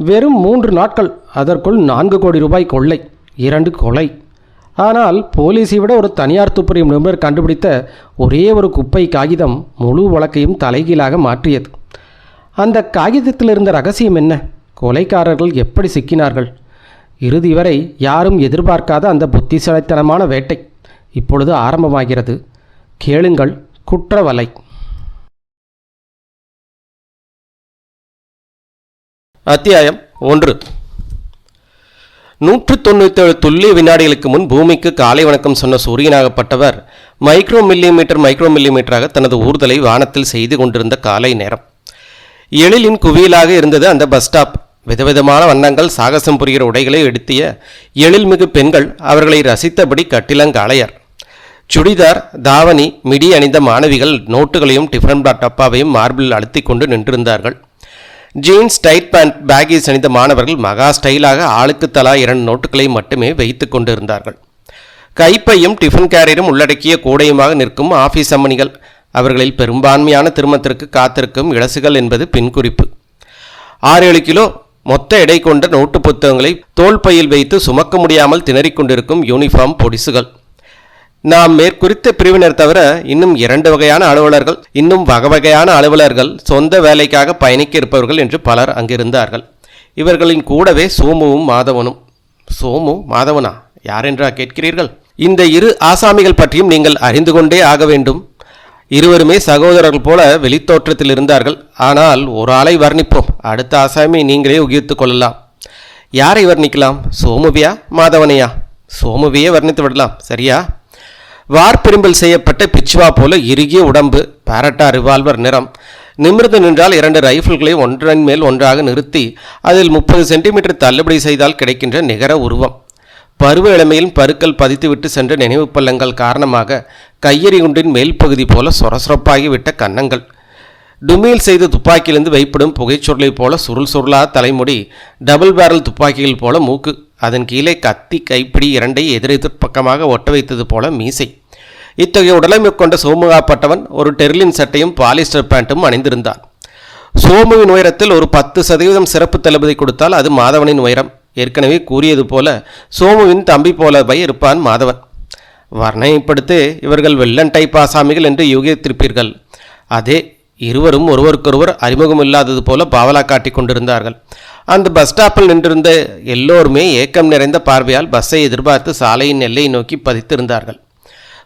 வெறும் 3 நாட்கள், அதற்குள் 4 கோடி ரூபாய் கொள்ளை, 2 கொலை. ஆனால் போலீஸை விட ஒரு தனியார் துப்புரியும் நிபுணர் கண்டுபிடித்த ஒரே ஒரு குப்பை காகிதம் முழு வழக்கையும் தலைகீழாக மாற்றியது. அந்த காகிதத்தில் இருந்த ரகசியம் என்ன? கொலைக்காரர்கள் எப்படி சிக்கினார்கள்? இறுதி வரை யாரும் எதிர்பார்க்காத அந்த புத்திசாலித்தனமான வேட்டை இப்பொழுது ஆரம்பமாகிறது. கேளுங்கள் குற்றவலை. அத்தியாயம் 1. 197 துல்லிய வினாடிகளுக்கு முன் பூமிக்கு காலை வணக்கம் சொன்ன சூரியனாகப்பட்டவர் மைக்ரோ மில்லிமீட்டராக தனது ஊர்தலை வானத்தில் செய்து கொண்டிருந்த காலை நேரம். எழிலின் குவியலாக இருந்தது அந்த பஸ் ஸ்டாப். விதவிதமான வண்ணங்கள், சாகசம் புரிகிற உடைகளை எடுத்திய எழில்மிகு பெண்கள் அவர்களை ரசித்தபடி கட்டிலங்காளையர். சுடிதார், தாவணி, மிடி அணிந்த மாணவிகள் நோட்டுகளையும் டிஃபன் டப்பாவையும் மார்பிள் அழுத்தி கொண்டு நின்றிருந்தார்கள். ஜீன்ஸ், டைட் பேண்ட், பேகீஸ் அணிந்த மாணவர்கள் மகா ஸ்டைலாக ஆளுக்கு தலா 2 நோட்டுகளை மட்டுமே வைத்து கொண்டிருந்தார்கள். கைப்பையும் டிஃபன் கேரியரும் உள்ளடக்கிய கூடையுமாக நிற்கும் ஆஃபீஸ் அம்மணிகள். அவர்களில் பெரும்பான்மையான திருமணத்திற்கு காத்திருக்கும் இளசுகள் என்பது பின்குறிப்பு. 6-7 கிலோ மொத்த எடை கொண்ட நோட்டு புத்தகங்களை தோள்பையில் வைத்து சுமக்க முடியாமல் திணறிக் கொண்டிருக்கும் யூனிஃபார்ம் பொடிசுகள். நாம் மேற்குறித்த பிரிவினர் தவிர இன்னும் 2 வகையான அலுவலர்கள், இன்னும் வகையான அலுவலர்கள், சொந்த வேலைக்காக பயணிக்க இருப்பவர்கள் என்று பலர் அங்கிருந்தார்கள். இவர்களின் கூடவே சோமுவும் மாதவனும். சோமு, மாதவனா யாரென்றா கேட்கிறீர்கள்? இந்த 2 ஆசாமிகள் பற்றியும் நீங்கள் அறிந்து கொண்டே ஆக வேண்டும். இருவருமே சகோதரர்கள் போல வெளித்தோற்றத்தில் இருந்தார்கள். ஆனால் ஒரு ஆளை வர்ணிப்போம், அடுத்த ஆசாமி நீங்களே ஊகித்துக் கொள்ளலாம். யாரை வர்ணிக்கலாம்? சோமுவியா, மாதவனையா? சோமுவியே வர்ணித்து விடலாம், சரியா? வார்பிரிம்பில் செய்யப்பட்ட பிச்சுவா போல இறுகிய உடம்பு, பாரட்டா ரிவால்வர் நிறம். நிமிர்ந்து நின்றால் 2 ரைஃபிள்களை ஒன்றன் மேல் ஒன்றாக நிறுத்தி அதில் 30 சென்டிமீட்டர் தள்ளுபடி செய்தால் கிடைக்கின்ற நிகர உருவம். பருவ இளமையில் பருக்கள் பதித்துவிட்டு சென்ற நினைவு பள்ளங்கள் காரணமாக கையெறி குண்டின் மேல் பகுதி போல சொரசொரப்பாகிவிட்ட கன்னங்கள். டுமியில் செய்த துப்பாக்கியிலிருந்து வைப்படும் புகைச்சொருளை போல சுருளா தலைமுடி, டபுள் பேரல் துப்பாக்கிகள் போல மூக்கு, அதன் கீழே கத்தி, கைப்பிடி 2ஐ எதிரெதிர் பக்கமாக ஒட்ட வைத்தது போல மீசை. இத்தகைய உடலைமை கொண்ட சோமுகாப்பட்டவன் ஒரு டெர்லின் சட்டையும் பாலிஸ்டர் பேண்ட்டும் அணிந்திருந்தான். சோமுவின் உயரத்தில் ஒரு 10% சிறப்பு தளபதி கொடுத்தால் அது மாதவனின் உயரம். ஏற்கனவே கூறியது போல சோமுவின் தம்பி போலவை இருப்பான் மாதவன். வர்ணனைப்படுத்தி இவர்கள் வெள்ளன் டைப் ஆசாமிகள் என்று யூகித்திருப்பீர்கள். அதே, இருவரும் ஒருவருக்கொருவர் அறிமுகம் இல்லாதது போல பாவலா காட்டிக் கொண்டிருந்தார்கள். அந்த பஸ் ஸ்டாப்பில் நின்றிருந்த எல்லோருமே ஏக்கம் நிறைந்த பார்வையால் பஸ்ஸை எதிர்பார்த்து சாலையின் எல்லையை நோக்கி பதித்திருந்தார்கள்.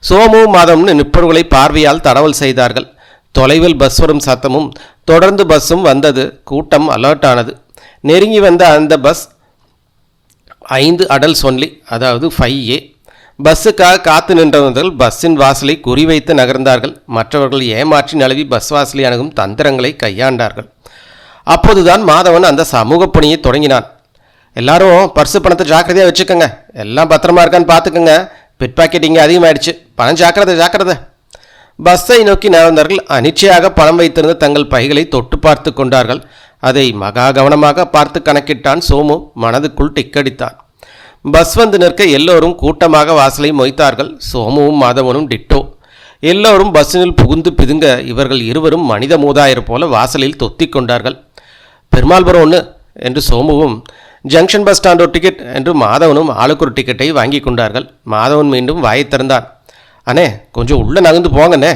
சோமு, மாதவன் நிற்பவர்களை பார்வையால் தடவல் செய்தார்கள். தொலைவில் பஸ் வரும் சத்தமும் தொடர்ந்து பஸ்ஸும் வந்தது. கூட்டம் அலர்ட் ஆனது. நெருங்கி வந்த அந்த பஸ் 5 அடல்ட்ஸ் ஒன்லி, அதாவது 5A. பஸ்ஸுக்காக காத்து நின்றவர்கள் பஸ்ஸின் வாசலை குறிவைத்து நகர்ந்தார்கள். மற்றவர்கள் ஏமாற்றி நழுவி பஸ் வாசலை அணுகும் தந்திரங்களை கையாண்டார்கள். அப்போதுதான் மாதவன் அந்த சமூக பணியை தொடங்கினான். எல்லாரும் பர்ஸு பணத்தை ஜாக்கிரதையாக வச்சுக்கோங்க, எல்லாம் பத்திரமா இருக்கான்னு பார்த்துக்கோங்க, பிட் பாக்கெட் இங்கே அதிகமாகிடுச்சு, பணம் ஜாக்கிரதை. பஸ்ஸை நோக்கி நகர்ந்தார்கள். அனிச்சையாக பணம் வைத்திருந்த தங்கள் பைகளை தொட்டு பார்த்து கொண்டார்கள். அதை மகா கவனமாக பார்த்து கணக்கிட்டான் சோமு. மனதுக்குள் டிக்கடித்தான். பஸ் வந்து நிற்க எல்லோரும் கூட்டமாக வாசலை மொய்த்தார்கள். சோமுவும் மாதவனும் டிட்டோ. எல்லோரும் பஸ்ஸினில் புகுந்து பிதுங்க இவர்கள் இருவரும் மனித மூதாயர் போல வாசலில் தொத்திக் கொண்டார்கள். பெருமாள்புரம் 1 என்று சோமுவும், ஜங்ஷன் பஸ் ஸ்டாண்ட் ஒரு டிக்கெட் என்று மாதவனும் ஆளுக்கு ஒரு டிக்கெட்டை வாங்கி கொண்டார்கள். மாதவன் மீண்டும் வாயை திறந்தான். அண்ணே, கொஞ்சம் உள்ளே நகர்ந்து போங்கண்ணே.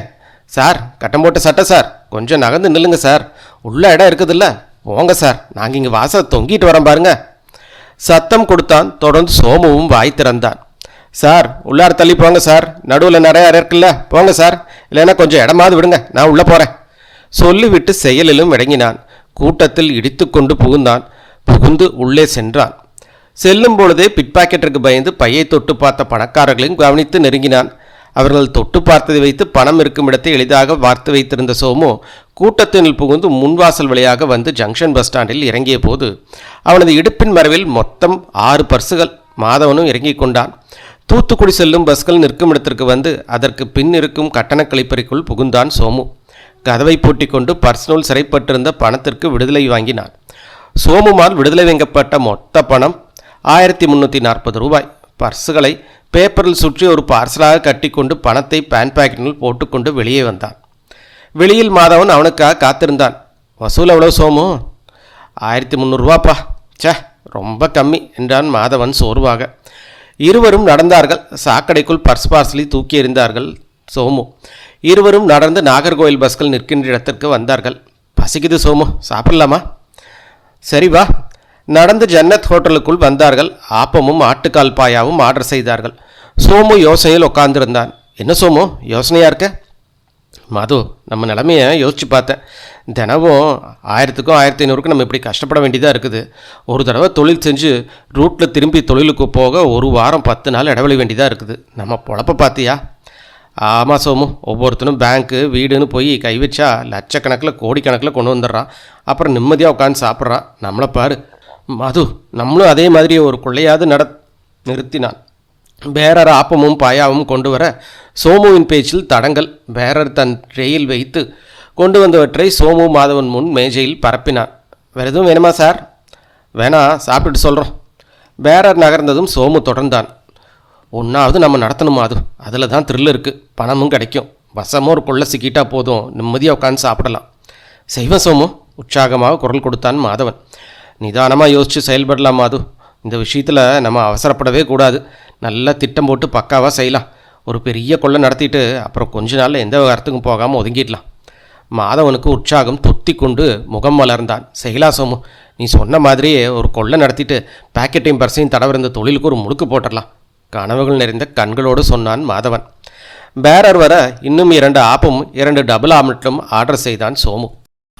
சார், கட்டம் போட்ட சட்டை சார், கொஞ்சம் நகர்ந்து நில்லுங்க சார், உள்ள இடம் இருக்குதுல்ல, போங்க சார், நாங்கள் இங்கே வாசல் தொங்கிட்டு வரோம் பாருங்க. சத்தம் கொடுத்தான். தொடர்ந்து சோமுவும் வாய் திறந்தான். சார், உள்ளார தள்ளி போங்க சார், நடுவில் நிறையா இருக்குல்ல, போங்க சார், இல்லைன்னா கொஞ்சம் இடமாவது விடுங்க, நான் உள்ளே போகிறேன். சொல்லிவிட்டு செயலிலும் இறங்கினான். கூட்டத்தில் இடித்து கொண்டு புகுந்து உள்ளே சென்றான். செல்லும் பொழுதே பிட் பாக்கெட்டிற்கு பயந்து பையை தொட்டு பார்த்த பணக்காரர்களையும் கவனித்து நெருங்கினான். அவர்கள் தொட்டு பார்த்ததை வைத்து பணம் இருக்கும் இடத்தை எளிதாக வார்த்து வைத்திருந்த சோமு கூட்டத்தினில் புகுந்து முன்வாசல் வழியாக வந்து ஜங்ஷன் பஸ் ஸ்டாண்டில் இறங்கிய போது அவனது இடுப்பின் மறைவில் மொத்தம் 6 பர்சுகள். மாதவனும் இறங்கிக் கொண்டான். தூத்துக்குடி செல்லும் பஸ்கள் நிற்கும் இடத்திற்கு வந்து அதற்கு பின் இருக்கும் கட்டண கழிப்பறைக்குள் புகுந்தான் சோமு. கதவை பூட்டி கொண்டு பர்சனல் சிறைப்பட்டிருந்த பணத்திற்கு விடுதலை வாங்கினான். சோமுமால் விடுதலை வாங்கப்பட்ட மொத்த பணம் 1340 ரூபாய். பர்சுகளை பேப்பரில் சுற்றி ஒரு பார்சலாக கட்டிக்கொண்டு பணத்தை பேன் பாக்கெட்டில் போட்டுக்கொண்டு வெளியே வந்தான். வெளியில் மாதவன் அவனுக்காக காத்திருந்தான். வசூல் எவ்வளோ சோமு? 1300 ரூபாப்பா. ச்சே, ரொம்ப கம்மி என்றான் மாதவன் சோர்வாக. இருவரும் நடந்தார்கள். சாக்கடைக்குள் பர்ஸ் பார்சலி தூக்கி எறிந்தார்கள் சோமு. இருவரும் நடந்து நாகர்கோவில் பஸ்கள் நிற்கின்ற இடத்திற்கு வந்தார்கள். பசிக்குது சோமு, சாப்பிடலாமா? சரி வா. நடந்து ஜன்னத் ஹோட்டலுக்குள் வந்தார்கள். ஆப்பமும் ஆட்டுக்கால் பாயாவும் ஆர்டர் செய்தார்கள். சோமு யோசனையில் உட்கார்ந்திருந்தான். என்ன சோமு யோசனையாக இருக்க? மது, நம்ம நிலைமையை யோசித்து பார்த்தேன். தினமும் 1000க்கும் 1500க்கும் நம்ம இப்படி கஷ்டப்பட வேண்டியதாக இருக்குது. ஒரு தடவை தொழில் செஞ்சு ரூட்டில் திரும்பி தொழிலுக்கு போக ஒரு வாரம் 10 நாள் இடைவெளி வேண்டியதாக இருக்குது. நம்ம பொழப்ப பார்த்தியா? ஆமாம் சோமு, ஒவ்வொருத்தனும் பேங்க்கு வீடுன்னு போய் கை வச்சா லட்சக்கணக்கில் கோடிக்கணக்கில் கொண்டு வந்துடுறான். அப்புறம் நிம்மதியாக உட்காந்து சாப்பிட்றான். நம்மளை பாரு மது, நம்மளும் அதே மாதிரி ஒரு கொள்ளையாவது நிறுத்தினான். பேரர் ஆப்பமும் பாயாவும் கொண்டு வர சோமுவின் பேச்சில் தடங்கள். பேரர் தன் ட்ரெயில் வைத்து கொண்டு வந்தவற்றை சோமு மாதவன் முன் மேஜையில் பரப்பினான். வேறு எதுவும் வேணுமா சார்? வேணா, சாப்பிட்டுட்டு சொல்கிறோம். பேரர் நகர்ந்ததும் சோமு தொடர்ந்தான். ஒன்றாவது நம்ம நடத்தணும் மாது, அதில் தான் த்ரில் இருக்குது. பணமும் கிடைக்கும். வசமும் ஒரு கொள்ளை சிக்கிட்டா போதும், நிம்மதியாக உட்காந்து சாப்பிடலாம். செய்வன் சோமு, உற்சாகமாக குரல் கொடுத்தான் மாதவன். நிதானமாக யோசித்து செயல்படலாம் மாது. இந்த விஷயத்தில் நம்ம அவசரப்படவே கூடாது. நல்லா திட்டம் போட்டு பக்காவாக செய்யலாம். ஒரு பெரிய கொள்ளை நடத்திட்டு அப்புறம் கொஞ்ச நாளில் எந்த இடத்துக்கும் போகாமல் ஒதுங்கிடலாம். மாதவனுக்கு உற்சாகம் தொத்தி கொண்டு முகம் மலர்ந்தான். செய்யலாம் சோமு, நீ சொன்ன மாதிரியே ஒரு கொள்ளை நடத்திட்டு பேக்கெட்டையும் பர்சையும் தடவிருந்த தொழிலுக்கு ஒரு முழுக்கு போட்டுடலாம். கனவுகள் நிறைந்த கண்களோடு சொன்னான் மாதவன். பேரர் வர இன்னும் 2 ஆப்பும் 2 டபுள் ஆம்லெட்டும் ஆர்டர் செய்தான் சோமு.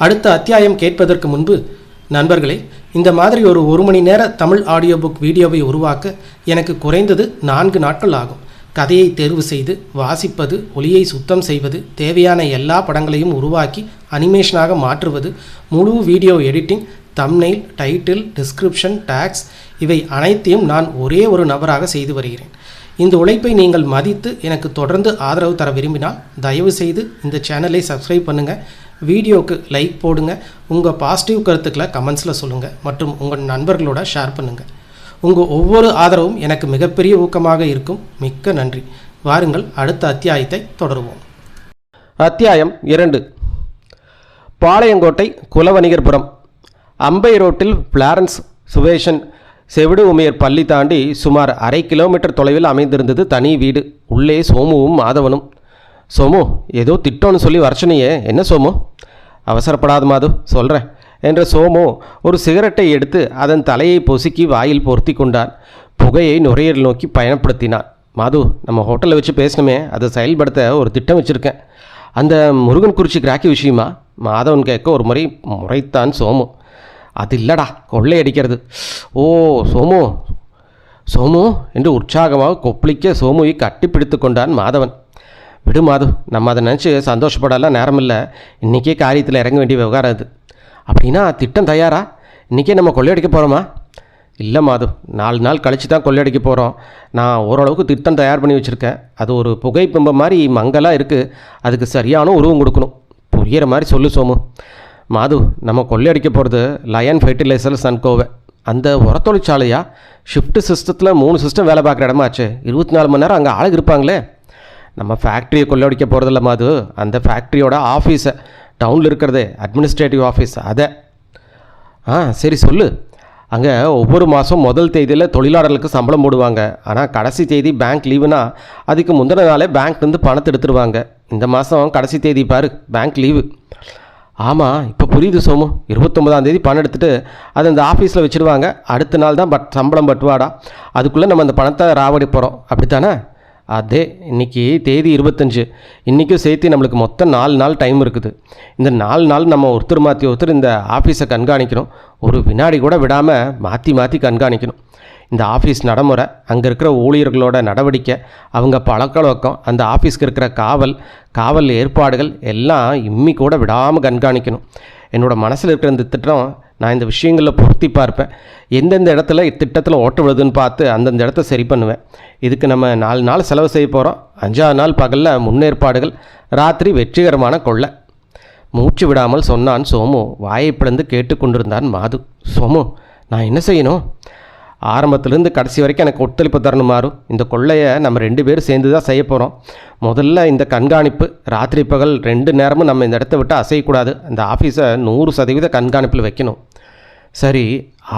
அடுத்த அத்தியாயம் கேட்பதற்கு முன்பு நண்பர்களே, இந்த மாதிரி ஒரு மணி நேர தமிழ் ஆடியோ புக் வீடியோவை உருவாக்க எனக்கு குறைந்தது 4 நாட்கள் ஆகும். கதையை தேர்வு செய்து வாசிப்பது, ஒலியை சுத்தம் செய்வது, தேவையான எல்லா படங்களையும் உருவாக்கி அனிமேஷனாக மாற்றுவது, முழு video editing, thumbnail, title, description, tags இவை அனைத்தையும் நான் ஒரே ஒரு நபராக செய்து வருகிறேன். இந்த உழைப்பை நீங்கள் மதித்து எனக்கு தொடர்ந்து ஆதரவு தர விரும்பினால் தயவு செய்து இந்த சேனலை சப்ஸ்கிரைப் பண்ணுங்கள், வீடியோவுக்கு லைக் போடுங்க, உங்கள் பாசிட்டிவ் கருத்துக்களை கமெண்ட்ஸில் சொல்லுங்கள் மற்றும் உங்கள் நண்பர்களோட ஷேர் பண்ணுங்கள். உங்கள் ஒவ்வொரு ஆதரவும் எனக்கு மிகப்பெரிய ஊக்கமாக இருக்கும். மிக்க நன்றி. வாருங்கள் அடுத்த அத்தியாயத்தை தொடருவோம். அத்தியாயம் 2. பாளையங்கோட்டை குலவணிகர்புரம். அம்பை ரோட்டில் பிளாரன்ஸ் சுவேஷன் செவிடு உமையர் பள்ளி தாண்டி சுமார் 1/2 கிலோமீட்டர் தொலைவில் அமைந்திருந்தது தனி வீடு. உள்ளே சோமுவும் மாதவனும். சோமு, ஏதோ திட்டம்னு சொல்லி வரச்சனையே, என்ன சோமு? அவசரப்படாத மாது, சொல்கிறேன் என்ற சோமு ஒரு சிகரெட்டை எடுத்து அதன் தலையை பொசுக்கி வாயில் பொருத்தி கொண்டான். புகையை நுரையீரல் நோக்கி பயணப்படுத்தினான். மாது, நம்ம ஹோட்டலில் வச்சு பேசணுமே, அதை செயல்படுத்த ஒரு திட்டம் வச்சுருக்கேன். அந்த முருகன் குறிச்சி கிராக்கி விஷயமா? மாதவன் கேட்க ஒரு முறை முறைத்தான் சோமு. அது இல்லடா, கொள்ளையடிக்கிறது. ஓ சோமு சோமு என்று உற்சாகமாக கொப்பளிக்க சோமுவை கட்டிப்பிடித்து கொண்டான் மாதவன். விடு மாது, நம்ம அதை நினச்சி சந்தோஷப்படலாம் நேரமில்லை. இன்றைக்கே காரியத்தில் இறங்க வேண்டிய விவகாரம் அது. அப்படின்னா திட்டம் தயாரா? இன்றைக்கே நம்ம கொள்ளையடிக்க போகிறோமா? இல்லை மாது, 4 நாள் கழித்து தான் கொள்ளையடிக்க போகிறோம். நான் ஓரளவுக்கு திட்டம் தயார் பண்ணி வச்சுருக்கேன். அது ஒரு புகைப்பிம்பம் மாதிரி மங்கலாக இருக்குது. அதுக்கு சரியான உருவம் கொடுக்கணும். புரிகிற மாதிரி சொல்லு சோமு. மாது, நம்ம கொள்ளையடிக்க போகிறது லயன் ஃபெர்டிலைசர்ஸ் அண்ட் கோவை. அந்த உரத்தொழிற்சாலையா? ஷிஃப்ட் சிஸ்டத்தில் 3 சிஸ்டம் வேலை பார்க்குற இடமாச்சு. 24 மணி நேரம் அங்கே ஆளுங்க இருப்பாங்களே. நம்ம ஃபேக்ட்ரியை கொள்ளையடிக்க போகிறதில்ல மாது, அந்த ஃபேக்ட்ரியோட ஆஃபீஸை, டவுனில் இருக்கிறதே அட்மினிஸ்ட்ரேட்டிவ் ஆஃபீஸ், அதை. சரி சொல்லு. அங்கே ஒவ்வொரு மாதம் முதல் தேதியில் தொழிலாளர்களுக்கு சம்பளம் போடுவாங்க. ஆனால் கடைசி தேதி பேங்க் லீவுனா அதுக்கு முந்தின நாளே பேங்க்லேருந்து பணத்தை எடுத்துருவாங்க. இந்த மாதம் கடைசி தேதி பாரு, பேங்க் லீவு. ஆமாம், இப்போ புரியுது சோமு. 29ஆம் தேதி பணம் எடுத்துகிட்டு அதை இந்த ஆஃபீஸில் வச்சுருவாங்க. அடுத்த நாள் தான் சம்பளம் பட்டுவாடா. அதுக்குள்ளே நம்ம அந்த பணத்தை ராவடி போகிறோம், அப்படித்தானே? அதே. இன்றைக்கி தேதி 25. இன்றைக்கும் சேர்த்து நம்மளுக்கு மொத்தம் 4 நாள் டைம் இருக்குது. இந்த 4 நாள் நம்ம ஒருத்தர் மாற்றி ஒருத்தர் இந்த ஆஃபீஸை கண்காணிக்கணும். ஒரு வினாடி கூட விடாமல் மாற்றி மாற்றி கண்காணிக்கணும். இந்த ஆஃபீஸ் நடைமுறை, அங்கே இருக்கிற ஊழியர்களோட நடவடிக்கை, அவங்க பழக்கவழக்கம், அந்த ஆஃபீஸ்க்கு இருக்கிற காவல் ஏற்பாடுகள் எல்லாம் இம்மி கூட விடாமல் கண்காணிக்கணும். என்னோடய மனசில் இருக்கிற இந்த திட்டம் நான் இந்த விஷயங்களில் பொருத்தி பார்ப்பேன். எந்தெந்த இடத்துல திட்டத்தில் ஓட்ட விழுதுன்னு பார்த்து அந்தந்த இடத்த சரி பண்ணுவேன். இதுக்கு நம்ம 4 நாள் செலவு செய்ய போகிறோம். 5ஆவது நாள் பகலில் முன்னேற்பாடுகள், ராத்திரி வெற்றிகரமான கொள்ளை. மூச்சு விடாமல் சொன்னான் சோமு. வாயை பிளந்து கேட்டு கொண்டிருந்தான் மாது. சோமு, நான் என்ன செய்யணும்? ஆரம்பத்திலேருந்து கடைசி வரைக்கும் எனக்கு ஒத்துழைப்பு தரணும் மாறு. இந்த கொள்ளையை நம்ம 2 பேரும் சேர்ந்து தான் செய்ய போகிறோம். முதல்ல இந்த கண்காணிப்பு, ராத்திரி பகல் 2 நேரமும் நம்ம இந்த இடத்த விட்டு அசையக்கூடாது. அந்த ஆஃபீஸை 100% கண்காணிப்பில் வைக்கணும். சரி,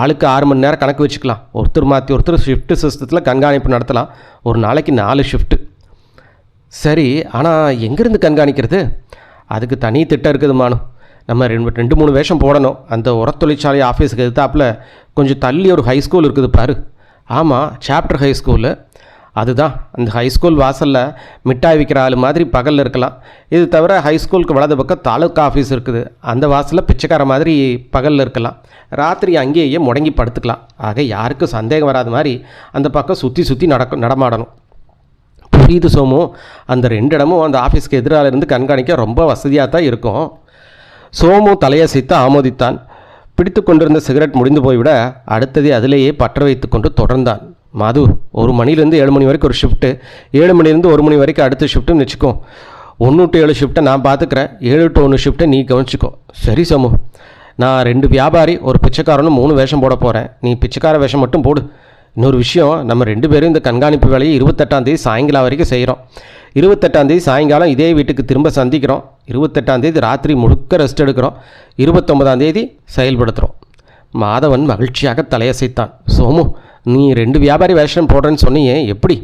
ஆளுக்கு 6 மணி நேரம் கணக்கு வச்சுக்கலாம். ஒருத்தர் மாற்றி ஒருத்தர் ஷிஃப்ட்டு சிஸ்டத்தில் கண்காணிப்பு நடத்தலாம். ஒரு நாளைக்கு 4 ஷிஃப்ட்டு. சரி, ஆனால் எங்கேருந்து கண்காணிக்கிறது? அதுக்கு தனி திட்டம் இருக்குது மானு. நம்ம 2-3 வேஷம் போடணும். அந்த உரத்தொழிற்சாலை ஆஃபீஸுக்கு எதிர்த்தாப்பில் கொஞ்சம் தள்ளி ஒரு ஹை ஸ்கூல் இருக்குது பாரு. ஆமாம், சாப்டர் ஹை ஸ்கூலு. அதுதான். அந்த ஹை ஸ்கூல் வாசலில் மிட்டாய் விற்கிற ஆள் மாதிரி பகலில் இருக்கலாம். இது தவிர ஹை ஸ்கூலுக்கு வலது பக்கம் தாலுக்கா ஆஃபீஸ் இருக்குது. அந்த வாசலில் பிச்சைக்கார மாதிரி பகலில் இருக்கலாம். ராத்திரி அங்கேயே முடங்கி படுத்துக்கலாம். ஆக யாருக்கும் சந்தேகம் வராத மாதிரி அந்த பக்கம் சுற்றி சுற்றி நடமாடணும். புரியுது சோமு. அந்த 2 இடமும் அந்த ஆஃபீஸ்க்கு எதிராக இருந்து கண்காணிக்க ரொம்ப வசதியாக தான் இருக்கும். சோமு தலையசைத்து ஆமோதித்தான். பிடித்து கொண்டிருந்த சிகரெட் முடிந்து போய்விட அடுத்தது அதிலேயே பற்ற வைத்து கொண்டு தொடர்ந்தான். மது, 1 மணிலேருந்து 7 மணி வரைக்கும் ஒரு ஷிஃப்ட்டு, 7 மணிலேருந்து 1 மணி வரைக்கும் அடுத்த ஷிஃப்ட்டுன்னு வச்சுக்கோ. 1 to 7 ஷிஃப்ட்டை நான் பார்த்துக்கிறேன். 7 to 1 ஷிஃப்ட்டை நீ கவனிச்சிக்கோ. சரி சோமு. நான் 2 வியாபாரி, ஒரு பிச்சைக்காரனும் 3 வேஷம் போட போகிறேன். நீ பிச்சைக்கார வேஷம் மட்டும் போடு. இன்னொரு விஷயம், நம்ம 2 பேரும் இந்த கண்காணிப்பு வேலையை 28ஆம் தேதி சாயங்காலம் வரைக்கும் செய்கிறோம். 28ஆம் தேதி சாயங்காலம் இதே வீட்டுக்கு திரும்ப சந்திக்கிறோம். 28ஆம் தேதி ராத்திரி முழுக்க ரெஸ்ட் எடுக்கிறோம். 29ஆம் தேதி செயல்படுத்துகிறோம். மாதவன் மகிழ்ச்சியாக தலையசைத்தான். சோமு, நீ 2 வியாபாரி வேஷம் போடுறேன்னு சொன்னியே, எப்படி?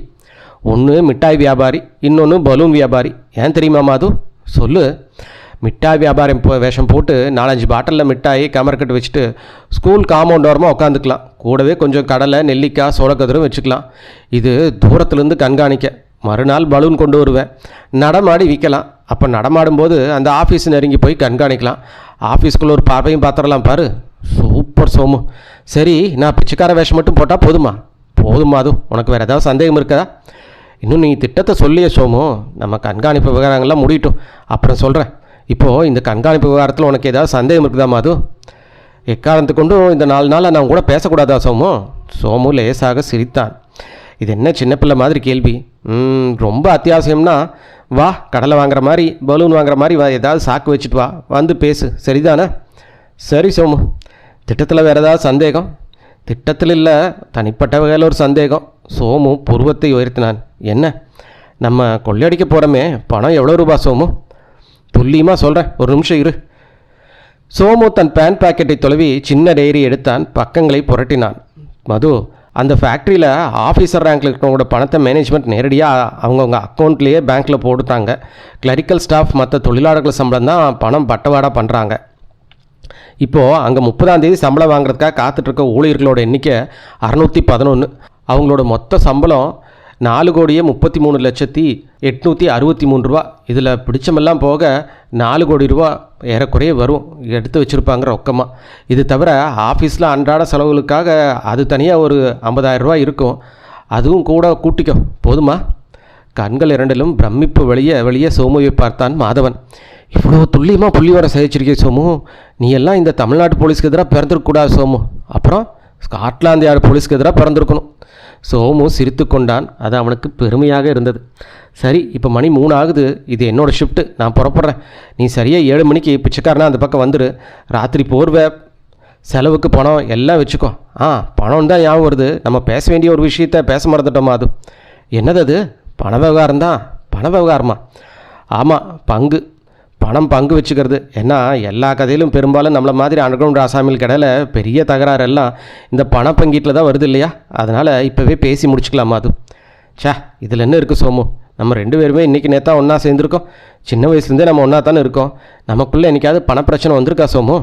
ஒன்று மிட்டாய் வியாபாரி, இன்னொன்று பலூன் வியாபாரி. ஏன் தெரியுமா மாது? சொல்லு. மிட்டாய் வியாபாரம் வேஷம் போட்டு 4-5 பாட்டிலில் மிட்டாய் கமர்க்கட்டு வச்சுட்டு ஸ்கூல் காம்பவுண்ட் ஓரமாக உட்காந்துக்கலாம். கூடவே கொஞ்சம் கடலை, நெல்லிக்காய், சோளக்கதிரும் வச்சுக்கலாம். இது தூரத்துலேருந்து கண்காணிக்க. மறுநாள் பலூன் கொண்டு வருவேன். நடமாடி விற்கலாம். அப்போ நடமாடும்போது அந்த ஆஃபீஸ் நெருங்கி போய் கண்காணிக்கலாம். ஆஃபீஸ்க்குள்ளே ஒரு பார்வையும் பார்த்துடலாம் பாரு. சூப்பர் சோமு. சரி, நான் பிச்சைக்கார வேஷம் மட்டும் போட்டால் போதுமா? போதுமா? அது உனக்கு வேறு ஏதாவது சந்தேகம் இருக்கா? இன்னும் நீ திட்டத்தை சொல்லியே சோமு. நம்ம கண்காணிப்பு விவகாரங்கள்லாம் முடியட்டும், அப்புறம் சொல்கிறேன். இப்போது இந்த கண்காணிப்பு விவகாரத்தில் உனக்கு ஏதாவது சந்தேகம் இருக்குதா மாது? எக்காரணத்து கொண்டும் இந்த 4 நாளில் நான் கூட பேசக்கூடாதா சோமு? சோமு லேசாக சிரித்தான். இது என்ன சின்ன பிள்ளை மாதிரி கேள்வி? ரொம்ப அத்தியாவசியம்னா வா, கடலை வாங்குற மாதிரி, பலூன் வாங்குற மாதிரி வா, ஏதாவது சாக்கு வச்சுட்டு வா, வந்து பேசு. சரிதானே? சரி சோமு. திட்டத்தில் வேறு ஏதாவது சந்தேகம்? திட்டத்தில் இல்லை, தனிப்பட்ட வகையில் ஒரு சந்தேகம். சோமு புருவத்தை உயர்த்தினான். என்ன? நம்ம கொள்ளையடிக்க போகிறோமே, பணம் எவ்வளோ ரூபா சோமு? துல்லியமாக சொல்கிறேன், ஒரு நிமிஷம் இரு. சோமு தன் பேன் பாக்கெட்டை தொலைவி சின்ன டைரி எடுத்தான். பக்கங்களை புரட்டினான். மது, அந்த ஃபேக்ட்ரியில் ஆஃபீஸர் ரேங்கில் இருக்கிறவங்களோட பணத்தை மேனேஜ்மெண்ட் நேரடியாக அவங்கவுங்க அக்கௌண்ட்லேயே பேங்க்கில் போட்டுட்டாங்க. கிளரிக்கல் ஸ்டாஃப் மற்ற தொழிலாளர்கள் சம்பளம் தான் பணம் பட்டவாடாக பண்ணுறாங்க. இப்போது அங்கே 30ஆம் தேதி சம்பளம் வாங்குறதுக்காக காத்துட்ருக்க ஊழியர்களோட எண்ணிக்கை 611. அவங்களோட மொத்த சம்பளம் 4,33,863 ரூபா. இதில் பிடிச்சமெல்லாம் போக 4 கோடி ரூபா ஏறக்குறைய வரும், எடுத்து வச்சுருப்பாங்க ரொக்கமாக. இது தவிர ஆஃபீஸில் அன்றாட செலவுகளுக்காக அது தனியாக ஒரு 50,000 ரூபா இருக்கும். அதுவும் கூட கூட்டிக்கோ. போதுமா? கண்கள் இரண்டிலும் பிரமிப்பு வெளியே சோமுவை பார்த்தான் மாதவன். இவ்வளோ துல்லியமாக புள்ளிவர சேகரிச்சிருக்கே சோமு. நீ எல்லாம் இந்த தமிழ்நாட்டு போலீஸ்க்கு எதிராக பிறந்திருக்கக்கூடாது சோமு. அப்புறம் ஸ்காட்லாந்து யார்டு போலீஸ்க்கு எதிராக பிறந்திருக்கணும். சோமு சிரித்து கொண்டான். அது அவனுக்கு பெருமையாக இருந்தது. சரி, இப்போ மணி 3 ஆகுது. இது என்னோடய ஷிஃப்ட்டு. நான் புறப்படுறேன். நீ சரியாக 7 மணிக்கு பிச்சைக்காரனா அந்த பக்கம் வந்துடு. ராத்திரி போர்வை, செலவுக்கு பணம் எல்லாம் வச்சுக்கோ. பணம் தான் ஞாபகம் வருது. நம்ம பேச வேண்டிய ஒரு விஷயத்த பேச மறந்துட்டோமா? அது என்னது? அது பண விவகாரம் தான். பண விவகாரமா? ஆமாம், பங்கு வச்சுக்கிறது. ஏன்னா எல்லா கதையிலும் பெரும்பாலும் நம்மளை மாதிரி அண்டர்கிரவுண்ட் ஆசாமிகள் கடையில் பெரிய தகராறு எல்லாம் இந்த பணப்பங்கீட்டில் தான் வருது இல்லையா? அதனால் இப்போவே பேசி முடிச்சுக்கலாமா? அது இதில் என்ன இருக்குது சோமு? நம்ம 2 பேருமே இன்றைக்கி நேற்றா ஒன்றா சேர்ந்துருக்கோம். சின்ன வயசுலேருந்தே நம்ம ஒன்றா தானே இருக்கோம். நமக்குள்ளே என்றைக்காவது பணப்பிரச்சனை வந்திருக்கா சோமு?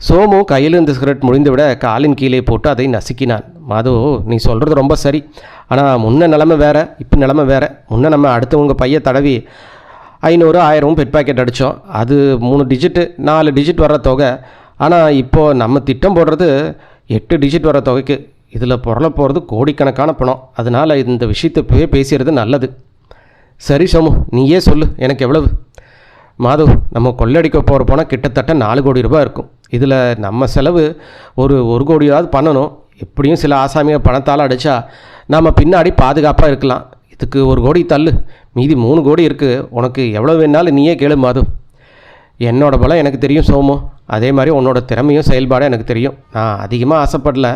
சோமு கையில் இந்த சிகரெட் முடிந்து விட காலின் கீழே போட்டு அதை நசுக்கினான். மாது, நீ சொல்கிறது ரொம்ப சரி. ஆனால் முன்ன நிலமை வேறு, இப்போ நிலமை வேறு. முன்ன நம்ம அடுத்தவங்க பைய தடவி 500, 1000 பெட் பாக்கெட் அடித்தோம். அது 3 டிஜிட்டு 4 டிஜிட் வர்ற தொகை. ஆனால் இப்போது நம்ம திட்டம் போடுறது 8 டிஜிட் வர தொகைக்கு. இதில் பொருளை போகிறது கோடிக்கணக்கான பணம். அதனால் இந்த விஷயத்தை இப்போவே பேசுகிறது நல்லது. சரி சோமு, நீயே சொல்லு, எனக்கு எவ்வளவு? மாதவ், நம்ம கொள்ளடிக்க போகிற பணம் கிட்டத்தட்ட 4 கோடி ரூபாய் இருக்கும். இதில் நம்ம செலவு ஒரு கோடியாவது பண்ணணும். எப்படியும் சில ஆசாமியை பணத்தால் அடித்தா நாம் பின்னாடி பாதுகாப்பாக இருக்கலாம். இதுக்கு 1 கோடி தள்ளு, மீதி 3 கோடி இருக்குது. உனக்கு எவ்வளோ வேணாலும் நீயே கேளு மாது. என்னோட பலம் எனக்கு தெரியும் சோமு. அதே மாதிரி உன்னோட திறமையும் செயல்பாடும் எனக்கு தெரியும். நான் அதிகமாக ஆசைப்படல.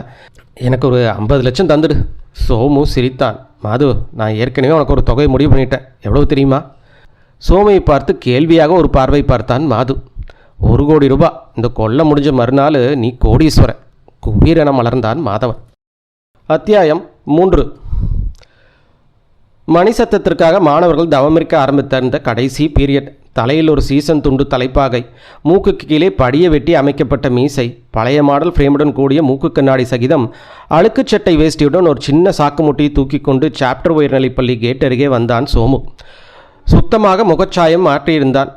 எனக்கு ஒரு 50 லட்சம் தந்துடு. சோமு சிரித்தான். மாது, நான் ஏற்கனவே உனக்கு ஒரு தொகை முடிவு பண்ணிட்டேன். எவ்வளவு தெரியுமா? சோமையை பார்த்து கேள்வியாக ஒரு பார்வை பார்த்தான் மாது. 1 கோடி ரூபாய். இந்த கொள்ளை முடிஞ்ச மறுநாள் நீ கோடீஸ்வரன். குபீரென மலர்ந்தான் மாதவன். அத்தியாயம் 3. மணி சத்தத்திற்காக மாணவர்கள் தவமிருக்க ஆரம்பித்த இந்த கடைசி பீரியட். தலையில் ஒரு சீசன் துண்டு தலைப்பாகை, மூக்குக்கு கீழே படிய வெட்டி அமைக்கப்பட்ட மீசை, பழைய மாடல் ஃப்ரேமுடன் கூடிய மூக்கு கண்ணாடி சகிதம் அழுக்குச்சட்டை வேஷ்டியுடன் ஒரு சின்ன சாக்கு முட்டியை தூக்கி கொண்டு சாப்டர் உயர்நிலைப்பள்ளி கேட் அருகே வந்தான் சோமு. சுத்தமாக முகச்சாயம் மாற்றியிருந்தான்.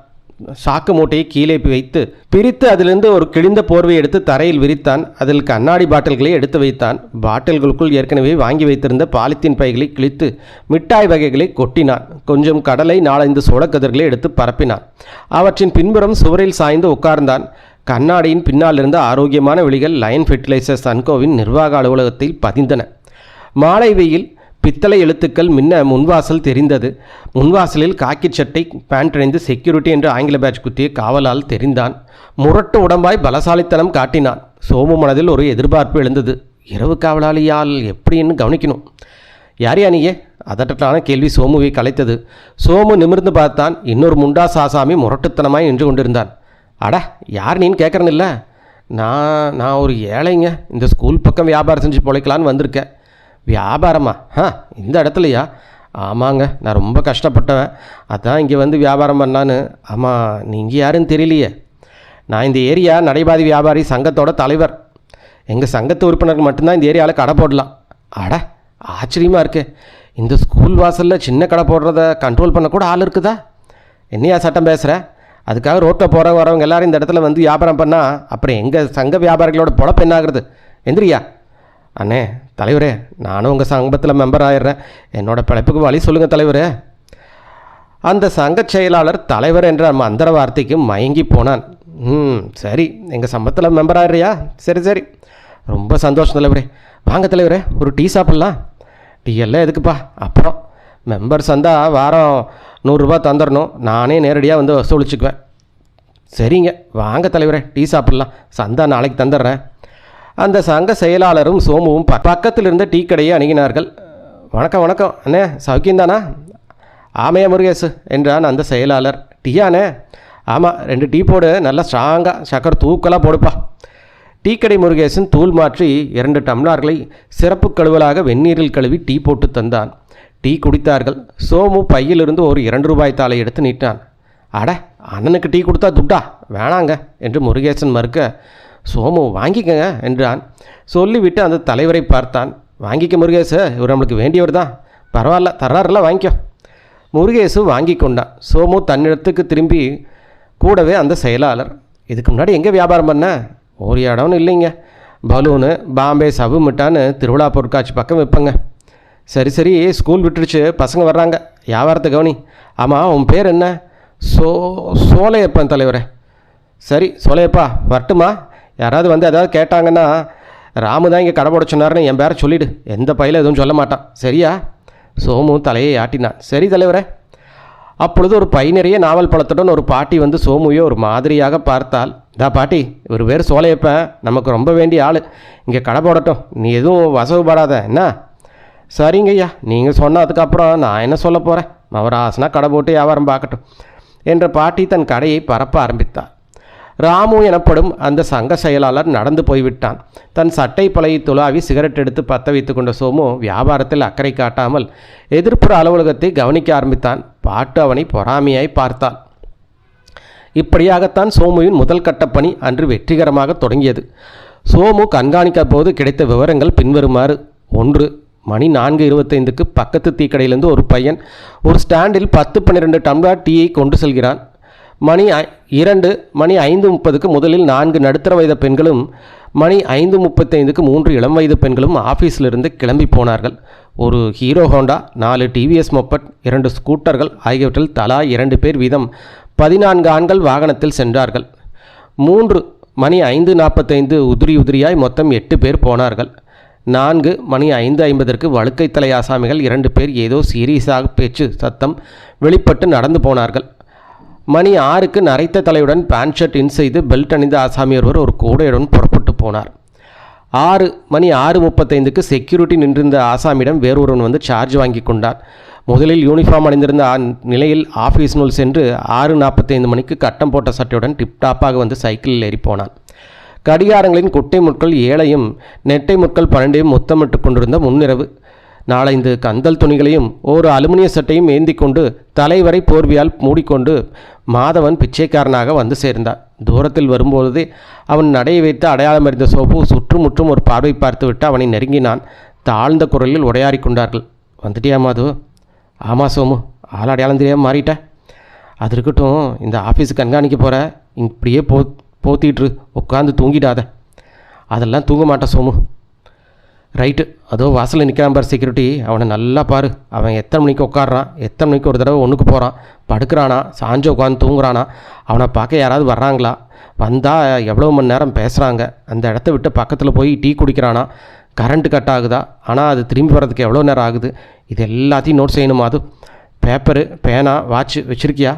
சாக்கு மூட்டையை கீழே வைத்து பிரித்து அதிலிருந்து ஒரு கிழிந்த போர்வை எடுத்து தரையில் விரித்தான். அதில் கண்ணாடி பாட்டில்களை எடுத்து வைத்தான். பாட்டில்களுக்குள் ஏற்கனவே வாங்கி வைத்திருந்த பாலித்தீன் பைகளை கிழித்து மிட்டாய் வகைகளை கொட்டினான். கொஞ்சம் கடலை 4-5 சோளக்கதிர்களை எடுத்து பரப்பினான். அவற்றின் பின்புறம் சுவரில் சாய்ந்து உட்கார்ந்தான். கண்ணாடியின் பின்னால் இருந்த ஆரோக்கியமான விழிகள் லயன் ஃபெர்டிலைசர்ஸ் அன்கோவின் நிர்வாக அலுவலகத்தில் பதிந்தன. மாலை வெயில் பித்தளை எழுத்துக்கள் மின்ன முன்வாசல் தெரிந்தது. முன்வாசலில் காக்கி சட்டை பேண்ட் அணிந்து செக்யூரிட்டி என்று ஆங்கில பேட்ச் குத்திய காவலால் தெரிந்தான். முரட்டு உடம்பாய் பலசாலித்தனம் காட்டினான். சோமு மனதில் ஒரு எதிர்பார்ப்பு எழுந்தது. இரவு காவலாளியால் எப்படின்னு கவனிக்கணும். யாரையா நீயே? அதட்டான கேள்வி சோமுவை கலைத்தது. சோமு நிமிர்ந்து பார்த்தான். இன்னொரு முண்டாஸ் ஆசாமி முரட்டுத்தனமாய் நின்று கொண்டிருந்தான். அட, யார் நீன்னு கேட்குறனில்ல? நான் ஒரு ஏழைங்க. இந்த ஸ்கூல் பக்கம் வியாபாரம் செஞ்சு பிழைக்கலான்னு வந்திருக்கேன். வியாபாரமா? இந்த இடத்துலையா? ஆமாங்க, நான் ரொம்ப கஷ்டப்பட்டவன், அதான் இங்கே வந்து வியாபாரம் பண்ணான்னு. ஆமாம், நீங்கள் யாருன்னு தெரியலையே. நான் இந்த ஏரியா நடைபாதி வியாபாரி சங்கத்தோட தலைவர். எங்கள் சங்கத்து உறுப்பினர்கள் மட்டும்தான் இந்த ஏரியாவில் கடை போடலாம். அட, ஆச்சரியமாக இருக்கே. இந்த ஸ்கூல் வாசலில் சின்ன கடை போடுறத கண்ட்ரோல் பண்ண கூட ஆள் இருக்குதா? என்னையா சட்டம் பேசுகிற? அதுக்காக ரோட்டில் போகிற வரவங்க எல்லாரும் இந்த இடத்துல வந்து வியாபாரம் பண்ணால் அப்புறம் எங்கள் சங்க வியாபாரிகளோட பொழப்பு என்ன ஆகுறது? எந்திரியா. அண்ணே, தலைவரே, நானும் உங்கள் சங்கத்தில் மெம்பர் ஆயிடுறேன். என்னோடய பிழைப்புக்கு வழி சொல்லுங்கள் தலைவரே. அந்த சங்க செயலாளர் தலைவர் என்ற மந்திர வார்த்தைக்கு மயங்கி போனான். சரி, எங்கள் சங்கத்தில் மெம்பர் ஆயிடுறியா? சரி, ரொம்ப சந்தோஷம் தலைவரே. வாங்க தலைவரே, ஒரு டீ சாப்பிட்லாம். டீ எல்லாம் எதுக்குப்பா? அப்புறம் மெம்பர் சந்தா வாரம் 100 ரூபா தந்துடணும். நானே நேரடியாக வந்து வசூலிச்சுக்குவேன். சரிங்க, வாங்க தலைவரே, டீ சாப்பிட்லாம். சந்தா நாளைக்கு தந்துடுறேன். அந்த சங்க செயலாளரும் சோமுவும் பக்கத்தில் இருந்த டீ கடையை அணுகினார்கள். வணக்கம் அண்ணே, சௌக்கியந்தானா? ஆமையா முருகேசு என்றான் அந்த செயலாளர். டீயாண்ணே? ஆமாம், 2 டீ போடு, நல்லா ஸ்ட்ராங்காக சக்கரை தூக்கலாக போடுப்பா. டீ கடை முருகேசன் தூள் மாற்றி 2 டம்ளர்களை சிறப்பு கழுவலாக வெந்நீரில் கழுவி டீ போட்டு தந்தான். டீ குடித்தார்கள். சோமு பையிலிருந்து ஒரு 2 ரூபாய் தாளை எடுத்து நீட்டான். அட, அண்ணனுக்கு டீ கொடுத்தா துட்டா? வேணாங்க என்று முருகேசன் மறுக்க, சோமு வாங்கிக்கங்க என்றான். சொல்லிவிட்டு அந்த தலைவரை பார்த்தான். வாங்கிக்க முருகேசு, இவர் நம்மளுக்கு வேண்டியவர் தான். பரவாயில்ல, தர்றாருல, வாங்கிக்கோ. முருகேசு வாங்கி கொண்டான். சோமு தன்னிடத்துக்கு திரும்பி கூடவே அந்த செயலாளர். இதுக்கு முன்னாடி எங்கே வியாபாரம் பண்ண? ஒரு இடம்னு இல்லைங்க. பலூனு, பாம்பே சவு மிட்டான்னு திருவிழா பொருட்காட்சி பக்கம் வைப்பங்க. சரி, ஸ்கூல் விட்டுருச்சு, பசங்க வர்றாங்க, வியாபாரத்தை கவனி. ஆமாம், உன் பேர் என்ன? சோலையப்பன் தலைவரே. சரி சோலையப்பா, வரட்டுமா? யாராவது வந்து ஏதாவது கேட்டாங்கன்னா ராமு தான் இங்கே கடை போட சொன்னார்னு என் பேரை சொல்லிவிடு. எந்த பையில எதுவும் சொல்ல மாட்டான், சரியா? சோமு தலையை ஆட்டினான். சரி தலைவரே. அப்பொழுது ஒரு பை நிறைய நாவல் பழத்துடன் ஒரு பாட்டி வந்து சோமுவை ஒரு மாதிரியாக பார்த்தாள். பாட்டி, இவர் பேர் சோலையப்பன், நமக்கு ரொம்ப வேண்டிய ஆள். இங்கே கடை போடட்டும், நீ எதுவும் வசவுப்படாத என்ன? சரிங்க ஐயா, நீங்கள் சொன்ன அதுக்கப்புறம் நான் என்ன சொல்ல போகிறேன்? அவர் ஆசனா கடை போட்டு வியாபாரம் பார்க்கட்டும் என்ற பாட்டி தன் கடையை பரப்ப ஆரம்பித்தார். ராமு எனப்படும் அந்த சங்க செயலாளர் நடந்து போய்விட்டான். தன் சட்டை பழையை துளாவி சிகரெட் எடுத்து பற்ற வைத்து கொண்ட சோமு வியாபாரத்தில் அக்கறை காட்டாமல் எதிர்ப்புற அலுவலகத்தை கவனிக்க ஆரம்பித்தான். பாட்டு அவனை பொறாமையாய் பார்த்தான். இப்படியாகத்தான் சோமுவின் முதல் கட்ட பணி அன்று வெற்றிகரமாக தொடங்கியது. சோமு கண்காணிக்க போது கிடைத்த விவரங்கள் பின்வருமாறு. 1. மணி 4:25க்கு பக்கத்து டீக்கடையிலிருந்து ஒரு பையன் ஒரு ஸ்டாண்டில் 10-12 டம்ளர் டீயை கொண்டு செல்கிறான். மணி 2 மணி 5:30க்கு முதலில் 4 நடுத்தர வயது பெண்களும் மணி 5:35க்கு 3 இளம் வயது பெண்களும் ஆஃபீஸிலிருந்து கிளம்பி போனார்கள். ஒரு ஹீரோ ஹோண்டா, 4 டிவிஎஸ் மொப்பட், 2 ஸ்கூட்டர்கள் ஆகியவற்றில் தலா 2 பேர் வீதம் 14 ஆண்கள் வாகனத்தில் சென்றார்கள். 3 மணி 5:45 உதிரியாய் மொத்தம் 8 பேர் போனார்கள். 4 மணி 5:50க்கு வழுக்கை தலை ஆசாமிகள் 2 பேர் ஏதோ சீரியஸாக பேச்சு சத்தம் வெளிப்பட்டு நடந்து போனார்கள். மணி 6க்கு நரைத்த தலையுடன் பேண்ட் ஷர்ட் இன் செய்து பெல்ட் அணிந்த ஆசாமி ஒருவர் ஒரு கூடையுடன் புறப்பட்டு போனார். 6 மணி 6:35க்கு செக்யூரிட்டி நின்றிருந்த ஆசாமியிடம் வேறொருவன் வந்து சார்ஜ் வாங்கி கொண்டார். முதலில் யூனிஃபார்ம் அணிந்திருந்த நிலையில் ஆஃபீஸினுள் சென்று 6:45 மணிக்கு கட்டம் போட்ட சட்டையுடன் டிப்டாப்பாக வந்து சைக்கிளில் ஏறி போனான். கடிகாரங்களின் குட்டை முட்கள் 7ஐயும் நெட்டை முட்கள் 12ஐயும் முத்தமிட்டு கொண்டிருந்த முன்னிரவு. 4-5 கந்தல் துணிகளையும் ஒரு அலுமினிய சட்டையும் ஏந்தி கொண்டு தலைவரை போர்வியால் மூடிக்கொண்டு மாதவன் பிச்சைக்காரனாக வந்து சேர்ந்தான். தூரத்தில் வரும்போதே அவன் நடையை வைத்து அடையாளம் அறிந்த சோபு சுற்றுமுற்றும் ஒரு பார்வை பார்த்துவிட்டு அவனை நெருங்கினான். தாழ்ந்த குரலில் உரையாடி கொண்டார்கள். வந்துட்டியா மாது? ஆமாம் சோமு, ஆள் அடையாளம் தெரியாமல் மாறிட்ட. அது இருக்கட்டும், இந்த ஆஃபீஸுக்கு கண்காணிக்க போகிற, இப்படியே போத்திட்டு உட்காந்து தூங்கிடாத. அதெல்லாம் தூங்க மாட்டேன் சோமு. ரைட்டு, அதோ வாசலில் நிற்கிறான் பார் செக்யூரிட்டி, அவனை நல்லா பாரு. அவன் எத்தனை மணிக்கு உட்காடுறான், எத்தனை மணிக்கு ஒரு தடவை ஒன்றுக்கு போகிறான், படுக்கிறானா, சாஞ்சு உட்காந்து தூங்குறானா, அவனை பார்க்க யாராவது வர்றாங்களா, வந்தால் எவ்வளோ மணி நேரம் பேசுகிறாங்க, அந்த இடத்த விட்டு பக்கத்தில் போய் டீ குடிக்கிறானா, கரண்ட்டு கட் ஆகுதா, ஆனால் அது திரும்பி வர்றதுக்கு எவ்வளோ நேரம் ஆகுது, இது எல்லாத்தையும் நோட் செய்யணுமா? அது பேப்பரு, பேனா, வாட்ச் வச்சுருக்கியா?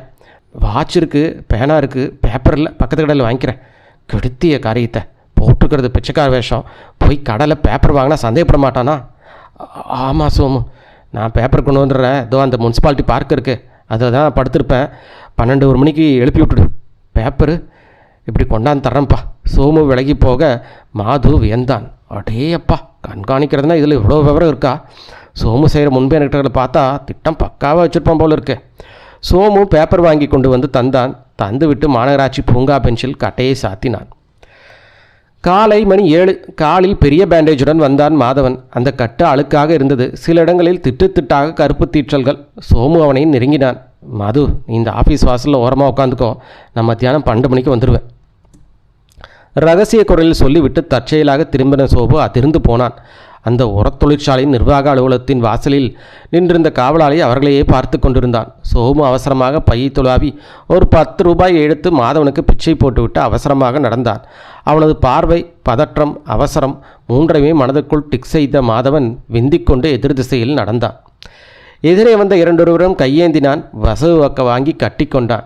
வாட்ச் இருக்குது, பேனா இருக்குது, பேப்பர் இல்லை, பக்கத்து கடையில் வாங்கிக்கிறேன். கெடுத்திய காரியத்தை போட்டுக்கிறது பிச்சைக்கார வேஷம். போய் கடையில் பேப்பர் வாங்கினா சந்தேகப்பட மாட்டானா? ஆமாம் சோமு, நான் பேப்பர் கொண்டு வந்துடுறேன். இதோ அந்த முனிசிபாலிட்டி பார்க் இருக்குது, அதை தான் படுத்திருப்பேன். 12-1 மணிக்கு எழுப்பி விட்டுடு. பேப்பரு இப்படி கொண்டாந்து தர்றேன்ப்பா. சோமு விலகி போக மாது வியந்தான். அடே அப்பா, கண்காணிக்கிறதுனா இதில் இவ்வளோ விவரம் இருக்கா? சோமு செய்கிற முன்பே என்கிட்ட பார்த்தா திட்டம் பக்காவாக வச்சுருப்பான் போல இருக்கு. சோமு பேப்பர் வாங்கி கொண்டு வந்து தந்தான். தந்து விட்டு மாநகராட்சி பூங்கா பெஞ்சில் கட்டையை சாத்தினான். காலை மணி 7. காலில் பெரிய பேண்டேஜுடன் வந்தான் மாதவன். அந்த கட்டு அழுக்காக இருந்தது. சில இடங்களில் திட்டாக கருப்பு தீற்றல்கள். சோமு அவனை நெருங்கினான். மது, நீ இந்த ஆஃபீஸ் வாசலில் ஓரமாக உட்காந்துக்கோ, நான் மத்தியானம் 12 மணிக்கு வந்துடுவேன். ரகசிய குரலில் சொல்லிவிட்டு தற்செயலாக திரும்பின சோபு அதிர்ந்து போனான். அந்த உரத்தொழிற்சாலையின் நிர்வாக அலுவலகத்தின் வாசலில் நின்றிருந்த காவலாளி அவர்களையே பார்த்து கொண்டிருந்தான். சோமு அவசரமாக பையை துளாவி ஒரு 10 ரூபாய் எடுத்து மாதவனுக்கு பிச்சை போட்டுவிட்டு அவசரமாக நடந்தான். அவனது பார்வை, பதற்றம், அவசரம் 3ஐயுமே மனதுக்குள் டிக் செய்த மாதவன் விந்திக்கொண்டு எதிர் திசையில் நடந்தான். எதிரே வந்த 2 கையேந்தினான். வசவு வக்க வாங்கி கட்டி கொண்டான்.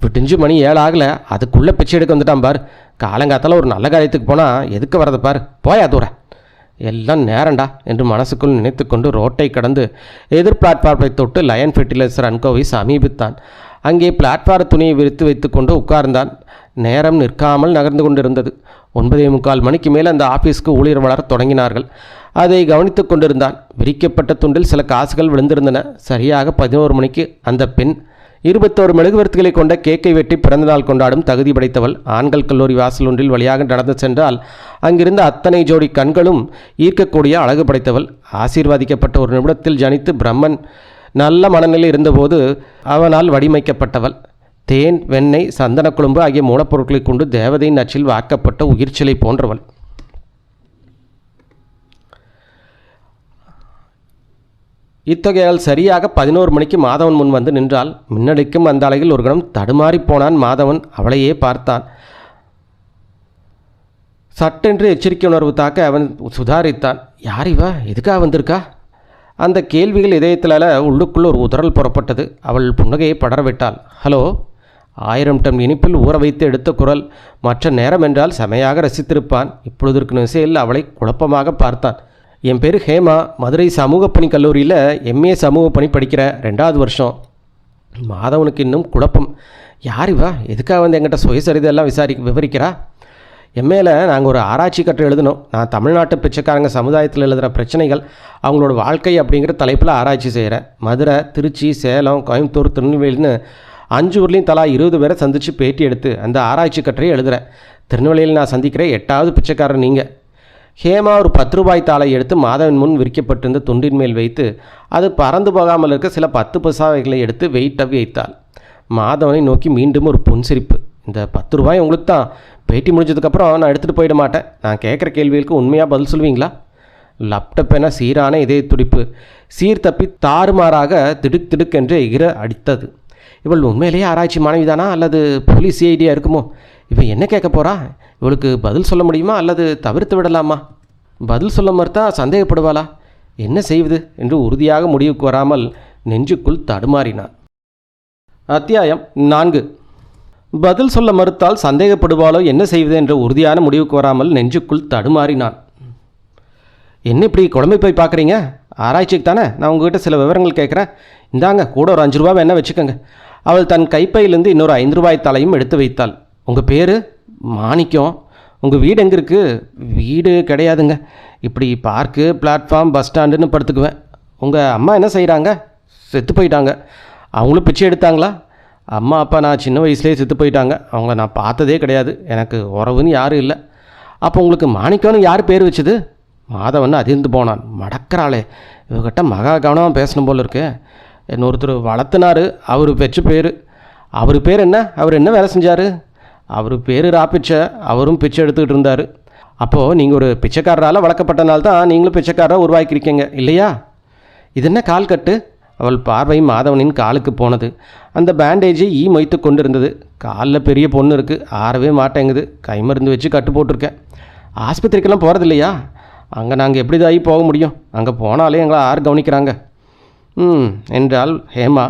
விடிஞ்சு மணி 7 ஆகலை, அதுக்குள்ளே பிச்சை எடுக்க வந்துட்டான் பார். காலங்காத்தால் ஒரு நல்ல காரியத்துக்கு போனால் எதுக்கு வரதை பார், போயா தூர, எல்லாம் நேரண்டா என்று மனசுக்குள் நினைத்து கொண்டு ரோட்டை கடந்து எதிர் பிளாட்ஃபார்மை தொட்டு லயன் ஃபெர்டிலைசர் அன்கோவை சமீபித்தான். அங்கே பிளாட்ஃபார்ம் துணியை விரித்து வைத்து கொண்டு உட்கார்ந்தான். நேரம் நிற்காமல் நகர்ந்து கொண்டிருந்தது. 9:45 மணிக்கு மேல் அந்த ஆஃபீஸ்க்கு ஊழியர் வளர தொடங்கினார்கள். அதை கவனித்து கொண்டிருந்தான். விரிக்கப்பட்ட துண்டில் சில காசுகள் விழுந்திருந்தன. சரியாக 11 மணிக்கு அந்த பெண் 21 மெழுகுவர்த்திகளை கொண்ட கேக்கை வெட்டி பிறந்தநாள் கொண்டாடும் தகுதி படைத்தவள். ஆண்கள் கல்லூரி வாசல் ஒன்றில் வழியாக நடந்து சென்றால் அங்கிருந்த அத்தனை ஜோடி கண்களும் ஈர்க்கக்கூடிய அழகு படைத்தவள். ஆசீர்வாதிக்கப்பட்ட ஒரு நிமிடத்தில் ஜனித்து பிரம்மன் நல்ல மனநிலை இருந்தபோது அவனால் வடிவமைக்கப்பட்டவள். தேன், வெண்ணெய், சந்தன குழம்பு ஆகிய மூலப்பொருட்களை கொண்டு தேவதையின் அச்சில் வார்க்கப்பட்ட உயிர்ச்சிலை போன்றவள். இத்தகையால் சரியாக 11 மணிக்கு மாதவன் முன் வந்து நின்றாள். மின்னடிக்கும் அந்த அலையில் ஒரு கணம் தடுமாறி போனான் மாதவன். அவளையே பார்த்தான். சட்டென்று எச்சரிக்கை உணர்வு தாக்க அவன் சுதாரித்தான். யார் இவ, எதுக்காக வந்திருக்கா? அந்த கேள்விகள் இதயத்திலால உள்ளுக்குள் ஒரு உதறல் புறப்பட்டது. அவள் புன்னகையை படரவிட்டாள். ஹலோ. 1000 டன் இனிப்பில் ஊற வைத்து எடுத்த குரல். மற்ற நேரம் என்றால் செமையாக ரசித்திருப்பான். இப்பொழுது இருக்கும் விசையில் அவளை குழப்பமாக பார்த்தான். என் பேர் ஹேமா, மதுரை சமூக பணி கல்லூரியில் MA சமூக பணி படிக்கிற 2வது வருஷம். மாதவனுக்கு இன்னும் குழப்பம். யார் இவா, எதுக்காக வந்து என்கிட்ட சுயசரிதையெல்லாம் விவரிக்கிறா? MAல நாங்கள் ஒரு ஆராய்ச்சி கட்டுரை எழுதணும். நான் தமிழ்நாட்டு பிச்சைக்காரங்க சமுதாயத்தில் எழுதுகிற பிரச்சனைகள், அவங்களோட வாழ்க்கை அப்படிங்கிற தலைப்பில் ஆராய்ச்சி செய்கிறேன். மதுரை, திருச்சி, சேலம், கோயம்புத்தூர், திருநெல்வேலின்னு 5 ஊர்லேயும் தலா 20 பேரை சந்தித்து பேட்டி எடுத்து அந்த ஆராய்ச்சி கட்டுரையை எழுதுகிறேன். திருநெல்வேலியில் நான் சந்திக்கிற 8வது பிச்சைக்காரர் நீங்கள். ஹேமா ஒரு 10 ரூபாய் தாளை எடுத்து மாதவன் முன் விரிக்கப்பட்டிருந்த துண்டின் மேல் வைத்து அது பறந்து போகாமல் இருக்க சில 10 பைசாவைகளை எடுத்து வெயிட்டை வைத்தாள். மாதவனை நோக்கி மீண்டும் ஒரு புன்சிரிப்பு. இந்த 10 ரூபாய் உங்களுக்கு தான். பேட்டி முடிஞ்சதுக்கப்புறம் நான் எடுத்துகிட்டு போயிட மாட்டேன். நான் கேட்குற கேள்விகளுக்கு உண்மையாக பதில் சொல்வீங்களா? லேப்டாப் என சீரான இதய துடிப்பு. சீர் தப்பி தாறுமாறாக திடுக் திடுக்கென்று எகிர அடித்தது. இவள் உண்மையிலேயே ஆராய்ச்சி மாணவிதானா அல்லது போலீஸ் CID இருக்குமோ? இவன் என்ன கேட்க போகிறா? இவளுக்கு பதில் சொல்ல முடியுமா அல்லது தவிர்த்து விடலாமா? பதில் சொல்ல மறுத்தா சந்தேகப்படுவாளா? என்ன செய்வது என்று உறுதியாக முடிவுக்கு வராமல் நெஞ்சுக்குள் தடுமாறினான். அத்தியாயம் 4. பதில் சொல்ல மறுத்தால் சந்தேகப்படுவாளோ என்ன செய்வது என்ற உறுதியான முடிவுக்கு வராமல் நெஞ்சுக்குள் தடுமாறினான். என்ன இப்படி குழம்பு போய் பார்க்குறீங்க? ஆராய்ச்சிக்கு தானே நான் உங்ககிட்ட சில விவரங்கள் கேட்குறேன். இந்தாங்க, கூட ஒரு 5 ரூபா வேணா வச்சுக்கோங்க. அவள் தன் கைப்பையிலிருந்து இன்னொரு 5 ரூபாய் தாளையும் எடுத்து வைத்தாள். உங்கள் பேர்? மாணிக்கம். உங்கள் வீடு எங்கே இருக்குது? வீடு கிடையாதுங்க. இப்படி பார்க்கு, பிளாட்ஃபார்ம், பஸ் ஸ்டாண்டுன்னு படுத்துக்குவேன். உங்கள் அம்மா என்ன செய்கிறாங்க? செத்து போயிட்டாங்க. அவங்களும் பிச்சை எடுத்தாங்களா? அம்மா அப்பா நான் சின்ன வயசுலேயே செத்து போயிட்டாங்க. அவங்கள நான் பார்த்ததே கிடையாது. எனக்கு உறவுன்னு யாரும் இல்லை. அப்போ உங்களுக்கு மாணிக்கம்னு யார் பேர் வச்சது? மாதவன் அதிர்ந்து போனான். மடக்கிறாளே, இவகிட்ட மகா கவனமாக பேசணும் போல் இருக்கு. இன்னொருத்தர் வளர்த்துனார், அவர் பெற்ற பேர். அவர் பேர் என்ன? அவர் என்ன வேலை செஞ்சார்? அவர் பேர் ராப்பிச்சை. அவரும் பிச்சை எடுத்துக்கிட்டு இருந்தார். அப்போது நீங்கள் ஒரு பிச்சைக்காரரால் வளர்க்கப்பட்டனால தான் நீங்களும் பிச்சைக்காரராக உருவாக்கியிருக்கீங்க இல்லையா? இது என்ன கால் கட்டு? அவள் பார்வை மாதவனின் காலுக்கு போனது. அந்த பேண்டேஜை மொய்த்து கொண்டு இருந்தது. காலில் பெரிய பொண்ணு இருக்குது, ஆறவே மாட்டேங்குது. கை மருந்து வச்சு கட்டு போட்டிருக்கேன். ஆஸ்பத்திரிக்கெல்லாம் போகிறது இல்லையா? அங்கே நாங்கள் எப்படி தாகி போக முடியும்? அங்கே போனாலே எங்களை யார் கவனிக்கிறாங்க? என்றாள் ஹேமா.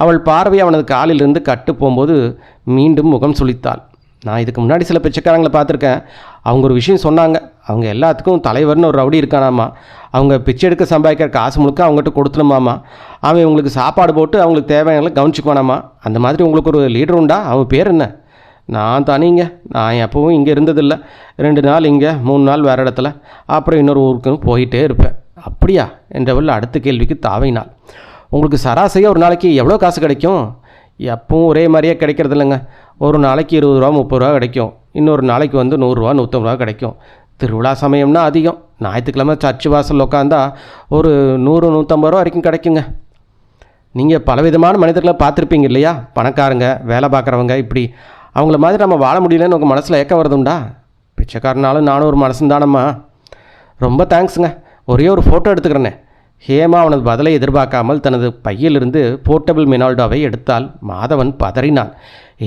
அவள் பார்வை அவனது காலிலிருந்து கட்டு போகும்போது மீண்டும் முகம் சுளித்தாள். நான் இதுக்கு முன்னாடி சில பிச்சைக்காரங்களை பார்த்துருக்கேன். அவங்க ஒரு விஷயம் சொன்னாங்க. அவங்க எல்லாத்துக்கும் தலைவர்னு ஒரு ரவுடி இருக்கானாமா. அவங்க பிச்சை எடுக்க சம்பாதிக்கிற காசு முழுக்க அவங்ககிட்ட கொடுத்துணுமாமா. அவன் உங்களுக்கு சாப்பாடு போட்டு அவங்களுக்கு தேவையான கவனிச்சுக்குவானாமா. அந்த மாதிரி உங்களுக்கு ஒரு லீடர் உண்டா? அவன் பேர் என்ன? நான் தனிங்க. நான் எப்பவும் இங்கே இருந்ததில்லை. 2 நாள் இங்கே, 3 நாள் வேறு இடத்துல, அப்புறம் இன்னொரு ஊருக்கு போயிட்டே இருப்பேன். அப்படியா என்றவள் அடுத்த கேள்விக்கு தாவினாள். உங்களுக்கு சராசரியாக ஒரு நாளைக்கு எவ்வளோ காசு கிடைக்கும்? எப்பவும் ஒரே மாதிரியே கிடைக்கிறது இல்லைங்க. ஒரு நாளைக்கு 20 ரூபா 30 ரூபா கிடைக்கும். இன்னொரு நாளைக்கு 100 ரூபா 150 ரூபா கிடைக்கும். திருவிழா சமயம்னா அதிகம். ஞாயிற்றுக்கிழமை சர்ச்சு வாசல் உட்காந்தா ஒரு 100 150 ரூபா வரைக்கும் கிடைக்குங்க. நீங்கள் பலவிதமான மனிதர்களை பார்த்துருப்பீங்க இல்லையா? பணக்காரங்க, வேலை பார்க்குறவங்க, இப்படி அவங்கள மாதிரி நம்ம வாழ முடியலன்னு உங்கள் மனசில் ஏக்க வருதுண்டா? பிச்சைக்காரனாலும் நானும் ஒரு மனசுந்தானம்மா. ரொம்ப தேங்க்ஸுங்க. ஒரே ஒரு ஃபோட்டோ எடுத்துக்கிறேனே. ஹேமா அவனது பதிலை எதிர்பார்க்காமல் தனது பையிலிருந்து போர்ட்டபிள் மெனால்டோவை எடுத்தால். மாதவன் பதறினான்.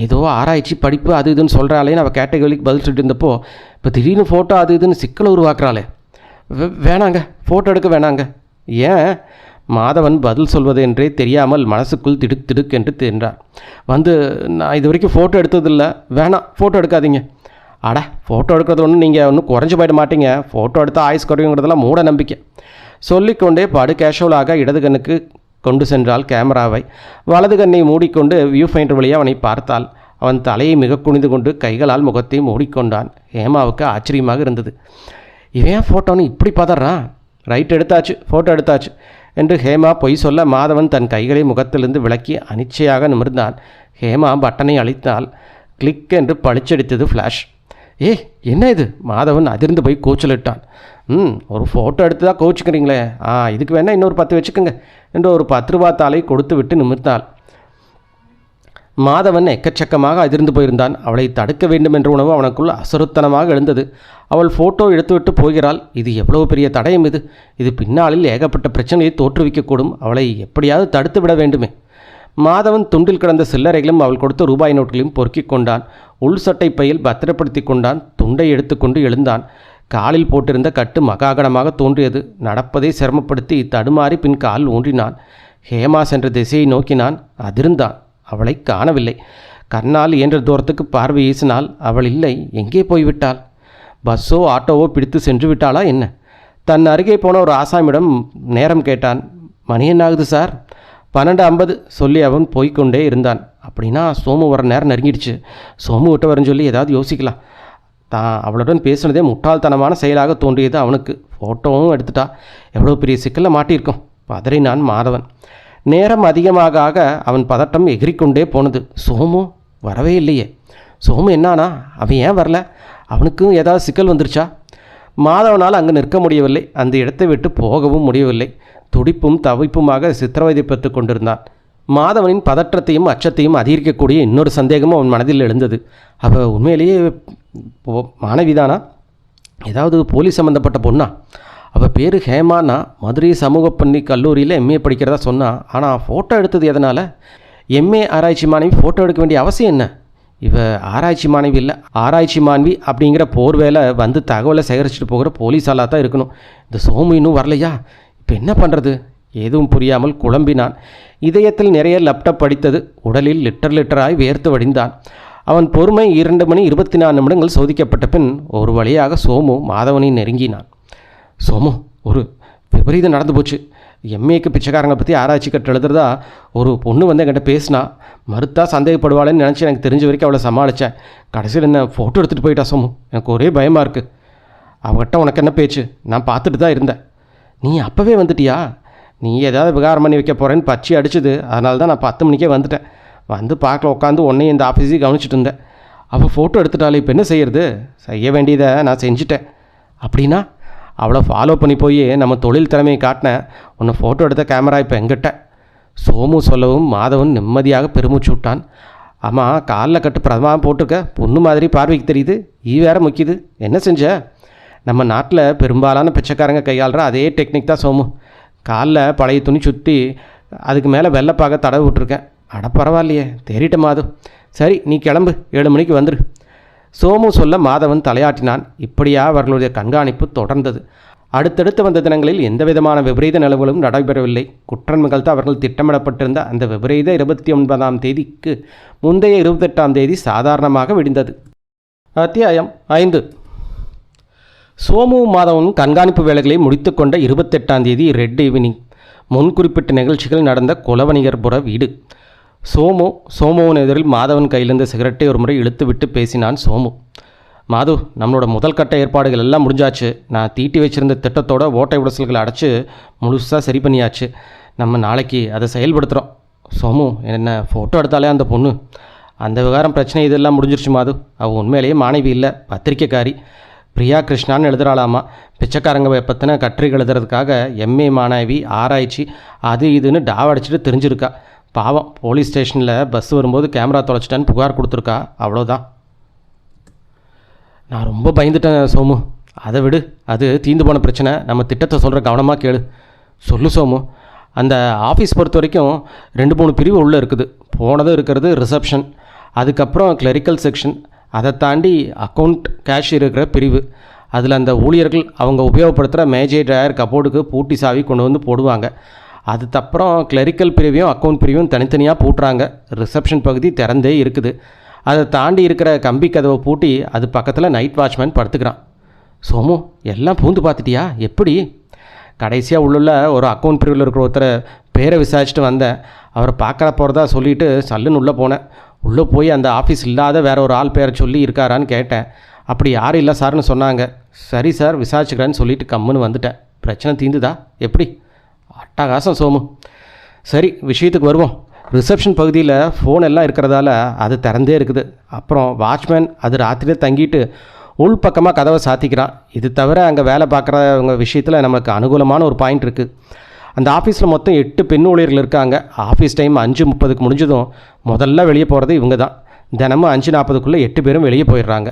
ஏதோ ஆராய்ச்சி படிப்பு அது இதுன்னு சொல்கிறாளேன்னு அவள் கேட்ட கேள்விக்கு பதில் சொல்லிட்டு இருந்தப்போ இப்போ திடீர்னு ஃபோட்டோ அது இதுன்னு சிக்கலை உருவாக்குறாளே. வேணாங்க, ஃபோட்டோ எடுக்க வேணாங்க. ஏன்? மாதவன் பதில் சொல்வது என்றே தெரியாமல் மனசுக்குள் திடுக் திடுக் என்று தின்றார். நான் இது வரைக்கும் ஃபோட்டோ எடுத்ததில்லை. வேணாம், ஃபோட்டோ எடுக்காதீங்க. அட, ஃபோட்டோ எடுக்கிறது ஒன்றும் நீங்கள் ஒன்றும் குறைஞ்சி போயிட மாட்டீங்க. ஃபோட்டோ எடுத்தால் ஆயுஸ் குறையுங்கிறதெல்லாம் மூட நம்பிக்கை. சொல்லிக்கொண்டே படு கேஷுவலாக இடது கண்ணுக்கு கொண்டு சென்றால் கேமராவை. வலது கண்ணை மூடிக்கொண்டு வியூ ஃபைண்டர் வழியாக அவனை பார்த்தாள். அவன் தலையை மிக குனிந்து கொண்டு கைகளால் முகத்தை மூடிக்கொண்டான். ஹேமாவுக்கு ஆச்சரியமாக இருந்தது. இவன் ஃபோட்டோன்னு இப்படி பதறான்? ரைட், எடுத்தாச்சு, ஃபோட்டோ எடுத்தாச்சு என்று ஹேமா பொய் சொல்ல மாதவன் தன் கைகளை முகத்திலிருந்து விலக்கி அனிச்சையாக நிமிர்ந்தான். ஹேமா பட்டனை அழித்தால். கிளிக் என்று பளிச்சடித்தது ஃப்ளாஷ். என்ன இது? மாதவன் அதிர்ந்து போய் கூச்சலிட்டான். ஒரு ஃபோட்டோ எடுத்து தான் கோச்சிக்கிறீங்களே. இதுக்கு வேணால் இன்னொரு 10 வச்சுக்கோங்க என்று ஒரு 10 ரூபா தாளை கொடுத்து விட்டு நிமிர்ந்தாள். மாதவன் எக்கச்சக்கமாக அதிர்ந்து போயிருந்தான். அவளை தடுக்க வேண்டும் என்ற உணவு அவனுக்குள் அசுரத்தனமாக எழுந்தது. அவள் ஃபோட்டோ எடுத்துவிட்டு போகிறாள். இது எவ்வளவு பெரிய தடயம்! இது பின்னாளில் ஏகப்பட்ட பிரச்சனையை தோற்றுவிக்கக்கூடும். அவளை எப்படியாவது தடுத்து விட வேண்டுமே. மாதவன் துண்டில் கிடந்த சில்லறைகளும் அவள் கொடுத்த ரூபாய் நோட்டுகளையும் பொறுக்கிக் கொண்டான். உள் சட்டை பையில் பத்திரப்படுத்தி கொண்டான். துண்டை எடுத்துக்கொண்டு எழுந்தான். காலில் போட்டிருந்த கட்டு மகாகணமாக தோன்றியது. நடப்பதை சிரமப்படுத்தி தடுமாறி பின் கால் ஊன்றினான். ஹேமா சென்ற திசையை நோக்கினான். அதிர்ந்தான். அவளை காணவில்லை. கண்ணால் இயன்ற தூரத்துக்கு பார்வை வீசினால் அவள் இல்லை. எங்கே போய்விட்டாள்? பஸ்ஸோ ஆட்டோவோ பிடித்து சென்று விட்டாளா என்ன? தன் அருகே போன ஒரு ஆசாமியிடம் நேரம் கேட்டான். மணி என்ன ஆகுது சார்? 12:50 சொல்லி அவன் போய்கொண்டே இருந்தான். அப்படின்னா சோமு வர நேரம் நெருங்கிடுச்சு. சோமு விட்டு வரன்னு சொல்லி ஏதாவது யோசிக்கலாம். தான் அவளுடன் பேசுனதே முட்டாள்தனமான செயலாக தோன்றியது அவனுக்கு. ஃபோட்டோவும் எடுத்துட்டா. எவ்வளோ பெரிய சிக்கலில் மாட்டியிருக்கும். பதறினான் மாதவன். நேரம் அதிகமாக அவன் பதட்டம் எகிரிக்கொண்டே போனது. சோமு வரவே இல்லையே. சோமு என்னானா? அவன் ஏன் வரல? அவனுக்கும் ஏதாவது சிக்கல் வந்துருச்சா? மாதவனால் அங்கு நிற்க முடியவில்லை. அந்த இடத்தை விட்டு போகவும் முடியவில்லை. துடிப்பும் தவிப்புமாக சித்திரவதைப்பட்டு கொண்டிருந்தான். மாதவனின் பதற்றத்தையும் அச்சத்தையும் அதிகரிக்கக்கூடிய இன்னொரு சந்தேகமும் அவன் மனதில் எழுந்தது. அவள் உண்மையிலேயே மாணவிதானா? ஏதாவது போலீஸ் சம்மந்தப்பட்ட பொண்ணா? அவள் பேர் ஹேமானா. மதுரை சமூக பணி கல்லூரியில் எம்ஏ படிக்கிறதா சொன்னான். ஆனால் ஃபோட்டோ எடுத்தது எதனால்? எம்ஏ ஆராய்ச்சி மாணவி ஃபோட்டோ எடுக்க வேண்டிய அவசியம் என்ன? இவ ஆராய்ச்சி மாணவி இல்லை, ஆராய்ச்சி மாணவி அப்படிங்கிற போர் வேலை வந்து தகவலை சேகரிச்சுட்டு போகிற போலீஸாலாக தான் இருக்கணும். இந்த சோமு இன்னும் வரலையா? இப்போ என்ன பண்ணுறது? எதுவும் புரியாமல் குழம்பினான். இதயத்தில் நிறைய லேப்டாப் படித்தது. உடலில் லிட்டராய் வேர்த்து வடிந்தான். அவன் பொறுமை 2 மணி 24 நிமிடங்கள் சோதிக்கப்பட்ட பின் ஒரு வழியாக சோமு மாதவனை நெருங்கினான். சோமு, ஒரு விபரீதம் நடந்து போச்சு. எம்ஏக்கு பிச்சைக்காரங்களை பற்றி ஆராய்ச்சி கட்டு எழுதுறதா ஒரு பொண்ணு வந்து என்கிட்ட பேசினா. மறுத்தா சந்தேகப்படுவாளேன்னு நினச்சி எனக்கு தெரிஞ்ச வரைக்கும் அவளை சமாளித்தேன். கடைசியில் என்ன ஃபோட்டோ எடுத்துகிட்டு போயிட்டா சோமு. எனக்கு ஒரே பயமாக இருக்குது. அவங்ககிட்ட உனக்கு என்ன பேச்சு? நான் பார்த்துட்டு தான் இருந்தேன். நீ அப்போவே வந்துட்டியா? நீ ஏதாவது விகாரம் பண்ணி வைக்க போகிறேன்னு பச்சி அடிச்சுது. அதனால தான் நான் 10 மணிக்கே வந்துட்டேன். வந்து பார்க்கல உட்காந்து உன்னையும் இந்த ஆஃபீஸையும் கவனிச்சிட்டு இருந்தேன். அவள் ஃபோட்டோ எடுத்துட்டாலே இப்போ என்ன செய்யறது? செய்ய வேண்டியதை நான் செஞ்சுட்டேன். அப்படின்னா அவளை ஃபாலோ பண்ணி போய் நம்ம தொழில் திறமையை காட்டினேன். உன்னை ஃபோட்டோ எடுத்த கேமரா இப்போ எங்கிட்ட. சோமு சொல்லவும் மாதவன் நிம்மதியாக பெருமூச்சு விட்டான். ஆமாம், காலில் கட்டு பிரதமாக போட்டிருக்க, பொண்ணு மாதிரி பார்வைக்கு தெரியுது. வேற முக்கியது. என்ன செஞ்ச? நம்ம நாட்டில் பெரும்பாலான பிச்சைக்காரங்க கையாளுற அதே டெக்னிக் தான் சோமு. காலில் பழைய துணி சுற்றி அதுக்கு மேலே வெள்ளைப்பாக தடவை விட்டுருக்கேன். அட பரவாயில்லையே, தேறிட்ட மாது. சரி, நீ கிளம்பு, 7 மணிக்கு வந்துரு. சோமு சொல்ல மாதவன் தலையாட்டினான். இப்படியா அவர்களுடைய கண்காணிப்பு தொடர்ந்தது. அடுத்தடுத்து வந்த தினங்களில் எந்தவிதமான விபரீத நிலவுகளும் நடைபெறவில்லை. குற்றம் நிகழ்த்த அவர்கள் திட்டமிடப்பட்டிருந்த அந்த விபரீத 29ஆம் தேதிக்கு முந்தைய 28ஆம் தேதி சாதாரணமாக விடிந்தது. அத்தியாயம் 5. சோமு மாதவனும் கண்காணிப்பு வேலைகளை முடித்துக்கொண்ட 28ஆம் தேதி ரெட் ஈவினிங். முன் குறிப்பிட்ட நிகழ்ச்சிகள் நடந்த குலவணிகர்புர வீடு. சோமுவின் எதிரில் மாதவன் கையிலிருந்த சிகரெட்டை ஒரு முறை இழுத்து விட்டு பேசினான் சோமு. மாது, நம்மளோட முதல் கட்ட ஏற்பாடுகள் எல்லாம் முடிஞ்சாச்சு. நான் தீட்டி வச்சுருந்த திட்டத்தோட ஓட்டை உடசல்களை அடைச்சி முழுசாக சரி பண்ணியாச்சு. நம்ம நாளைக்கு அதை செயல்படுத்துகிறோம். சோமு, என்ன ஃபோட்டோ எடுத்தாலே அந்த பொண்ணு. அந்த விவகாரம் பிரச்சனை இதெல்லாம் முடிஞ்சிருச்சு மாது. அவள் உண்மையிலேயே மாணவி இல்லை, பத்திரிக்கைக்காரி. பிரியா கிருஷ்ணான்னு எழுதுறாளாமா. பிச்சைக்காரங்க பற்றின கட்டுரைகள் எழுதுறதுக்காக எம்ஏ மாணவி, ஆராய்ச்சி அது இதுன்னு டாவடிச்சிட்டு தெரிஞ்சிருக்கா. பாவம், போலீஸ் ஸ்டேஷனில் பஸ் வரும்போது கேமரா தொலைச்சிட்டான்னு புகார் கொடுத்துருக்கா. அவ்வளோதான். நான் ரொம்ப பயந்துட்டேன் சோமு. அதை விடு, அது தீர்ந்து போன பிரச்சனை. நம்ம திட்டத்தை சொல்கிற கவனமாக கேளு. சொல்லு சோமு. அந்த ஆஃபீஸ் பொறுத்த வரைக்கும் 2-3 பிரிவு உள்ளே இருக்குது. போனதும் இருக்கிறது ரிசப்ஷன், அதுக்கப்புறம் கிளரிக்கல் செக்ஷன், அதை தாண்டி அக்கௌண்ட் கேஷியர் இருக்கிற பிரிவு. அதில் அந்த ஊழியர்கள் அவங்க உபயோகப்படுத்துகிற மேஜை, ட்ராயர், கபோர்டுக்கு பூட்டி சாவி கொண்டு வந்து போடுவாங்க. அதுக்கப்புறம் கிளரிக்கல் பிரிவையும் அக்கௌண்ட் பிரிவையும் தனித்தனியாக பூட்டுறாங்க. ரிசப்ஷன் பகுதி திறந்தே இருக்குது. அதை தாண்டி இருக்கிற கம்பி கதவை பூட்டி அது பக்கத்தில் நைட் வாட்ச்மேன் படுத்துக்கிறான். சோமு, எல்லாம் பூந்து பார்த்துட்டியா? எப்படி? கடைசியாக உள்ள ஒரு அக்கௌண்ட் பிரிவில் இருக்கிற ஒருத்தரை பேரை விசாரிச்சுட்டு வந்தேன். அவரை பார்க்க போகிறதா சொல்லிவிட்டு சல்லுன்னு உள்ளே போனேன். உள்ளே போய் அந்த ஆஃபீஸ் இல்லாத வேற ஒரு ஆள் பேரை சொல்லி இருக்காரான்னு கேட்டேன். அப்படி யாரும் இல்லை சார்னு சொன்னாங்க. சரி சார், விசாரிச்சுக்கிறேன்னு சொல்லிவிட்டு கம்முன்னு வந்துட்டேன். பிரச்சனை தீர்ந்துதா? எப்படி? அட்டகாசம் சோமு. சரி, விஷயத்துக்கு வருவோம். ரிசப்ஷன் பகுதியில் ஃபோன் எல்லாம் இருக்கிறதால அது திறந்தே இருக்குது. அப்புறம் வாட்ச்மேன் அது ராத்திரியே தங்கிட்டு உள் பக்கமாக கதவை சாத்திக்கிறான். இது தவிர அங்கே வேலை பார்க்குறவங்க விஷயத்தில் நமக்கு அனுகூலமான ஒரு பாயிண்ட் இருக்குது. அந்த ஆஃபீஸில் மொத்தம் 8 பெண் ஊழியர்கள் இருக்காங்க. ஆஃபீஸ் டைம் 5:30 முடிஞ்சதும் முதல்ல வெளியே போகிறது இவங்க தான். தினமும் 5:40 8 பேரும் வெளியே போயிடுறாங்க.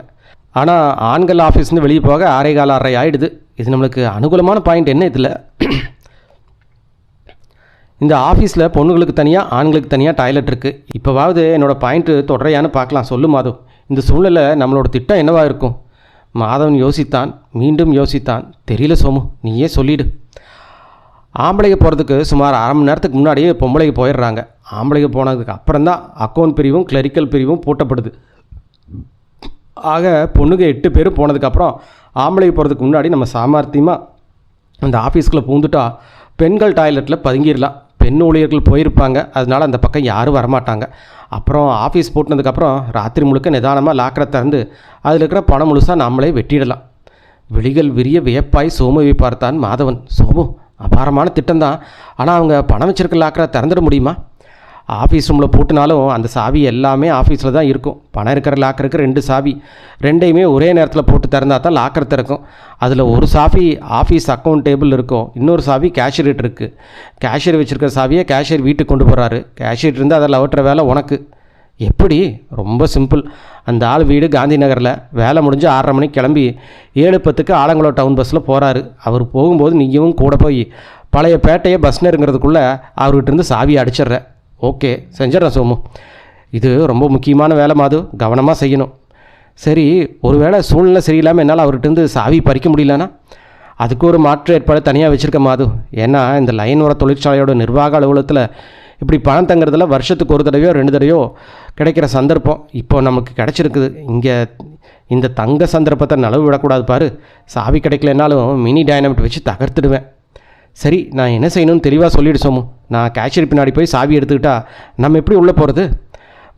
ஆனால் ஆண்கள் ஆஃபீஸ்லேருந்து வெளியே போக 6:15 ஆகிடுது. இது நம்மளுக்கு அனுகூலமான பாயிண்ட் என்ன? இதில் இந்த ஆஃபீஸில் பொண்ணுங்களுக்கு தனியாக ஆண்களுக்கு தனியாக டாய்லெட் இருக்குது. இப்போவாவது என்னோடய பாயிண்ட்டு தொடரையான்னு பார்க்கலாம். சொல்லு மாதவ், இந்த சூழ்நிலை நம்மளோட திட்டம் என்னவாக இருக்கும்? மாதவன் யோசித்தான், மீண்டும் யோசித்தான். தெரியல சோமு, நீயே சொல்லிடு. ஆம்பளைங்க போகிறதுக்கு சுமார் 1/2 மணி நேரத்துக்கு முன்னாடியே பொம்பளைங்க போயிடுறாங்க. ஆம்பளைங்க போனதுக்கு அப்புறம் தான் அக்கௌண்ட் பிரிவும் கிளரிக்கல் பிரிவும் பூட்டப்படுது. ஆக பொண்ணுங்க 8 பேரும் போனதுக்கப்புறம் ஆம்பளைங்க போகிறதுக்கு முன்னாடி நம்ம சாமர்த்தியமாக அந்த ஆஃபீஸ்க்குள்ளே பூந்துட்டா பெண்கள் டாய்லெட்டில் பதுங்கிடலாம். பெண் ஊழியர்கள் போயிருப்பாங்க, அதனால் அந்த பக்கம் யாரும் வரமாட்டாங்க. அப்புறம் ஆஃபீஸ் பூட்டினதுக்கப்புறம் ராத்திரி முழுக்க நிதானமாக லாக்கரை திறந்து அதில் இருக்கிற பணம் முழுசாக நம்மளே வெட்டிடலாம். விழிகள் விரிய வியப்பாய் சோமுவை பார்த்தான் மாதவன். சோமு, அபாரமான திட்டம்தான். ஆனால் அவங்க பணம் வச்சிருக்க லாக்கரை திறந்துட முடியுமா? ஆஃபீஸ் ரூமில் பூட்டினாலும் அந்த சாவி எல்லாமே ஆஃபீஸில் தான் இருக்கும். பணம் இருக்கிற லாக்கருக்கு 2 சாவி, 2யுமே ஒரே நேரத்தில் போட்டு திறந்தா தான் லாக்கர் திறக்கும். அதில் ஒரு சாவி ஆஃபீஸ் அக்கௌண்ட் டேபிள் இருக்கும், இன்னொரு சாவி கேஷியர்கிட்ட இருக்குது. கேஷியர் வச்சுருக்கிற சாவியை கேஷியர் வீட்டுக்கு கொண்டு போகிறாரு. கேஷியர் இருந்து அதில் ஓட்டுற வேலை உனக்கு. எப்படி? ரொம்ப சிம்பிள். அந்த ஆள் வீடு காந்தி நகரில். வேலை முடிஞ்சு 6:30 மணிக்கு கிளம்பி 7:10 ஆலங்குளம் டவுன் பஸ்ஸில் போகிறாரு. அவர் போகும்போது நீயும் கூட போய் பழைய பேட்டையை பஸ் நெருங்கிறதுக்குள்ளே அவர்கிட்ட இருந்து சாவியை அடிச்சிட்ற. ஓகே, செஞ்சிடறேன் சோமு. இது ரொம்ப முக்கியமான வேலை மாது, கவனமாக செய்யணும். சரி, ஒரு வேளை சூழ்நிலை சரியில்லாமல் என்னால் அவர்கிட்டருந்து சாவி பறிக்க முடியலன்னா அதுக்கு ஒரு மாற்று ஏற்பாடு தனியாக வச்சுருக்க மாது. ஏன்னா இந்த லைன் வர தொழிற்சாலையோட நிர்வாக அலுவலகத்தில் இப்படி பணம் தங்குறதுல வருஷத்துக்கு 1 தடவையோ 2 தடவையோ கிடைக்கிற சந்தர்ப்பம் இப்போ நமக்கு கிடச்சிருக்குது. இங்கே இந்த தங்க சந்தர்ப்பத்தை நழுவு விடக்கூடாது பாரு. சாவி கிடைக்கலனாலும் மினி டைனமிட் வச்சு தகர்த்துடுவேன். சரி, நான் என்ன செய்யணும்னு தெளிவாக சொல்லிடு சோமு. நான் கேஷியர் பின்னாடி போய் சாவி எடுத்துக்கிட்டா நம்ம எப்படி உள்ளே போகிறது?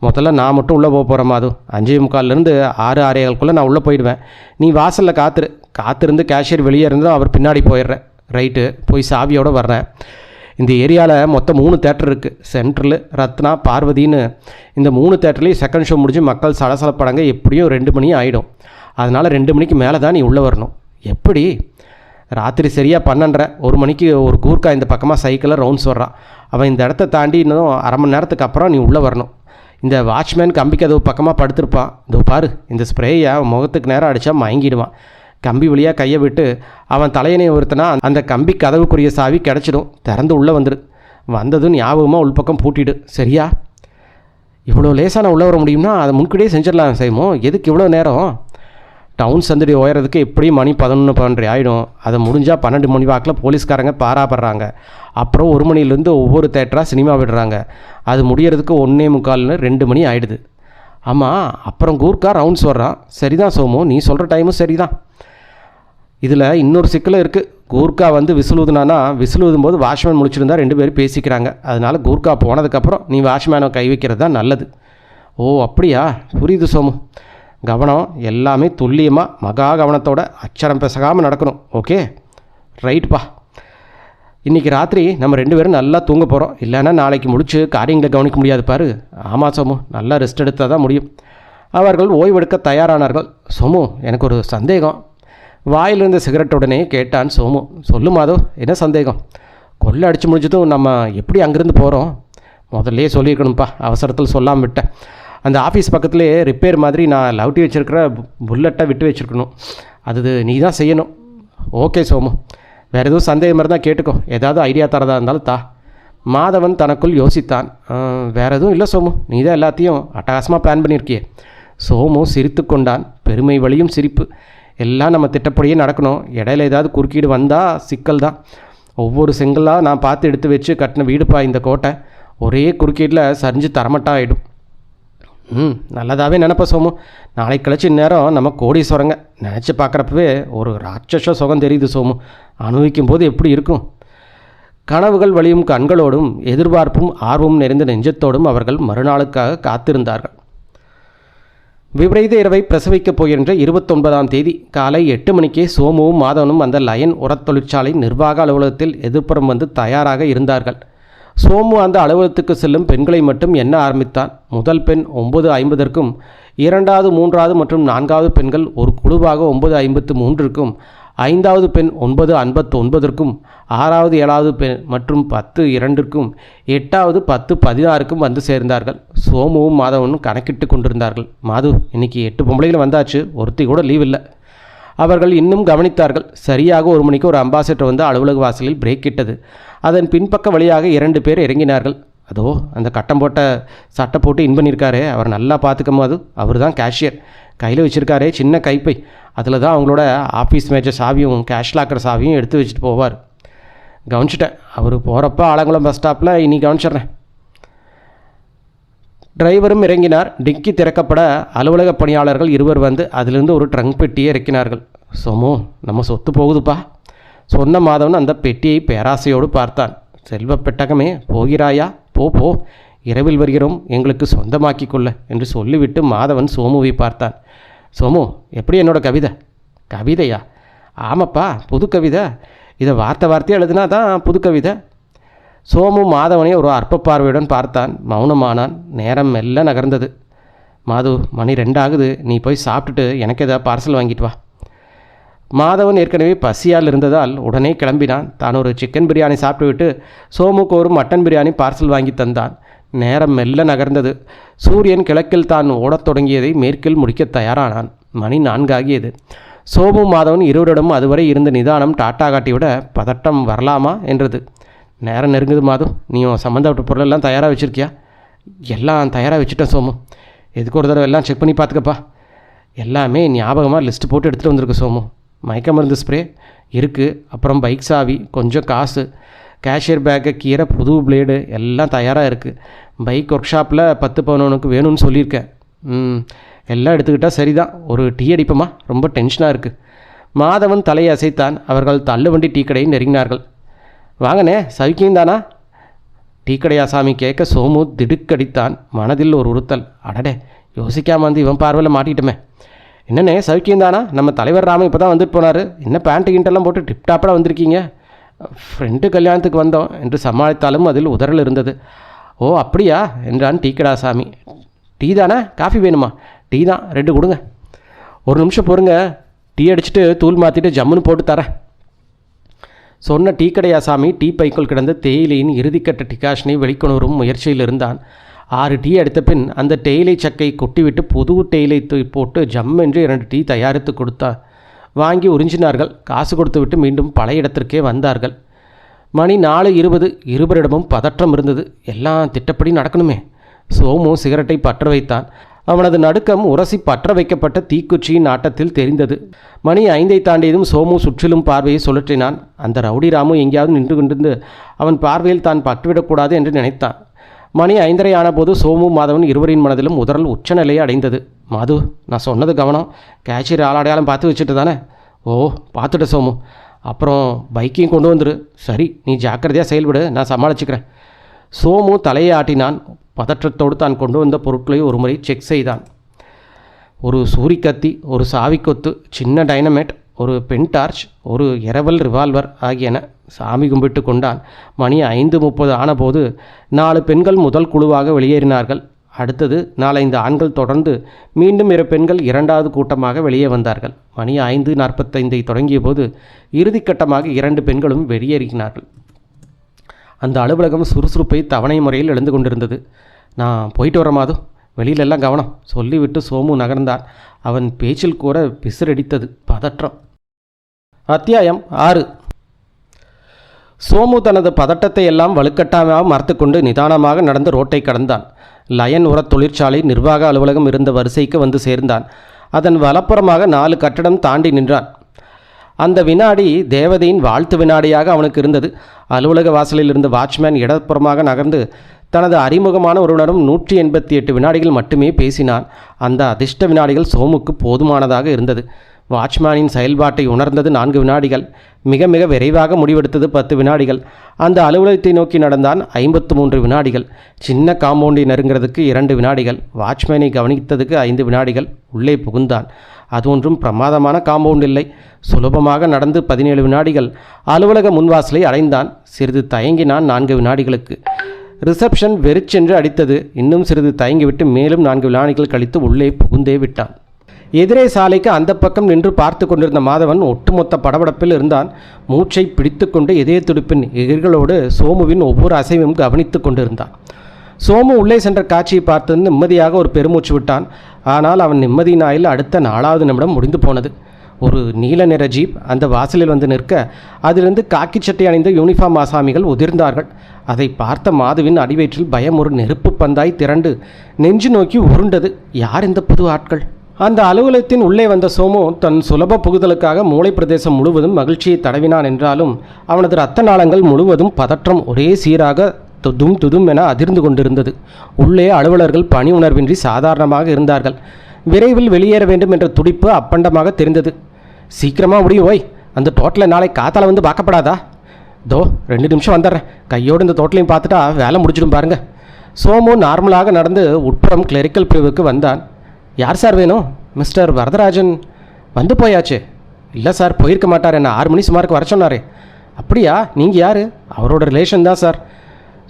முதல்ல நான் மட்டும் உள்ளே போக போகிறேன் மாது. 5:45 6 6:15 நான் உள்ளே போயிடுவேன். நீ வாசலில் காத்திருந்து கேஷியர் வெளியே இருந்தால் அவர் பின்னாடி போயிடுறேன். ரைட்டு, போய் சாவியோடு வர்றேன். இந்த ஏரியாவில் மொத்தம் 3 தேட்டர் இருக்குது. சென்ட்ரல், ரத்னா, பார்வதின்னு. இந்த 3 தேட்டர்லேயும் செகண்ட் ஷோ முடிஞ்சு மக்கள் சலசலப்படங்க எப்படியும் 2 மணி ஆகிடும். அதனால் 2 மணிக்கு மேலே தான் நீ உள்ளே வரணும். எப்படி? ராத்திரி சரியாக 12:30 1 மணிக்கு ஒரு கூர்க்கா இந்த பக்கமாக சைக்கிளில் ரவுண்ட்ஸ் வர்றான். அவன் இந்த இடத்த தாண்டி இன்னும் அரை மணி நேரத்துக்கு அப்புறம் நீ உள்ளே வரணும். இந்த வாட்ச்மேன் கம்பிக்கு அது பக்கமாக படுத்திருப்பான். இதோ பாரு, இந்த ஸ்ப்ரேயை அவன் முகத்துக்கு நேரம் அடித்தா மயங்கிடுவான். கம்பி வழியாக கையை விட்டு அவன் தலையணை ஒருத்தனா அந்த கம்பி கதவுக்குரிய சாவி கிடச்சிடும். திறந்து உள்ளே வந்துடு. வந்ததும் ஞாபகமாக உள்பக்கம் பூட்டிடு. சரியா? இவ்வளோ லேசாக உள்ளே வர முடியும்னா அதை முன்கூடியே செஞ்சிடலாம் செய்வோம். எதுக்கு இவ்வளோ நேரம்? டவுன் சந்தடி ஓயறதுக்கு எப்படியும் மணி 11 12 ஆகிடும். அதை முடிஞ்சால் 12 மணி வாக்கில் போலீஸ்காரங்க பாராப்படுறாங்க. அப்புறம் 1 மணிலேருந்து ஒவ்வொரு தேட்டராக சினிமா விடுறாங்க. அது முடியறதுக்கு 1:45 2 மணி ஆகிடுது. ஆமாம், அப்புறம் கூர்க்கா ரவுண்ட்ஸ் வர்றான். சரிதான் சோமு, நீ சொல்கிற டைமும் சரிதான். இதில் இன்னொரு சிக்கலும் இருக்குது. கூர்க்கா வந்து விசில் ஊதுனானா விசில் ஊதும்போது வாட்ச்மேன் முடிச்சிருந்தா 2 பேரும் பேசிக்கிறாங்க. அதனால் கூர்க்கா போனதுக்கப்புறம் நீ வாட்ச்மேனை கை வைக்கிறது தான் நல்லது. ஓ அப்படியா, புரியுது சோமு. கவனம் எல்லாமே துல்லியமாக மகா கவனத்தோட அச்சரம் பெசகாமல் நடக்கணும். ஓகே, ரைட்ப்பா. இன்றைக்கி ராத்திரி நம்ம 2 பேரும் நல்லா தூங்க போகிறோம். இல்லைன்னா நாளைக்கு முடிச்சு காரியங்களை கவனிக்க முடியாது பாரு. ஆமாம் சோமு, நல்லா ரெஸ்ட் எடுத்தால் தான் முடியும். அவர்கள் ஓய்வெடுக்க தயாரானார்கள். சோமு, எனக்கு ஒரு சந்தேகம். வாயிலிருந்த சிகரெட்டுடனே கேட்டான் சோமு. சொல்லு மாதோ, என்ன சந்தேகம்? கொள்ளை அடித்து முடிஞ்சதும் நம்ம எப்படி அங்கேருந்து போகிறோம்? முதல்லையே சொல்லியிருக்கணும்ப்பா, அவசரத்தில் சொல்லாமல் விட்டேன். அந்த ஆஃபீஸ் பக்கத்துலேயே ரிப்பேர் மாதிரி நான் லவ்ட்டி வச்சுருக்கிற புல்லட்டை விட்டு வச்சுருக்கணும். அது நீ தான் செய்யணும். ஓகே சோமு, வேறு எதுவும் சந்தேகம் மாதிரி தான் கேட்டுக்கோ. ஏதாவது ஐடியா தரதா இருந்தாலும் தா. மாதவன் தனக்குள் யோசித்தான். வேறு எதுவும் இல்லை சோமு, நீ தான் எல்லாத்தையும் அட்டகாசமாக பிளான் பண்ணியிருக்கியே. சோமு சிரித்து கொண்டான். பெருமை வழியும் சிரிப்பு. எல்லாம் நம்ம திட்டப்படியே நடக்கணும். இடையில ஏதாவது குறுக்கீடு வந்தால் சிக்கல் தான். ஒவ்வொரு செங்கலாக நான் பார்த்து எடுத்து வச்சு கட்டின வீடுப்பா இந்த கோட்டை. ஒரே குறுக்கீட்டில் சரிஞ்சு தரமட்டா ஆகிடும். நல்லதாகவே நினப்ப சோமு. நாளைக்கு கழிச்சு இந்நேரம் நம்ம கோடீஸ்வரங்க. நினச்சி பார்க்குறப்பவே ஒரு ராட்சச சுகம் தெரியுது சோமு. அனுபவிக்கும் போது எப்படி இருக்கும்? கனவுகள் வழியும் கண்களோடும் எதிர்பார்ப்பும் ஆர்வம் நிறைந்த நெஞ்சத்தோடும் அவர்கள் மறுநாளுக்காக காத்திருந்தார்கள். விபரீத இரவை பிரசவிக்கப் போகின்ற 29ஆம் தேதி காலை 8 மணிக்கே சோமுவும் மாதவனும் அந்த லயன் உரத் தொழிற்சாலை நிர்வாக அலுவலகத்தில் எதிர்ப்புறம் வந்து தயாராக இருந்தார்கள். சோமு அந்த அலுவலகத்துக்கு செல்லும் பெண்களை மட்டும் எண்ண ஆரம்பித்தான். முதல் பெண் 9:50க்கும், 2வது 3வது மற்றும் 4வது பெண்கள் ஒரு குழுவாக 9:53க்கும், 5வது பெண் 9:59க்கும், 6வது 7வது பெண் மற்றும் 10:02க்கும், 8வது 10:16க்கும் வந்து சேர்ந்தார்கள். சோமுவும் மாதவனும் கணக்கிட்டு கொண்டிருந்தார்கள். மாது, இன்னைக்கு 8 பொம்பளைகள் வந்தாச்சு, ஒருத்தி கூட லீவ் இல்லை. அவர்கள் இன்னும் கவனித்தார்கள். சரியாக 1 மணிக்கு ஒரு அம்பாசிடர் வந்து அலுவலக வாசலில் பிரேக் இட்டது. அதன் பின்பக்க வழியாக 2 பேர் இறங்கினார்கள். அதோ அந்த கட்டம் போட்ட சட்டை போட்டு இன் பண்ணியிருக்காரே, அவர் நல்லா பார்த்துக்கும். அது அவர் தான் கேஷியர். கையில் வச்சுருக்காரே சின்ன கைப்பை, அதில் தான் அவங்களோட ஆஃபீஸ் மேஜர் சாவியும் கேஷ் லாக்கர் சாவியும் எடுத்து வச்சுட்டு போவார். கவனிச்சிட்டேன். அவர் போகிறப்ப ஆலங்குளம் பஸ் ஸ்டாப்பில் இனி கவனிச்சிட்றேன். டிரைவரும் இறங்கினார். டிக்கி திறக்கப்பட அலுவலக பணியாளர்கள் 2 வந்து அதிலிருந்து ஒரு ட்ரங்க் பெட்டியை இறக்கினார்கள். சோமு, நம்ம சொத்து போகுதுப்பா சொன்ன மாதவன் அந்த பெட்டியை பேராசையோடு பார்த்தான். செல்வ பெட்டகமே, போகிறாயா? போ, இரவில் வருகிறோம், எங்களுக்கு சொந்தமாக்கி கொள்ள என்று சொல்லிவிட்டு மாதவன் சோமுவை பார்த்தான். சோமு, எப்படி என்னோட கவிதை? கவிதையா? ஆமாப்பா, புது கவிதை. இதை வார்த்தையாக எழுதுனா தான் புது கவிதை. சோமு மாதவனை ஒரு அற்ப பார்வையுடன் பார்த்தான். மௌனமானான். நேரம் மெல்ல நகர்ந்தது. மாது, மணி 2 ஆகுது. நீ போய் சாப்பிட்டுட்டு எனக்கு ஏதாவது பார்சல் வாங்கிட்டு வா. மாதவன் ஏற்கனவே பசியால் இருந்ததால் உடனே கிளம்பினான். தான் ஒரு சிக்கன் பிரியாணி சாப்பிட்டுவிட்டு சோமுக்கு ஒரு மட்டன் பிரியாணி பார்சல் வாங்கி தந்தான். நேரம் மெல்ல நகர்ந்தது. சூரியன் கிழக்கில் தான் ஓடத் தொடங்கியதை மேற்கில் முடிக்க தயாரானான். மணி 4 ஆகியது. சோமு மாதவன் இருவரிடம் அதுவரை இருந்த நிதானம் டாட்டா காட்டிவிட பதட்டம் வரலாமா என்றது. நேரம் நெருங்குது மாது. நீயும் சம்மந்தப்பட்ட பொருளெல்லாம் தயாராக வச்சுருக்கியா? எல்லாம் தயாராக வச்சுட்டேன் சோமு. எதுக்கு ஒரு தடவை எல்லாம் செக் பண்ணி பார்த்துக்கப்பா. எல்லாமே ஞாபகமாக லிஸ்ட்டு போட்டு எடுத்துகிட்டு வந்திருக்கு சோமு. மயக்க மருந்து ஸ்ப்ரே இருக்குது, அப்புறம் பைக் சாவி, கொஞ்சம் காசு, கேஷியர் பேக்கு, கீரை, புது பிளேடு எல்லாம் தயாராக இருக்குது. பைக் ஒர்க் ஷாப்பில் 10-11 வேணும்னு சொல்லியிருக்கேன். எல்லாம் எடுத்துக்கிட்டால் சரிதான். ஒரு டீ அடிப்போமா? ரொம்ப டென்ஷனாக இருக்குது. மாதவன் தலையை அசைத்தான். அவர்கள் தள்ளுவண்டி டீ கடையை நெருங்கினார்கள். வாங்கண்ணே, சவிக்கியம் தானா? டீ கடையாசாமி கேட்க சோமு திடுக்கடித்தான். மனதில் ஒரு உறுத்தல். அடடே, யோசிக்காம வந்து இவன் பார்வையில் மாட்டிக்கிட்டோமே. என்னண்ணே, சவிக்கியம் தானா? நம்ம தலைவர் ராமன் இப்போ தான் வந்துட்டு போனார். என்ன பேண்ட்டு கிண்டெல்லாம் போட்டு டிப்டாப்பாக வந்திருக்கீங்க? ஃப்ரெண்டு கல்யாணத்துக்கு வந்தோம் என்று சமாளித்தாலும் அதில் உதறல் இருந்தது. ஓ அப்படியா என்றான் டீ கடாசாமி. டீ தானே? காஃபி வேணுமா? டீ தான், 2 கொடுங்க. ஒரு நிமிஷம் பொறுங்க, டீ அடிச்சுட்டு தூள் மாற்றிட்டு ஜம்முன்னு போட்டு தரேன் சொன்ன டீ கடையாசாமி டீ பைக்குள் கிடந்த தேயிலையின் இறுதிக்கட்ட டிகாஷனை வெளிக்கொணரும் முயற்சியில் இருந்தான். 6 டீ அடித்த பின் அந்த தேயிலை சக்கை கொட்டிவிட்டு புது தேயிலை போட்டு ஜம்மென்று 2 டீ தயாரித்து கொடுத்தான். வாங்கி உறிஞ்சினார்கள். காசு கொடுத்து விட்டு மீண்டும் பழைய இடத்திற்கே வந்தார்கள். மணி 4:20. இருவரிடமும் பதற்றம் இருந்தது. எல்லாம் திட்டப்படி நடக்கணுமே. சோமு சிகரெட்டை பற்ற வைத்தான். அவனது நடுக்கம் உரசி பற்ற வைக்கப்பட்ட தீக்குச்சியின் ஆட்டத்தில் தெரிந்தது. மணி 5ஐ தாண்டியதும் சோமு சுற்றிலும் பார்வையை சுழற்றினான். அந்த ரவுடி ராமு எங்கேயாவது நின்று கொண்டிருந்து அவன் பார்வையில் தான் பட்டுவிடக்கூடாது என்று நினைத்தான். மணி 5:30 ஆனபோது சோமு மாதவன் இருவரின் மனதிலும் உதறல் உச்சநிலையை அடைந்தது. மாது, நான் சொன்னது கவனம். கேஷியர் ஆளாடையாளம் பார்த்து வச்சுட்டு தானே? ஓ, பார்த்துட்ட சோமு. அப்புறம் பைக்கையும் கொண்டு வந்துரு. சரி, நீ ஜாக்கிரதையாக செயல்படு, நான் சமாளிச்சுக்கிறேன். சோமு தலையை ஆட்டினான். பதற்றத்தோடு தான் கொண்டு வந்த பொருட்களை ஒரு முறை செக் செய்தான். ஒரு சூரிக்கத்தி, ஒரு சாவிக்கொத்து, சின்ன டைனமேட், ஒரு பென் டார்ச், ஒரு இரவல் ரிவால்வர் ஆகியன. சாமி கும்பிட்டு கொண்டான். மணி 5:30 ஆனபோது 4 பெண்கள் முதல் குழுவாக வெளியேறினார்கள். அடுத்தது 4-5 ஆண்கள் தொடர்ந்து மீண்டும் 2 பெண்கள் 2வது கூட்டமாக வெளியே வந்தார்கள். மணி 5:45 தொடங்கிய போது இறுதிக்கட்டமாக 2 பெண்களும் வெளியேறினார்கள். அந்த அலுவலகம் சுறுசுறுப்பை தவணை முறையில் எழுந்து கொண்டிருந்தது. நான் போயிட்டு வர மாது, வெளியிலெல்லாம் கவனம் சொல்லிவிட்டு சோமு நகர்ந்தான். அவன் பேச்சில் கூற பிசிறடித்தது பதற்றம். அத்தியாயம் 6. சோமு தனது பதட்டத்தை எல்லாம் வலுக்கட்டாயமாக மறுத்து கொண்டு நிதானமாக நடந்து ரோட்டை கடந்தான். லயன் உரத் தொழிற்சாலை நிர்வாக அலுவலகம் இருந்த வரிசைக்கு வந்து சேர்ந்தான். அதன் வலப்புறமாக 4 கட்டடம் தாண்டி நின்றான். அந்த வினாடி தேவதையின் வாழ்த்து வினாடியாக அவனுக்கு இருந்தது. அலுவலக வாசலில் இருந்த வாட்ச்மேன் இடப்புறமாக நகர்ந்து தனது அறிமுகமான ஒருவரிடம் 188 வினாடிகள் மட்டுமே பேசினான். அந்த அதிர்ஷ்ட வினாடிகள் சோமுக்கு போதுமானதாக இருந்தது. வாட்ச்மேனின் செயல்பாட்டை உணர்ந்தது 4 வினாடிகள். மிக மிக விரைவாக முடிவெடுத்தது 10 வினாடிகள். அந்த அலுவலகத்தை நோக்கி நடந்தான் 53 வினாடிகள். சின்ன காம்பவுண்டை நெருங்கிறதுக்கு 2 வினாடிகள். வாட்ச்மேனை கவனித்ததுக்கு 5 வினாடிகள். உள்ளே புகுந்தான். அது ஒன்றும் பிரமாதமான காம்பவுண்ட் இல்லை. சுலபமாக நடந்து 17 வினாடிகள் அலுவலக முன்வாசலை அடைந்தான். சிறிது தயங்கினான் 4 வினாடிகளுக்கு. ரிசப்ஷன் வெறிச்சென்று அடித்தது. இன்னும் சிறிது தயங்கிவிட்டு மேலும் 4 வினாடிகள் கழித்து உள்ளே புகுந்தே விட்டான். எதிரே சாலைக்கு அந்த பக்கம் நின்று பார்த்து கொண்டிருந்த மாதவன் ஒட்டுமொத்த படபடப்பில் இருந்தான். மூச்சை பிடித்து கொண்டு இதய துடிப்பின் எதிர்களோடு சோமுவின் ஒவ்வொரு அசைவும் கவனித்து கொண்டிருந்தான். சோமு உள்ளே சென்ற காட்சியை பார்த்து நிம்மதியாக ஒரு பெருமூச்சு விட்டான். ஆனால் அவன் நிம்மதியின் ஆயில் அடுத்த 4வது நிமிடம் முடிந்து போனது. ஒரு நீல நிற ஜீப் அந்த வாசலில் வந்து நிற்க அதிலிருந்து காக்கி சட்டை அணிந்த யூனிஃபார்ம் ஆசாமிகள் உதிர்ந்தார்கள். அதை பார்த்த மாதுவின் அடிவயிற்றில் பயம் ஒரு நெருப்பு பந்தாய் திரண்டு நெஞ்சு நோக்கி உருண்டது. யார் இந்த புது ஆட்கள்? அந்த அலுவலகத்தின் உள்ளே வந்த சோமு தன் சுலப புகுதலுக்காக மூளை பிரதேசம் முழுவதும் மகிழ்ச்சியை தடவினான். என்றாலும் அவனது இரத்த நாளங்கள் முழுவதும் பதற்றம் ஒரே சீராக துதும் துதும் என அதிர்ந்து கொண்டிருந்தது. உள்ளே அலுவலர்கள் பணி உணர்வின்றி சாதாரணமாக இருந்தார்கள். விரைவில் வெளியேற வேண்டும் என்ற துடிப்பு அப்பண்டமாக தெரிந்தது. சீக்கிரமாக முடியும் ஓய், அந்த டோட்டலை நாளை காத்தால வந்து பார்க்கப்படாதா? தோ 2 நிமிஷம் வந்துடுறேன். கையோடு இந்த டோட்டலையும் பார்த்துட்டா வேலை முடிச்சிடும் பாருங்க. சோமு நார்மலாக நடந்து உட்புறம் கிளரிக்கல் பிரிவுக்கு வந்தான். யார் சார் வேணும்? மிஸ்டர் வரதராஜன் வந்து போயாச்சு. இல்லை சார், போயிருக்க மாட்டார். என்ன 6 மணி சுமாருக்கு வர சொன்னார். அப்படியா? நீங்கள் யார்? அவரோட ரிலேஷன் தான் சார்.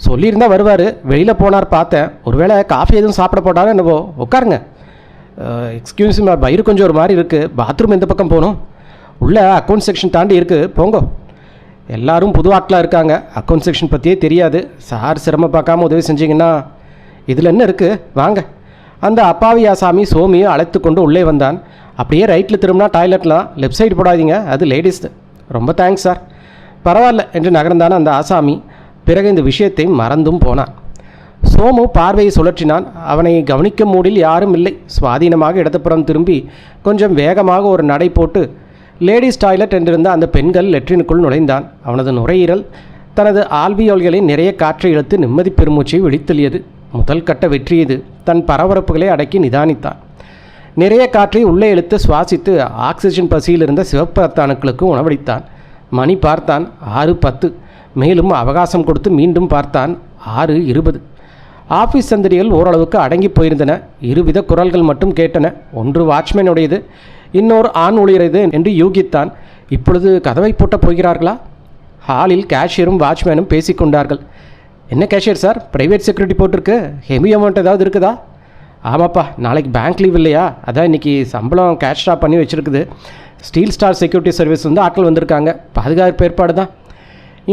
சொல்லியிருந்தால் வருவார். வெளியில் போனார் பார்த்தேன். ஒருவேளை காஃபி எதுவும் சாப்பிட போட்டாலும் என்னவோ. உட்காருங்க. எக்ஸ்கியூஸ் மீ, வயிறு கொஞ்சம் ஒரு மாதிரி இருக்குது. பாத்ரூம் எந்த பக்கம் போகணும்? உள்ளே அக்கௌண்ட் செக்ஷன் தாண்டி இருக்குது, போங்க. எல்லாரும் புது ஆட்களாக இருக்காங்க. அக்கௌண்ட் செக்ஷன் பற்றியே தெரியாது. சார் சிரமம் பார்க்காம உதவி செஞ்சிங்கன்னா இதில் என்ன இருக்குது, வாங்க. அந்த அப்பாவி ஆசாமி சோமியை அழைத்து கொண்டு உள்ளே வந்தான். அப்படியே ரைட்டில் திரும்பினா டாய்லெட்லாம், லெஃப்ட் சைடு போடாதீங்க, அது லேடிஸ். ரொம்ப தேங்க்ஸ் சார். பரவாயில்ல என்று நகர்ந்தான் அந்த ஆசாமி. பிறகு இந்த விஷயத்தை மறந்தும் போனான். சோமு பார்வையை சுழற்றினான். அவனை கவனிக்கும் மூடில் யாரும் இல்லை. சுவாதீனமாக இடதுபுறம் திரும்பி கொஞ்சம் வேகமாக ஒரு நடை போட்டு லேடிஸ் டாய்லெட் என்றிருந்த அந்த பெண்கள் லெட்ரினுக்குள் நுழைந்தான். அவனது நுரையீரல் தனது ஆல்வியோல்களை நிறைய காற்றை இழுத்து நிம்மதி பெருமூச்சை விழித்தெளியது. முதல் கட்ட வெற்றி இது. தன் பரபரப்புகளை அடக்கி நிதானித்தான். நிறைய காற்றை உள்ளே இழுத்து சுவாசித்து ஆக்சிஜன் பசியில் இருந்த சிவப்பு ரத்த அணுக்களுக்கு உணவளித்தான். மணி பார்த்தான் 6:10. மேலும் அவகாசம் கொடுத்து மீண்டும் பார்த்தான். 6:20. ஆஃபீஸ் சந்தடிகள் ஓரளவுக்கு அடங்கி போயிருந்தன. இருவித குரல்கள் மட்டும் கேட்டன. ஒன்று வாட்ச்மேனுடையது, இன்னொரு ஆண் ஊழியரது என்று யூகித்தான். இப்பொழுது கதவை பூட்டப் போகிறார்களா? ஹாலில் கேஷியரும் வாட்ச்மேனும் பேசிக்கொண்டார்கள். என்ன கேஷியர் சார், ப்ரைவேட் செக்யூரிட்டி போட்டிருக்கு, ஹெவி அமௌண்ட் ஏதாவது இருக்குதா? ஆமாப்பா, நாளைக்கு பேங்க் லீவ் இல்லையா, அதான் இன்றைக்கி சம்பளம் கேஷ் ட்ராப் பண்ணி வச்சுருக்குது. ஸ்டீல் ஸ்டார் செக்யூரிட்டி சர்வீஸ் வந்து ஆட்கள் வந்திருக்காங்க, பாதுகாப்பு ஏற்பாடு தான்.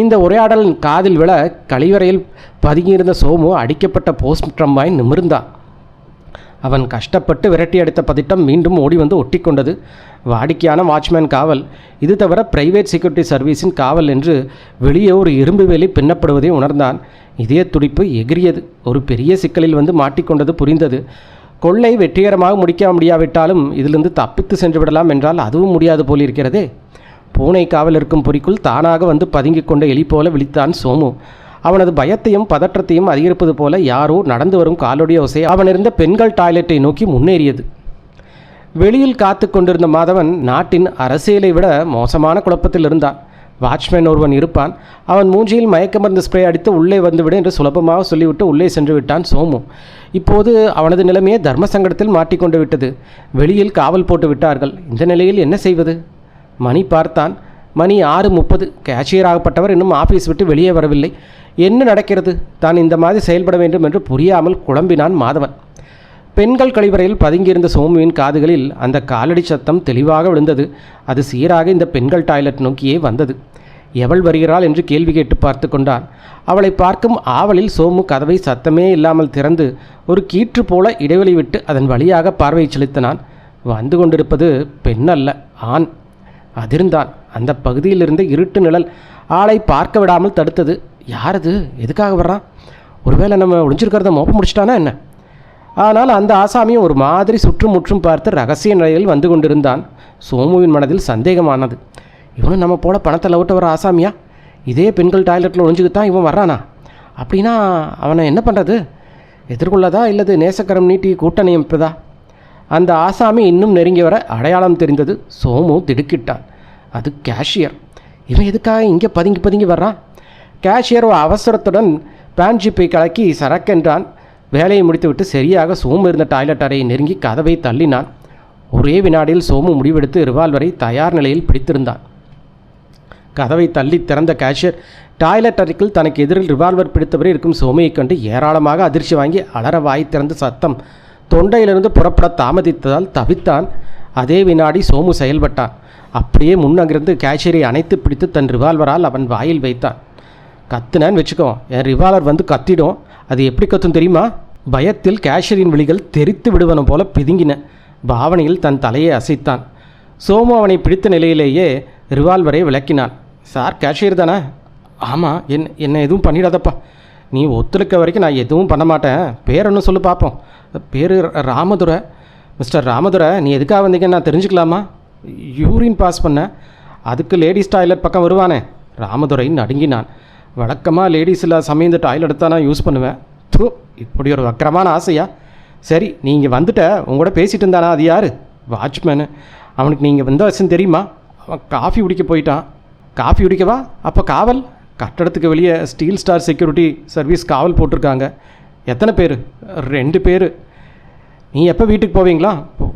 இந்த உரையாடல் காதில் விழ கழிவறையில் பதுங்கியிருந்த சோமு அடிக்கப்பட்ட போஸ்ட்மார்ட்டமாய் நிமிர்ந்தான். அவன் கஷ்டப்பட்டு விரட்டி அடித்த பதட்டம் மீண்டும் ஓடி வந்து ஒட்டி கொண்டது. வாடிக்கையான வாட்ச்மேன் காவல், இது தவிர பிரைவேட் செக்யூரிட்டி சர்வீஸின் காவல் என்று வெளியே ஒரு இரும்பு வேலி பின்னப்படுவதை உணர்ந்தான். இதய துடிப்பு எகிரியது. ஒரு பெரிய சிக்கலில் வந்து மாட்டிக்கொண்டது புரிந்தது. கொள்ளை வெற்றிகரமாக முடிக்க முடியாவிட்டாலும் இதிலிருந்து தப்பித்து சென்று விடலாம் என்றால் அதுவும் முடியாது போலிருக்கிறதே. பூனை காவல் இருக்கும் பொறிக்குள் தானாக வந்து பதுங்கிக் கொண்ட எலி போல விழித்தான் சோமு. அவனது பயத்தையும் பதற்றத்தையும் அதிகரிப்பது போல யாரோ நடந்து வரும் காலொடிய ஓசை அவன் இருந்த பெண்கள் டாய்லெட்டை நோக்கி முன்னேறியது. வெளியில் காத்து கொண்டிருந்த மாதவன் நாட்டின் அரசியலை விட மோசமான குழப்பத்தில் இருந்தான். வாட்ச்மேன் ஒருவன் இருப்பான். அவன் மூஞ்சியில் மயக்க மருந்து ஸ்ப்ரே அடித்து உள்ளே வந்துவிடு என்று சுலபமாக சொல்லிவிட்டு உள்ளே சென்று விட்டான் சோமு. இப்போது அவனது நிலைமையே தர்ம சங்கடத்தில் மாட்டிக்கொண்டு விட்டது. வெளியில் காவல் போட்டு விட்டார்கள். இந்த நிலையில் என்ன செய்வது? மணி பார்த்தான். மணி 6:30. கேஷியராகப்பட்டவர் இன்னும் ஆஃபீஸ் விட்டு வெளியே வரவில்லை. என்ன நடக்கிறது? தான் இந்த மாதிரி செயல்பட வேண்டும் என்று புரியாமல் குழம்பினான் மாதவன். பெண்கள் கழிவறையில் பதுங்கியிருந்த சோமுவின் காதுகளில் அந்த காலடி சத்தம் தெளிவாக விழுந்தது. அது சீராக இந்த பெண்கள் டாய்லெட் நோக்கியே வந்தது. எவள் வருகிறாள் என்று கேள்வி கேட்டு பார்த்து கொண்டான். அவளை பார்க்கும் ஆவலில் சோமு கதவை சத்தமே இல்லாமல் திறந்து ஒரு கீற்று போல இடைவெளி விட்டு அதன் வழியாக பார்வை செலுத்தினான். வந்து கொண்டிருப்பது பெண் அல்ல, ஆண். அதிர்ந்தான். அந்த பகுதியில் இருந்த இருட்டு நிழல் ஆளை பார்க்க விடாமல் தடுத்தது. யார் அது? எதுக்காக வர்றான்? ஒருவேளை நம்ம ஒளிஞ்சிருக்கிறத மோப்ப முடிச்சிட்டானா என்ன? ஆனால் அந்த ஆசாமியும் ஒரு மாதிரி சுற்றும் முற்றும் பார்த்து ரகசிய நிலையில் வந்து கொண்டிருந்தான். சோமுவின் மனதில் சந்தேகமானது. இவனும் நம்ம போல பணத்தை லவுட்ட வர ஆசாமியா? இதே பெண்கள் டாய்லெட்டில் ஒளிஞ்சுக்கித்தான் இவன் வர்றானா? அப்படின்னா அவனை என்ன பண்ணுறது? எதிர்கொள்ளதா இல்லது நேசக்கரம் நீட்டி கூட்டணி அமைப்பதா? அந்த ஆசாமி இன்னும் நெருங்கி வர அடையாளம் தெரிந்தது. சோமு திடுக்கிட்டான். அது கேஷியர். இவன் எதுக்காக இங்கே பதுங்கி பதுங்கி வர்றான்? கேஷியர் அவசரத்துடன் பேண்ட் ஜிப்பை கலக்கி சரக்கென்றான். வேலையை முடித்துவிட்டு சரியாக சோமு இருந்த டாய்லெட் அறையை நெருங்கி கதவை தள்ளினான். ஒரே வினாடியில் சோமு முடிவெடுத்து ரிவால்வரை தயார் நிலையில் பிடித்திருந்தான். கதவை தள்ளி திறந்த கேஷியர் டாய்லெட் அறைக்குள் தனக்கு எதிரில் ரிவால்வர் பிடித்தவரை இருக்கும் சோமையை கண்டு ஏராளமாக அதிர்ச்சி வாங்கி அலற வாய் திறந்து சத்தம் தொண்டையிலிருந்து புறப்பட தாமதித்ததால் தவித்தான். அதே வினாடி சோமு செயல்பட்டான். அப்படியே முன்னங்கிருந்து கேஷியரை அணைத்து பிடித்து தன் ரிவால்வரால் அவன் வாயில் வைத்தான். கத்துனான்னு வச்சுக்கோ, என் ரிவால்வர் வந்து கத்திடும். அது எப்படி கத்தும் தெரியுமா? பயத்தில் கேஷியரின் விழிகள் தெரித்து விடுவன போல பிதுங்கின. பாவனையில் தன் தலையை அசைத்தான். சோமு அவனை பிடித்த நிலையிலேயே ரிவால்வரை விளக்கினான். சார் கேஷியர் தானே? ஆமாம். என்னை எதுவும் பண்ணிடாதப்பா. நீ ஒத்துழைக்க வரைக்கும் நான் எதுவும் பண்ண மாட்டேன். பேர் ஒன்று சொல்லு பார்ப்போம். பேர் ராமதுரை. மிஸ்டர் ராமதுரை, நீ எதுக்காக வந்தீங்கன்னு நான் தெரிஞ்சுக்கலாமா? யூரின் பாஸ் பண்ண. அதுக்கு லேடிஸ் டாய்லெட் பக்கம் வருவானே. ராமதுரை நடுங்கினான். வழக்கமாக லேடிஸ் இல்லாத சமயம் இந்த டாய்லெட் தான் நான் யூஸ் பண்ணுவேன். தூ, இப்படி ஒரு வக்கரமான ஆசையா? சரி, நீங்கள் வந்துட்ட. உங்களோட பேசிகிட்டு இருந்தானா? அது யார்? வாட்ச்மேனு. அவனுக்கு நீங்கள் வந்த விஷயம் தெரியுமா? அவன் காஃபி குடிக்க போயிட்டான். காஃபி குடிக்கவா? அப்போ காவல்? கட்டடத்துக்கு வெளியே ஸ்டீல் ஸ்டார் செக்யூரிட்டி சர்வீஸ் காவல் போட்டிருக்காங்க. எத்தனை பேர்? 2 பேர். நீ எப்போ வீட்டுக்கு போவீங்களா?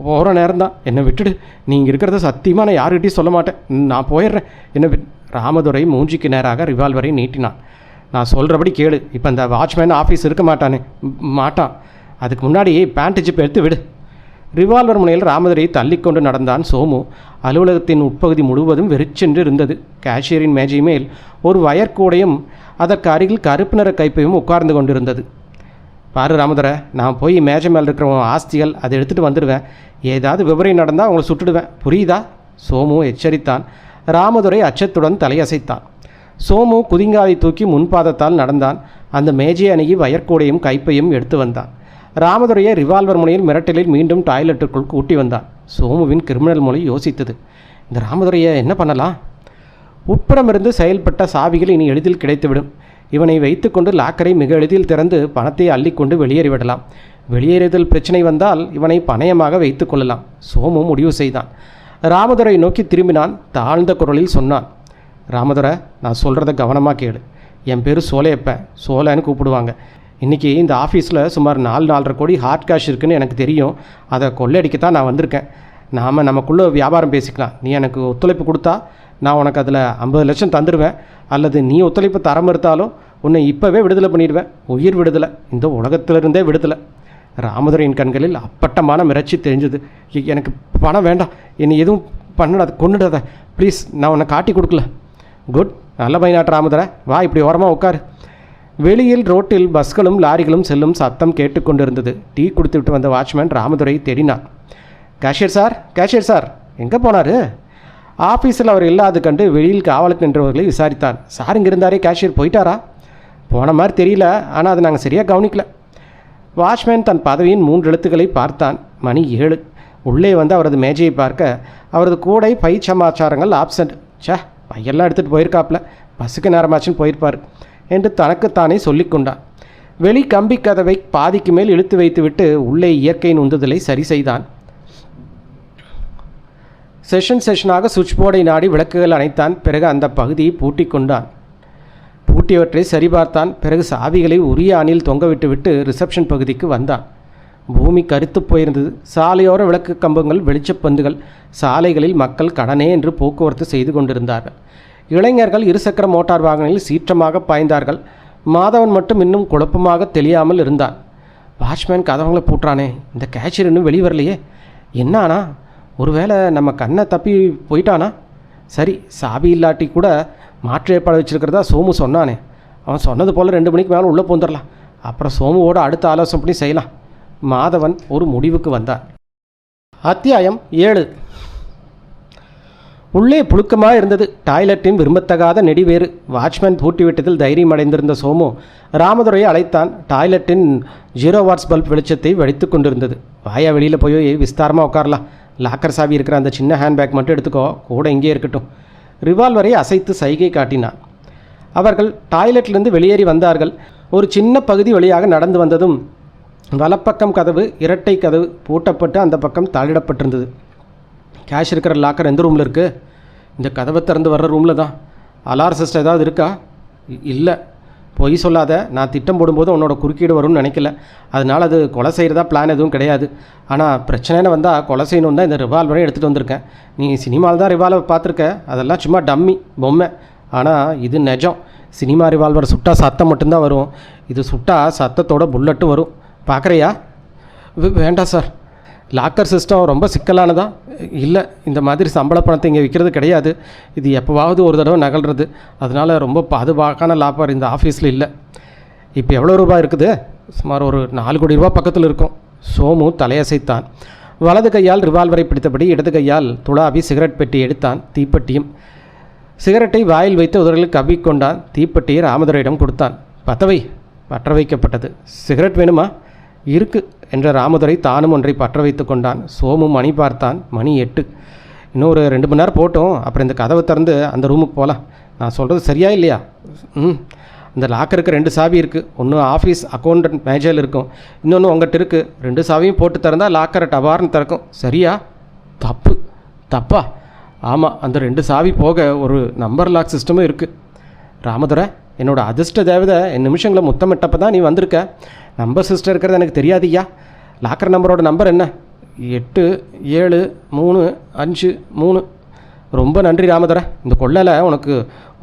போகிற நேரம் தான். என்னை விட்டுடு. நீங்கள் இருக்கிறத சத்தியமாக நான் யாருக்கிட்டையும் சொல்ல மாட்டேன். நான் போயிடுறேன். என்ன? ராமதுரை மூஞ்சிக்கு நேராக ரிவால்வரை நீட்டினான். நான் சொல்கிறபடி கேளு. இப்போ இந்த வாட்ச்மேன் ஆஃபீஸ் இருக்க மாட்டானே? மாட்டான். அதுக்கு முன்னாடி பேண்ட் ஜிப் எடுத்து விடு. ரிவால்வர் முனையில் ராமதுரையை தள்ளிக்கொண்டு நடந்தான் சோமு. அலுவலகத்தின் உட்பகுதி முழுவதும் வெறிச்சென்று இருந்தது. கேஷியரின் மேஜை மேல் ஒரு வயர்கூடையும் அதற்கு அருகில் கருப்பு நிற கைப்பையும் உட்கார்ந்து கொண்டிருந்தது. பாரு ராமதுரை, நான் போய் மேஜை மேல் இருக்கிற ஆஸ்திகள் அதை எடுத்துகிட்டு வந்துடுவேன். ஏதாவது விவரம் நடந்தால் அவங்களை சுட்டுடுவேன். புரியுதா? சோமு எச்சரித்தான். ராமதுரை அச்சத்துடன் தலையசைத்தான். சோமு குதிங்காலை தூக்கி முன்பாதத்தால் நடந்தான். அந்த மேஜையை அணுகி வயர்கூடையும் கைப்பையும் எடுத்து வந்தான். ராமதுரையை ரிவால்வர் முனையில் மிரட்டலில் மீண்டும் டாய்லெட்டுக்குள் கூட்டி வந்தான். சோமுவின் கிரிமினல் மொழி யோசித்தது. இந்த ராமதுரையை என்ன பண்ணலாம்? உட்புறமிருந்து செயல்பட்ட சாவிகள் இனி எளிதில் கிடைத்துவிடும். இவனை வைத்துக்கொண்டு லாக்கரை மிக எளிதில் திறந்து பணத்தை அள்ளிக்கொண்டு வெளியேறிவிடலாம். வெளியேறுதல் பிரச்சனை வந்தால் இவனை பணயமாக வைத்து கொள்ளலாம். சோமு முடிவு செய்தான். ராமதுரை நோக்கி திரும்பினான். தாழ்ந்த குரலில் சொன்னான். ராமதுரை, நான் சொல்கிறத கவனமாக கேளு. என் பேர் சோலையப்பன், சோலைன்னு கூப்பிடுவாங்க. இன்றைக்கி இந்த ஆஃபீஸில் சுமார் 4-4.5 கோடி ஹார்ட் கேஷ் இருக்குதுன்னு எனக்கு தெரியும். அதை கொள்ளையடிக்கத்தான் நான் வந்திருக்கேன். நாம் நமக்குள்ளே வியாபாரம் பேசிக்கலாம். நீ எனக்கு ஒத்துழைப்பு கொடுத்தா நான் உனக்கு அதில் 50 லட்சம் தந்துடுவேன். அல்லது நீ ஒத்துழைப்பு தர மறுத்தாலும் உன்னை இப்போவே விடுதலை பண்ணிடுவேன். உயிர் விடுதலை, இந்த உலகத்திலிருந்தே விடுதலை. ராமதுரையின் கண்களில் அப்பட்டமான மிரட்சி தெரிஞ்சது. எனக்கு பணம் வேண்டாம், என்னை எதுவும் பண்ணாத, கொண்டுடாத ப்ளீஸ், நான் உன்னை காட்டி கொடுக்கல. குட், நல்ல பையனாட்ட ராமதுரை, வா இப்படி ஓரமாக உட்காரு. வெளியில் ரோட்டில் பஸ்களும் லாரிகளும் செல்லும் சத்தம் கேட்டுக்கொண்டிருந்தது. டீ குடித்துவிட்டு வந்த வாட்ச்மேன் ராமதுரை தேடினான். கேஷியர் சார், கேஷியர் சார், எங்கே போனார்? ஆஃபீஸில் அவர் இல்லாது கண்டு வெளியில் காவலுக்கு நின்றவர்களை விசாரித்தான். சார் இங்கே இருந்தாரே, கேஷியர் போயிட்டாரா? போன மாதிரி தெரியல, ஆனால் அதை நாங்கள் சரியாக கவனிக்கல. வாட்ச்மேன் தன் பதவியின் 3 எழுத்துக்களை பார்த்தான். மணி 7. உள்ளே வந்து அவரது மேஜையை பார்க்க அவரது கூடை பை சமாச்சாரங்கள் ஆப்சண்ட். பையெல்லாம் எடுத்துகிட்டு போயிருக்காப்புல, பஸ்ஸுக்கு நேரமாச்சுன்னு போயிருப்பார் என்று தனக்குத்தானே சொல்லிக்கொண்டான். வெளி கம்பி கதவை பாதிக்கு மேல் இழுத்து வைத்துவிட்டு உள்ளே இயற்கையின் உந்துதலை சரி செய்தான். செஷனாக சுவிட்ச் போர்டை நாடி விளக்குகள் அணைத்தான். பிறகு அந்த பகுதியை பூட்டி கொண்டான். பூட்டியவற்றை சரிபார்த்தான். பிறகு சாவிகளை உரிய அணில் தொங்கவிட்டு ரிசப்ஷன் பகுதிக்கு வந்தான். பூமி கருத்து போயிருந்தது. சாலையோர விளக்கு கம்பங்கள், வெளிச்சப்பந்துகள். சாலைகளில் மக்கள் கடனே என்று போக்குவரத்து செய்து கொண்டிருந்தார்கள். இளைஞர்கள் இருசக்கர மோட்டார் வாகனங்களில் சீற்றமாக பாய்ந்தார்கள். மாதவன் மட்டும் இன்னும் குழப்பமாக தெரியாமல் இருந்தான். வாட்ச்மேன் கதவங்களை பூட்டுறானே, இந்த கேஷியர் இன்னும் வெளிவரலையே, என்ன ஆனா? ஒருவேளை நம்ம கண்ணை தப்பி போயிட்டானா? சரி, சாவி இல்லாட்டி கூட மாற்று ஏற்பாடு வச்சுருக்கிறதா சோமு சொன்னானே, அவன் சொன்னது போல் 2 மணிக்கு மேலே உள்ளே போந்துடலாம். அப்புறம் சோமுவோடு அடுத்த ஆலோசனை பண்ணி செய்யலாம். மாதவன் ஒரு முடிவுக்கு வந்தான். அத்தியாயம் 7. உள்ளே புழுக்கமாக இருந்தது. டாய்லெட்டின் விரும்பத்தகாத நெடிவேறு. வாட்ச்மேன் பூட்டிவிட்டதில் தைரியம் அடைந்திருந்த சோமு ராமதுரையை அழைத்தான். டாய்லெட்டின் 0 வாட்ஸ் பல்ப் வெளிச்சத்தை வடித்து கொண்டிருந்தது. வாயா, வெளியில் போய் விஸ்தாரமாக உட்காரலாம். லாக்கர் சாவி இருக்கிற அந்த சின்ன ஹேண்ட்பேக் மட்டும் எடுத்துக்கோ, கூட இங்கே இருக்கட்டும். ரிவால்வரை அசைத்து சைகை காட்டினான். அவர்கள் டாய்லெட்டிலிருந்து வெளியேறி வந்தார்கள். ஒரு சின்ன பகுதி வழியாக நடந்து வந்ததும் வலப்பக்கம் கதவு, இரட்டை கதவு பூட்டப்பட்டு அந்த பக்கம் தாளிடப்பட்டிருந்தது. கேஷ் இருக்கிற லாக்கர் எந்த ரூமில் இருக்குது? இந்த கதவை திறந்து வர்ற ரூமில் தான். அலாரம் சிஸ்டம் ஏதாவது இருக்கா? இல்லை, பொய் சொல்லாத. நான் திட்டம் போடும்போது உன்னோட குறுக்கீடு வரும்னு நினைக்கல. அதனால் அது கொலை செய்கிறதா பிளான் எதுவும் கிடையாது. ஆனால் பிரச்சனைன்னு வந்தால் கொலை செய்யணும் தான் இந்த ரிவால்வரை எடுத்துகிட்டு வந்திருக்கேன். நீ சினிமாவில் தான் ரிவால்வர் பார்த்துருக்க, அதெல்லாம் சும்மா டம்மி பொம்மை. ஆனால் இது நிஜம். சினிமா ரிவால்வர் சுட்டா சத்தம் மட்டும்தான் வரும், இது சுட்டா சத்தத்தோட புல்லட்டும் வரும். பார்க்குறியா? வேண்டாம் சார். லாக்கர் சிஸ்டம் ரொம்ப சிக்கலானதா? இல்லை, இந்த மாதிரி சம்பள பணத்தை இங்கே விற்கிறது கிடையாது. இது எப்போவாவது ஒரு தடவை நகல்றது. அதனால் ரொம்ப பாதுகாப்பான லாக்கர் இந்த ஆஃபீஸில் இல்லை. இப்போ எவ்வளோ ரூபாய் இருக்குது? சுமார் ஒரு 4 கோடி ரூபா பக்கத்தில் இருக்கும். சோமு தலையசைத்தான். வலது கையால் ரிவால்வரை பிடித்தபடி இடது கையால் துளாவி சிகரெட் பெட்டி எடுத்தான். தீப்பெட்டியும். சிகரெட்டை வாயில் வைத்து உதறில் கவ்விக்கொண்டான். தீப்பெட்டியை ராமதுரையிடம் கொடுத்தான். பற்றவை. பற்ற வைக்கப்பட்டது. சிகரெட் வேணுமா? இருக்கு என்ற ராமதுரை தானும் ஒன்றை பற்ற வைத்து கொண்டான். சோமு மணி பார்த்தான். மணி 8. இன்னொரு 2 மணி நேரம் போட்டோம், அப்புறம் இந்த கதவை திறந்து அந்த ரூமுக்கு போகலாம். நான் சொல்கிறது சரியா இல்லையா? இந்த லாக்கருக்கு 2 சாவி இருக்குது. ஒன்று ஆஃபீஸ் அக்கௌண்டன்ட் மேஜரில் இருக்கும், இன்னொன்று உங்கள்கிட்ட இருக்குது. 2 சாவியும் போட்டு திறந்தால் லாக்கரை டபார்னு திறக்கும். சரியா? தப்பு. தப்பா? ஆமாம், அந்த 2 சாவி போக ஒரு நம்பர் லாக் சிஸ்டமும் இருக்குது. ராமதுரை, என்னோட அதிர்ஷ்ட தேவதை என் நிமிஷங்களை முத்தமிட்டப்போ தான் நீ வந்திருக்க. நம்பர் சிஸ்டம் இருக்கிறது எனக்கு தெரியாதுய்யா. லாக்கர் நம்பரோட நம்பர் என்ன? 873553. ரொம்ப நன்றி ராமதுரை. இந்த கொள்ளையில் உனக்கு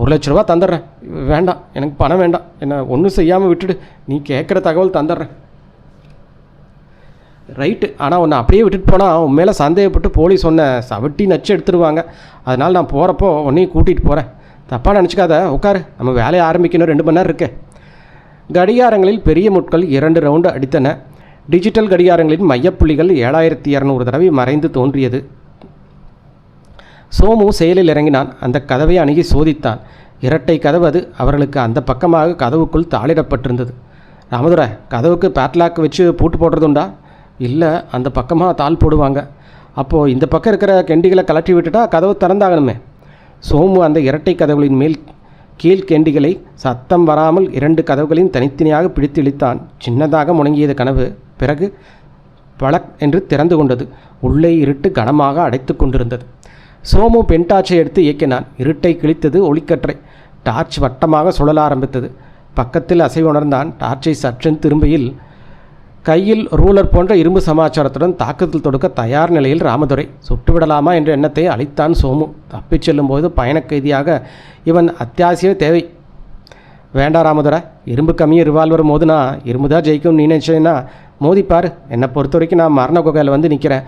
1 லட்ச ரூபா தந்துடுறேன். வேண்டாம், எனக்கு பணம் வேண்டாம். என்னை ஒன்றும் செய்யாமல் விட்டுடு. நீ கேட்குற தகவல் தந்துடுறேன். ரைட்டு, ஆனால் உன்னை அப்படியே விட்டுட்டு போனால் உன் மேலே சந்தேகப்பட்டு போலீஸ் ஒன்றை சவட்டி நச்சு எடுத்துருவாங்க. அதனால் நான் போகிறப்போ உன்னையும் கூட்டிகிட்டு போகிறேன். தப்பாக நினச்சிக்காத, உட்காரு. நம்ம வேலையை ஆரம்பிக்கணும், 2 மணி நேரம் இருக்கு. கடிகாரங்களில் பெரிய முட்கள் 2 ரவுண்டு அடித்தன. டிஜிட்டல் கடிகாரங்களின் மையப்புள்ளிகள் 7200 தடவை மறைந்து தோன்றியது. சோமு செயலில் இறங்கினான். அந்த கதவை அணுகி சோதித்தான். இரட்டை கதவு அது. அவர்களுக்கு அந்த பக்கமாக கதவுக்குள் தாளிடப்பட்டிருந்தது. ராமதுரை, கதவுக்கு பேட்லாக் வச்சு பூட்டு போடுறதுண்டா? இல்லை, அந்த பக்கமாக தாள் போடுவாங்க. அப்போது இந்த பக்கம் இருக்கிற கெண்டிகளை கலட்டி விட்டுட்டா கதவு திறந்தாகணுமே. சோமு அந்த இரட்டை கதவுகளின் மேல் கீழ் கெண்டிகளை சத்தம் வராமல் 2 கதவுகளையும் தனித்தனியாக பிடித்து இழுத்தான். சின்னதாக முணங்கியது கனவு. பிறகு பளக் என்று திறந்து கொண்டது. உள்ளே இருட்டு கனமாக அடைத்து கொண்டிருந்தது. சோமு பென்டாச்சை எடுத்து இயக்கினான். இருட்டை கிழித்தது ஒளிக்கற்றை. டார்ச் வட்டமாக சுழல ஆரம்பித்தது. பக்கத்தில் அசைவு உணர்ந்தான். டார்ச்சை சற்றென்று திரும்பியில் கையில் ரூலர் போன்ற இரும்பு சமாச்சாரத்துடன் தாக்குதல் தொடுக்க தயார் நிலையில் ராமதுரை. சுட்டுவிடலாமா என்ற எண்ணத்தை அளித்தான் சோமு. தப்பிச் செல்லும்போது பயணக்கைதியாக இவன் அத்தியாவசிய தேவை. வேண்டாம் ராமதுரை, இரும்பு கம்மியும் ரிவால்வர் மோதுனா இரும்புதான் ஜெயிக்கும் நீ நினச்சேன்னா மோதிப்பார். என்னை பொறுத்த வரைக்கும் நான் மரண குகையில் வந்து நிற்கிறேன்.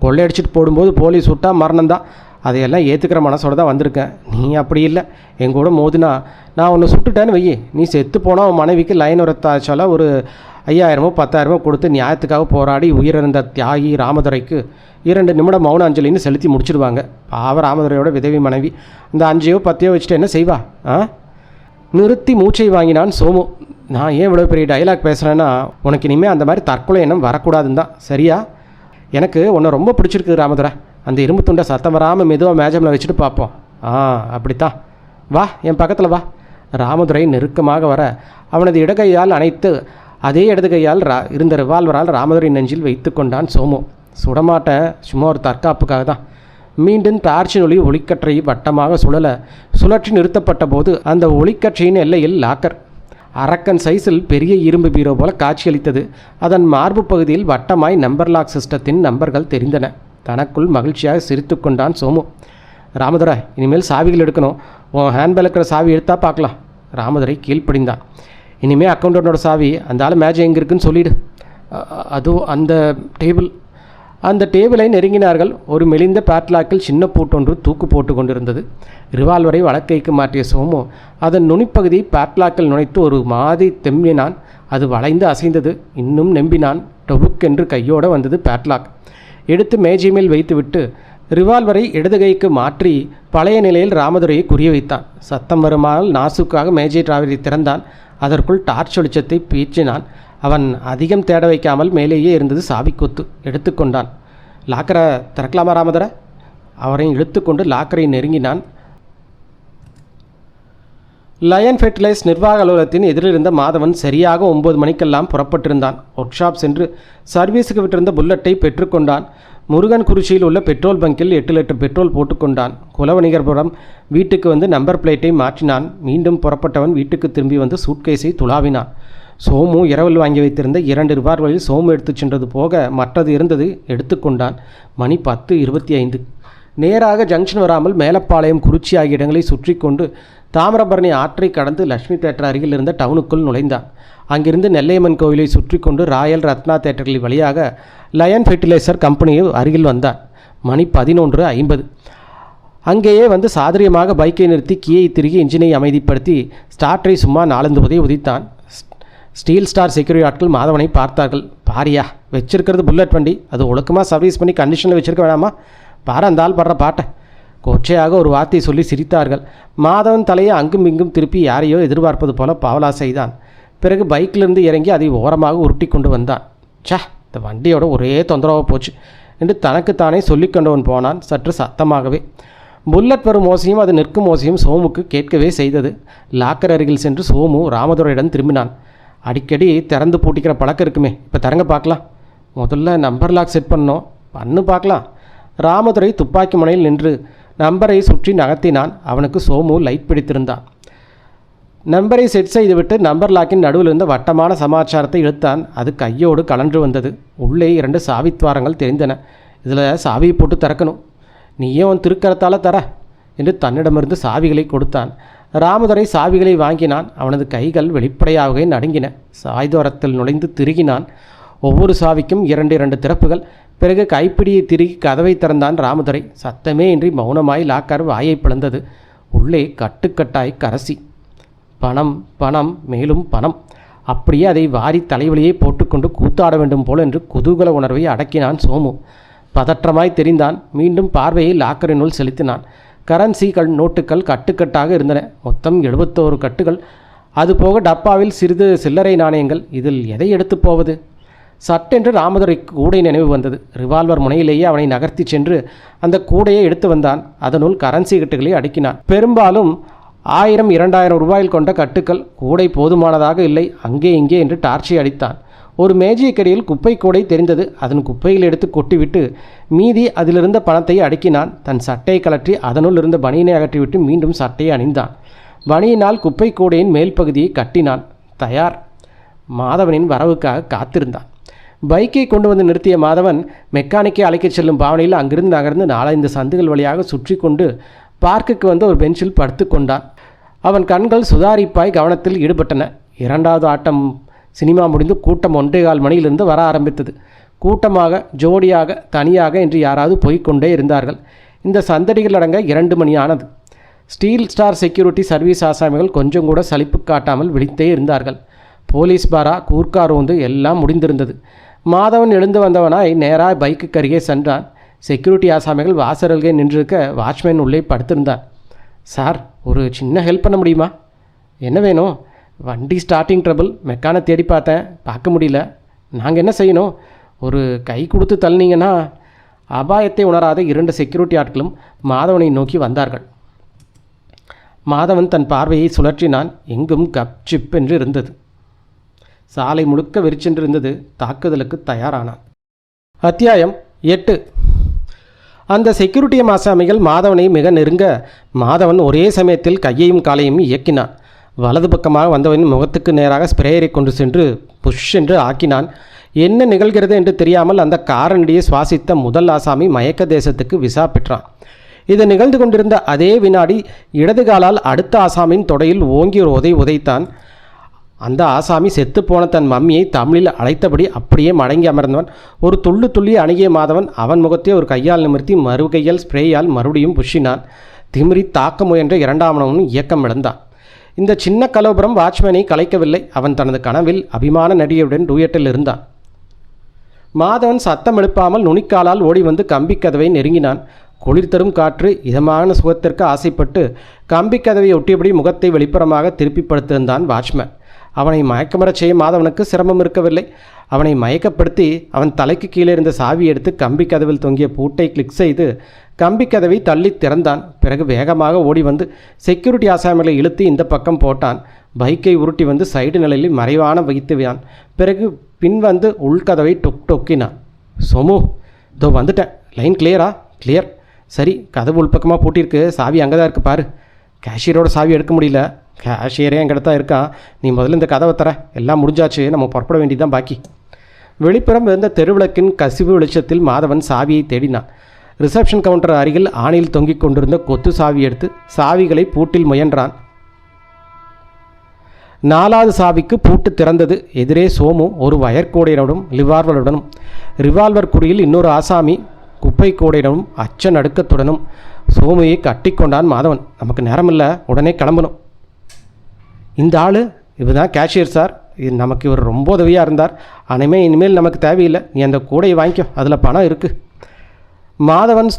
கொள்ளையடிச்சிட்டு போடும்போது போலீஸ் விட்டா மரணம்தான். அதையெல்லாம் ஏற்றுக்கிற மனசோட தான் வந்திருக்கேன். நீ அப்படி இல்லை. எங்கூட மோதுனா நான் உன்னை சுட்டுட்டேன்னு வையே, நீ செத்து போனால் உன் மனைவிக்கு லைன் உரத்தாச்சால ஒரு 5000 10,000 கொடுத்து நியாயத்துக்காக போராடி உயிரிழந்த தியாகி ராமதுரைக்கு 2 நிமிடம் மௌன அஞ்சலின்னு செலுத்தி முடிச்சிடுவாங்க. பாவ ராமதுரையோட விதவி மனைவி இந்த 5 10 வச்சுட்டு என்ன செய்வா? நிறுத்தி மூச்சை வாங்கினான் சோமு. நான் ஏன் இவ்வளோ பெரிய டைலாக் பேசுகிறேன்னா, உனக்கு இனிமேல் அந்த மாதிரி தற்கொலை எண்ணம் வரக்கூடாதுன்னு தான். சரியா? எனக்கு உன்னை ரொம்ப பிடிச்சிருக்கு ராமதுரை. அந்த இரும்பு துண்டை சத்தம் வராமல் மெதுவாக மேஜமில் வச்சுட்டு பார்ப்போம். அப்படித்தான். வா, என் பக்கத்தில் வா. ராமதுரை நெருக்கமாக வர அவனது இடகையால் அணைத்து அதே இடது கையால் இருந்த ரிவால்வரால் ராமதுரை நெஞ்சில் வைத்து கொண்டான் சோமு. சுடமாட்டேன், சும்மா ஒரு தற்காப்புக்காக தான். மீண்டும் டார்ச்சின் ஒளி ஒளிக்கற்றை வட்டமாக சுழற்றி நிறுத்தப்பட்ட போது அந்த ஒளிக்கற்றையின் எல்லையில் லாக்கர் அரக்கன் சைஸில் பெரிய இரும்பு பீரோ போல காட்சியளித்தது. அதன் மார்பு பகுதியில் வட்டமாய் நம்பர் லாக் சிஸ்டத்தின் நம்பர்கள் தெரிந்தன. தனக்குள் மகிழ்ச்சியாக சிரித்து கொண்டான் சோமு. ராமதுரை, இனிமேல் சாவிகள் எடுக்கணும். உன் ஹேண்ட்பேல் இருக்கிற சாவி எடுத்தா பார்க்கலாம். ராமதுரை கீழ்ப்படிந்தான். இனிமேல் அக்கௌண்டனோட சாவி அந்த ஆள் மேஜ் எங்கே இருக்குன்னு சொல்லிடு. அதுவும் அந்த டேபிளை நெருங்கினார்கள். ஒரு மெலிந்த பேட்லாக்கில் சின்ன பூட்டொன்று தூக்கு போட்டு கொண்டிருந்தது. ரிவால்வரை வலக்கைக்கு மாற்றிய சோமு அதன் நுனிப்பகுதி பேட்லாக்கில் நுழைத்து ஒரு மாதிரி தெம்பினான். அது வளைந்து அசைந்தது. இன்னும் நெம்பினான். டொபுக்கென்று கையோடு வந்தது பேட்லாக். எடுத்து மேஜை மேல் வைத்துவிட்டு ரிவால்வரை இடது கைக்கு மாற்றி பழைய நிலையில் ராமதுரையை குறிய வைத்தான். சத்தம் வருமானால் நாசுக்காக மேஜை டிராவரை திறந்தான். அதற்குள் டார்ச் வெளிச்சத்தை பீச்சினான். அவன் அதிகம் தேட வைக்காமல் மேலேயே இருந்தது சாவிக்கொத்து. எடுத்துக்கொண்டான். லாக்கரை திறக்கலாமா ராமதுரை? அவரையும் இழுத்துக்கொண்டு லாக்கரை நெருங்கினான். லயன் ஃபெர்டிலைஸ் நிர்வாக அலுவலகத்தின் எதிரிருந்த மாதவன் சரியாக 9 மணிக்கெல்லாம் புறப்பட்டிருந்தான். ஒர்க் ஷாப் சென்று சர்வீஸுக்கு விட்டிருந்த புல்லட்டை பெற்றுக்கொண்டான். முருகன் குறிச்சியில் உள்ள பெட்ரோல் பங்கில் 8 லிட்டர் பெட்ரோல் போட்டுக்கொண்டான். குலவணிகர்புரம் வீட்டுக்கு வந்து நம்பர் பிளேட்டை மாற்றினான். மீண்டும் புறப்பட்டவன் வீட்டுக்கு திரும்பி வந்து சூட்கேஸை துளாவினான். சோமு இரவல் வாங்கி வைத்திருந்த 2 ரிவால்வரில் சோமு எடுத்துச் சென்றது போக மற்றது இருந்தது எடுத்துக்கொண்டான். மணி 10:25. நேராக ஜங்ஷன் வராமல் மேலப்பாளையம் குறிச்சி ஆகிய இடங்களை சுற்றி கொண்டு தாமிரபரணி ஆற்றை கடந்து லட்சுமி தேட்டர் அருகில் இருந்த டவுனுக்குள் நுழைந்தான். அங்கிருந்து நெல்லையம்மன் கோவிலை சுற்றி கொண்டு ராயல் ரத்னா தேட்டர்கள் வழியாக லயன் ஃபெர்டிலைசர் கம்பெனி அருகில் வந்தான். மணி 11:50. அங்கேயே வந்து சாதுரியமாக பைக்கை நிறுத்தி கீயை திருகி இன்ஜினை அமைதிப்படுத்தி ஸ்டார்டரை சும்மா 4 உதவி உதித்தான். ஸ்டீல் ஸ்டார் செக்யூரிட்டி ஆட்கள் மாதவனை பார்த்தார்கள். பாரியா, வச்சிருக்கிறது புல்லட் வண்டி, அது ஒழுக்கமாக சர்வீஸ் பண்ணி கண்டிஷனில் வச்சிருக்க வேணாமா? பாரு அந்த ஆள் படுற பாட்டை. கொச்சையாக ஒரு வார்த்தை சொல்லி சிரித்தார்கள். மாதவன் தலையை அங்கும் இங்கும் திருப்பி யாரையோ எதிர்பார்ப்பது போல பாவலா செய்தான். பிறகு பைக்கிலிருந்து இறங்கி அதை ஓரமாக உருட்டி கொண்டு வந்தான். இந்த வண்டியோட ஒரே தொந்தரவாக போச்சு என்று தனக்குத்தானே சொல்லிக்கொண்டவன் போனான், சற்று சத்தமாகவே. புல்லட் வரும் ஓசையும் அது நிற்கும் ஓசையும் சோமுக்கு கேட்கவே செய்தது. லாக்கர் அருகில் சென்று சோமு ராமதுரையிடம் திரும்பினான். அடிக்கடி திறந்து பூட்டிக்கிற பழக்கம் இருக்குமே, இப்போ திறங்க பார்க்கலாம். முதல்ல நம்பர் லாக் செட் பண்ணு பார்க்கலாம். ராமதுரை துப்பாக்கி முனையில் நின்று நம்பரை சுற்றி நகர்த்தினான். அவனுக்கு சோமு லைட் பிடித்திருந்தான். நம்பரை செட் செய்துவிட்டு நம்பர் லாக்கின் நடுவில் இருந்த வட்டமான சமாச்சாரத்தை இழுத்தான். அது கையோடு கலன்று வந்தது. உள்ளே 2 சாவித்வாரங்கள் தெரிந்தன. இதில் சாவியை போட்டு திறக்கணும். நீயே உன் திருக்கரத்தால் தர என்று தன்னிடமிருந்து சாவிகளை கொடுத்தான். ராமதுரை சாவிகளை வாங்கினான். அவனது கைகள் வெளிப்படையாகவே நடுங்கின. சாய்தோரத்தில் நுழைந்து திருகினான். ஒவ்வொரு சாவிக்கும் 2 திறப்புகள். பிறகு கைப்பிடியை திருகி கதவை திறந்தான் ராமதுரை. சத்தமே இன்றி மௌனமாய் லாக்கர் வாயை பிளந்தது. உள்ளே கட்டுக்கட்டாய் கரசி. பணம் பணம் மேலும் பணம். அப்படியே அதை வாரி தலைவலியை போட்டுக்கொண்டு கூத்தாட வேண்டும் போல் என்று குதூகல உணர்வை அடக்கினான் சோமு. பதற்றமாய் தெரிந்தான். மீண்டும் பார்வையை லாக்கரினுள் செலுத்தினான். கரன்சிகள் நோட்டுகள் கட்டுக்கட்டாக இருந்தன. மொத்தம் 71 கட்டுகள். அதுபோக டப்பாவில் சிறிது சில்லறை நாணயங்கள். இதில் எதை எடுத்து போவது? சட்டென்று ராமதுரைக்கு கூடை நினைவு வந்தது. ரிவால்வர் முனையிலேயே அவனை நகர்த்தி சென்று அந்த கூடையை எடுத்து வந்தான். அதனுள் கரன்சி கட்டுகளை அடுக்கினான். பெரும்பாலும் 1000 2000 ரூபாயில் கொண்ட கட்டுக்கள். கூடை போதுமானதாக இல்லை. அங்கே இங்கே என்று டார்ச்சை அடித்தான். ஒரு மேஜைக்கடியில் குப்பை கூடை தெரிந்தது. அதன் குப்பையில் எடுத்து கொட்டிவிட்டு மீதி அதிலிருந்த பணத்தை அடுக்கினான். தன் சட்டையை கலற்றி அதனுள் இருந்த பனியனை அகற்றிவிட்டு மீண்டும் சட்டையை அணிந்தான். பனியினால் குப்பை கூடையின் மேல் பகுதியை கட்டினான். தயார். மாதவனின் வரவுக்காக காத்திருந்தான். பைக்கை கொண்டு வந்து நிறுத்திய மாதவன் மெக்கானிக்கை அழைக்கச் செல்லும் பாவனையில் அங்கிருந்து நகர்ந்து 4-5 சந்துகள் வழியாக சுற்றி கொண்டு பார்க்குக்கு வந்து ஒரு பெஞ்சில் படுத்து கொண்டான். அவன் கண்கள் சுதாரிப்பாய் கவனத்தில் ஈடுபட்டன. 2வது ஆட்டம் சினிமா முடிந்து கூட்டம் 1.15 மணியிலிருந்து வர ஆரம்பித்தது. கூட்டமாக, ஜோடியாக, தனியாக என்று யாராவது போய்கொண்டே இருந்தார்கள். இந்த சந்தடிகள் அடங்க 2 மணி ஆனது. ஸ்டீல் ஸ்டார் செக்யூரிட்டி சர்வீஸ் ஆசாமிகள் கொஞ்சம் கூட சலிப்பு காட்டாமல் விழித்தே இருந்தார்கள். போலீஸ் பாரா, கூர்க்கா ரோந்து எல்லாம் முடிந்திருந்தது. மாதவன் எழுந்து வந்தவனாய் நேராக பைக்குக்கு அருகே சென்றான். செக்யூரிட்டி ஆசாமிகள் வாசல்கே நின்றிருக்க வாட்ச்மேன் உள்ளே படுத்திருந்தான். சார், ஒரு சின்ன ஹெல்ப் பண்ண முடியுமா? என்ன வேணும்? வண்டி ஸ்டார்டிங் ட்ரபிள், மெக்கானை தேடி பார்த்தேன், பார்க்க முடியல. நாங்கள் என்ன செய்யணும்? ஒரு கை கொடுத்து தள்ளினீங்கன்னா. அபாயத்தை உணராத 2 செக்யூரிட்டி ஆட்களும் மாதவனை நோக்கி வந்தார்கள். மாதவன் தன் பார்வையை சுழற்றினான். எங்கும் கப் சிப் என்று இருந்தது. சாலை முழுக்க வெறிச்சென்றிருந்தது. தாக்குதலுக்கு தயாரானான். அத்தியாயம் 8. அந்த செக்யூரிட்டி ஆசாமிகள் மாதவனை மிக நெருங்க மாதவன் ஒரே சமயத்தில் கையையும் காலையும் இயக்கினான். வலது பக்கமாக வந்தவனின் முகத்துக்கு நேராக ஸ்ப்ரேயரை கொண்டு சென்று புஷ் என்று ஆக்கினான். என்ன நிகழ்கிறது என்று தெரியாமல் அந்த காரனிடையே சுவாசித்த முதல் ஆசாமி மயக்க தேசத்துக்கு விசா பெற்றான். இது நிகழ்ந்து கொண்டிருந்த அதே வினாடி இடது காலால் அடுத்த ஆசாமியின் தொடையில் ஓங்கி ஒரு உதைத்தான். அந்த ஆசாமி செத்துப்போன தன் மம்மியை தமிழில் அழைத்தபடி அப்படியே மடங்கி அமர்ந்தவன் ஒரு துள்ளி அணுகிய மாதவன் அவன் முகத்தை ஒரு கையால் நிமிர்த்தி மறுகையால் ஸ்ப்ரேயால் மறுபடியும் புஷினான். திமிரி தாக்க முயன்ற 2ஆமனவனும் இயக்கம் இழந்தான். இந்த சின்ன கலோபுரம் வாட்ச்மேனை கலைக்கவில்லை. அவன் தனது கனவில் அபிமான நடிகையுடன் டூயட்டில் இருந்தான். மாதவன் சத்தம் எழுப்பாமல் நுனிக்காலால் ஓடி வந்து கம்பிக்கதவை நெருங்கினான். குளிர் தரும் காற்று இதமான சுகத்திற்கு ஆசைப்பட்டு கம்பிக்கதவை ஒட்டியபடி முகத்தை வெளிப்புறமாக திருப்பி படுத்திருந்தான் வாட்ச்மேன். அவனை மயக்கமரச் செய்ய மாதவனுக்கு சிரமம் இருக்கவில்லை. அவனை மயக்கப்படுத்தி அவன் தலைக்கு கீழே இருந்த சாவி எடுத்து கம்பி கதவில் தொங்கிய பூட்டை கிளிக் செய்து கம்பி கதவை தள்ளி திறந்தான். பிறகு வேகமாக ஓடி வந்து செக்யூரிட்டி ஆசாமிகளை இழுத்து இந்த பக்கம் போட்டான். பைக்கை உருட்டி வந்து சைடு நிலையில் மறைவான வைத்துவான். பிறகு பின் வந்து உள்கதவை டொக்கினான். சோமு, இதோ வந்துட்டேன். லைன் கிளியரா? கிளியர். சரி, கதவு உள்பக்கமாக பூட்டியிருக்கு. சாவி அங்கே தான் இருக்குது பாரு. கேஷியரோட சாவி எடுக்க முடியல. கேஷியரே எங்கிட்ட தான் இருக்கான். நீ முதல்ல இந்த கதவை தர. எல்லாம் முடிஞ்சாச்சு, நம்ம புறப்பட வேண்டியதுதான் பாக்கி. வெளிப்புறம் இருந்த தெருவிளக்கின் கசிவு வெளிச்சத்தில் மாதவன் சாவியை தேடினான். ரிசப்ஷன் கவுண்டர் அருகில் ஆணியில் தொங்கிக் கொண்டிருந்த கொத்து சாவி எடுத்து சாவிகளை பூட்டில் முயன்றான். 4வது சாவிக்கு பூட்டு திறந்தது. எதிரே சோமு ஒரு வயர்கூடையுடனும் ரிவால்வர் குறியில் இன்னொரு ஆசாமி குப்பை கூடையுடனும் அச்ச நடுக்கத்துடனும். சோமுயை கட்டிக்கொண்டான் மாதவன். நமக்கு நேரமில்லை, உடனே கிளம்பணும். இந்த ஆள் இவர் கேஷியர் சார். இது நமக்கு இவர் ரொம்ப உதவியாக இருந்தார். இனிமேல் நமக்கு தேவையில்லை. நீ அந்த கூடையை வாங்கிக்கோ, அதில் பணம் இருக்குது. மாதவன்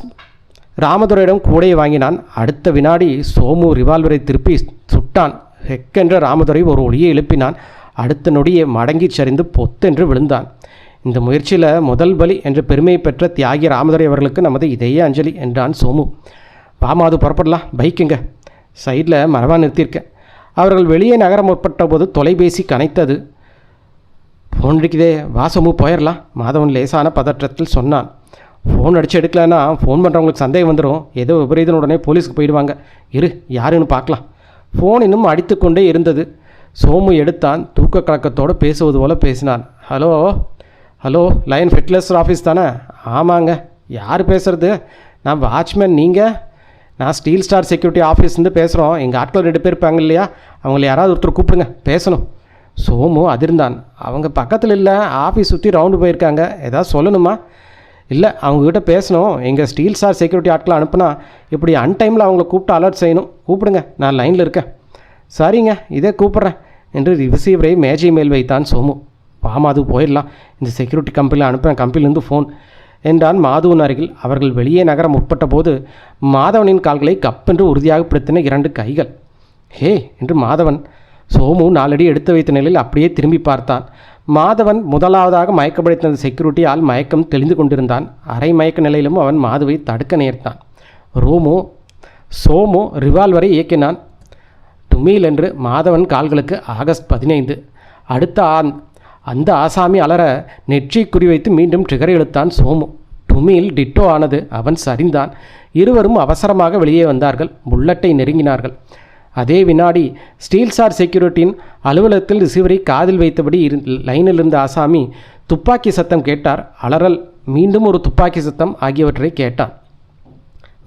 ராமதுரையிடம் கூடையை வாங்கினான். அடுத்த வினாடி சோமு ரிவால்வரை திருப்பி சுட்டான். ஹெக்கென்ற ராமதுரை ஒரு ஒளியை எழுப்பினான். அடுத்த நொடியை மடங்கி சரிந்து பொத்தென்று விழுந்தான். இந்த முயற்சியில் முதல் பலி என்ற பெருமை பெற்ற தியாகி ராமதுரை அவர்களுக்கு நமது இதய அஞ்சலி என்றான் சோமு. வாமாது புறப்படலாம். பைக்குங்க சைடில் மரவா நிறுத்தியிருக்கேன். அவர்கள் வெளியே நகர முற்பட்ட போது தொலைபேசி கனைத்தது. ஃபோன் அடிக்குதே, வா சோமு போயிடலாம். மாதவன் லேசான பதற்றத்தில் சொன்னான். ஃபோன் அடித்து எடுக்கலன்னா ஃபோன் பண்ணுறவங்களுக்கு சந்தேகம் வந்துடும். ஏதோ விபரீதன் உடனே போலீஸுக்கு போயிடுவாங்க. யாருன்னு பார்க்கலாம். ஃபோன் இன்னும் அடித்து கொண்டே இருந்தது. சோமு எடுத்தான். தூக்க கலக்கத்தோடு பேசுவது போல பேசினான். ஹலோ, லைன் ஃபெர்டிலைசர் ஆஃபீஸ் தானே? ஆமாங்க. யார் பேசுகிறது? நான் வாட்ச்மேன். நீங்கள்? நான் ஸ்டீல் ஸ்டார் செக்யூரிட்டி ஆஃபீஸ்லேருந்து பேசுகிறோம். எங்கள் ஆட்கள் 2 பேர் இருப்பாங்க இல்லையா, அவங்கள யாராவது ஒருத்தர் கூப்பிடுங்க, பேசணும். சோமு அதிர்ந்தான். அவங்க பக்கத்தில் இல்லை, ஆஃபீஸ் சுற்றி ரவுண்டு போயிருக்காங்க. ஏதாவது சொல்லணுமா? இல்லை, அவங்கக்கிட்ட பேசணும். எங்கள் ஸ்டீல் ஸ்டார் செக்யூரிட்டி ஆட்களை அனுப்புனா இப்படி அன்டைமில் அவங்கள கூப்பிட்டு அலர்ட் செய்யணும். கூப்பிடுங்க, நான் லைனில் இருக்கேன். சரிங்க, இதே கூப்பிட்றேன் என்று ரிசீவரை மேஜை மேல் வைத்தான் சோமு. மாது போயிடலாம். இந்த செக்யூரிட்டி கம்பெனியில் அனுப்புகிறேன், கம்பெனிலேருந்து ஃபோன் என்றான் மாதவன் அருகில். அவர்கள் வெளியே நகர முற்பட்ட போது மாதவனின் கால்களை கப்பென்று உறுதியாக பிடித்தன 2 கைகள். ஹே என்று மாதவன். சோமு 4 அடி எடுத்து வைத்த நிலையில் அப்படியே திரும்பி பார்த்தான். மாதவன் முதலாவதாக மயக்கப்படுத்த செக்யூரிட்டியால் மயக்கம் தெளிந்து கொண்டிருந்தான். அரை மயக்க நிலையிலும் அவன் மாதுவை தடுக்க நேர்த்தான். சோமு ரிவால்வரை இயக்கினான். டுமீல் என்று மாதவன் கால்களுக்கு ஆகஸ்ட் 15. அடுத்த அந்த ஆசாமி அலற நெற்றி குறிவைத்து மீண்டும் ட்ரிகர் இழுத்தான் சோமு. டுமீல் டிட்டோ ஆனது. அவன் சரிந்தான். இருவரும் அவசரமாக வெளியே வந்தார்கள். புல்லட்டை நெருங்கினார்கள். அதே வினாடி ஸ்டீல் ஸ்டார் செக்யூரிட்டியின் அலுவலகத்தில் ரிசீவரை காதில் வைத்தபடி லைனில் இருந்த ஆசாமி துப்பாக்கி சத்தம் கேட்டார், அலறல், மீண்டும் ஒரு துப்பாக்கி சத்தம் ஆகியவற்றை கேட்டான்.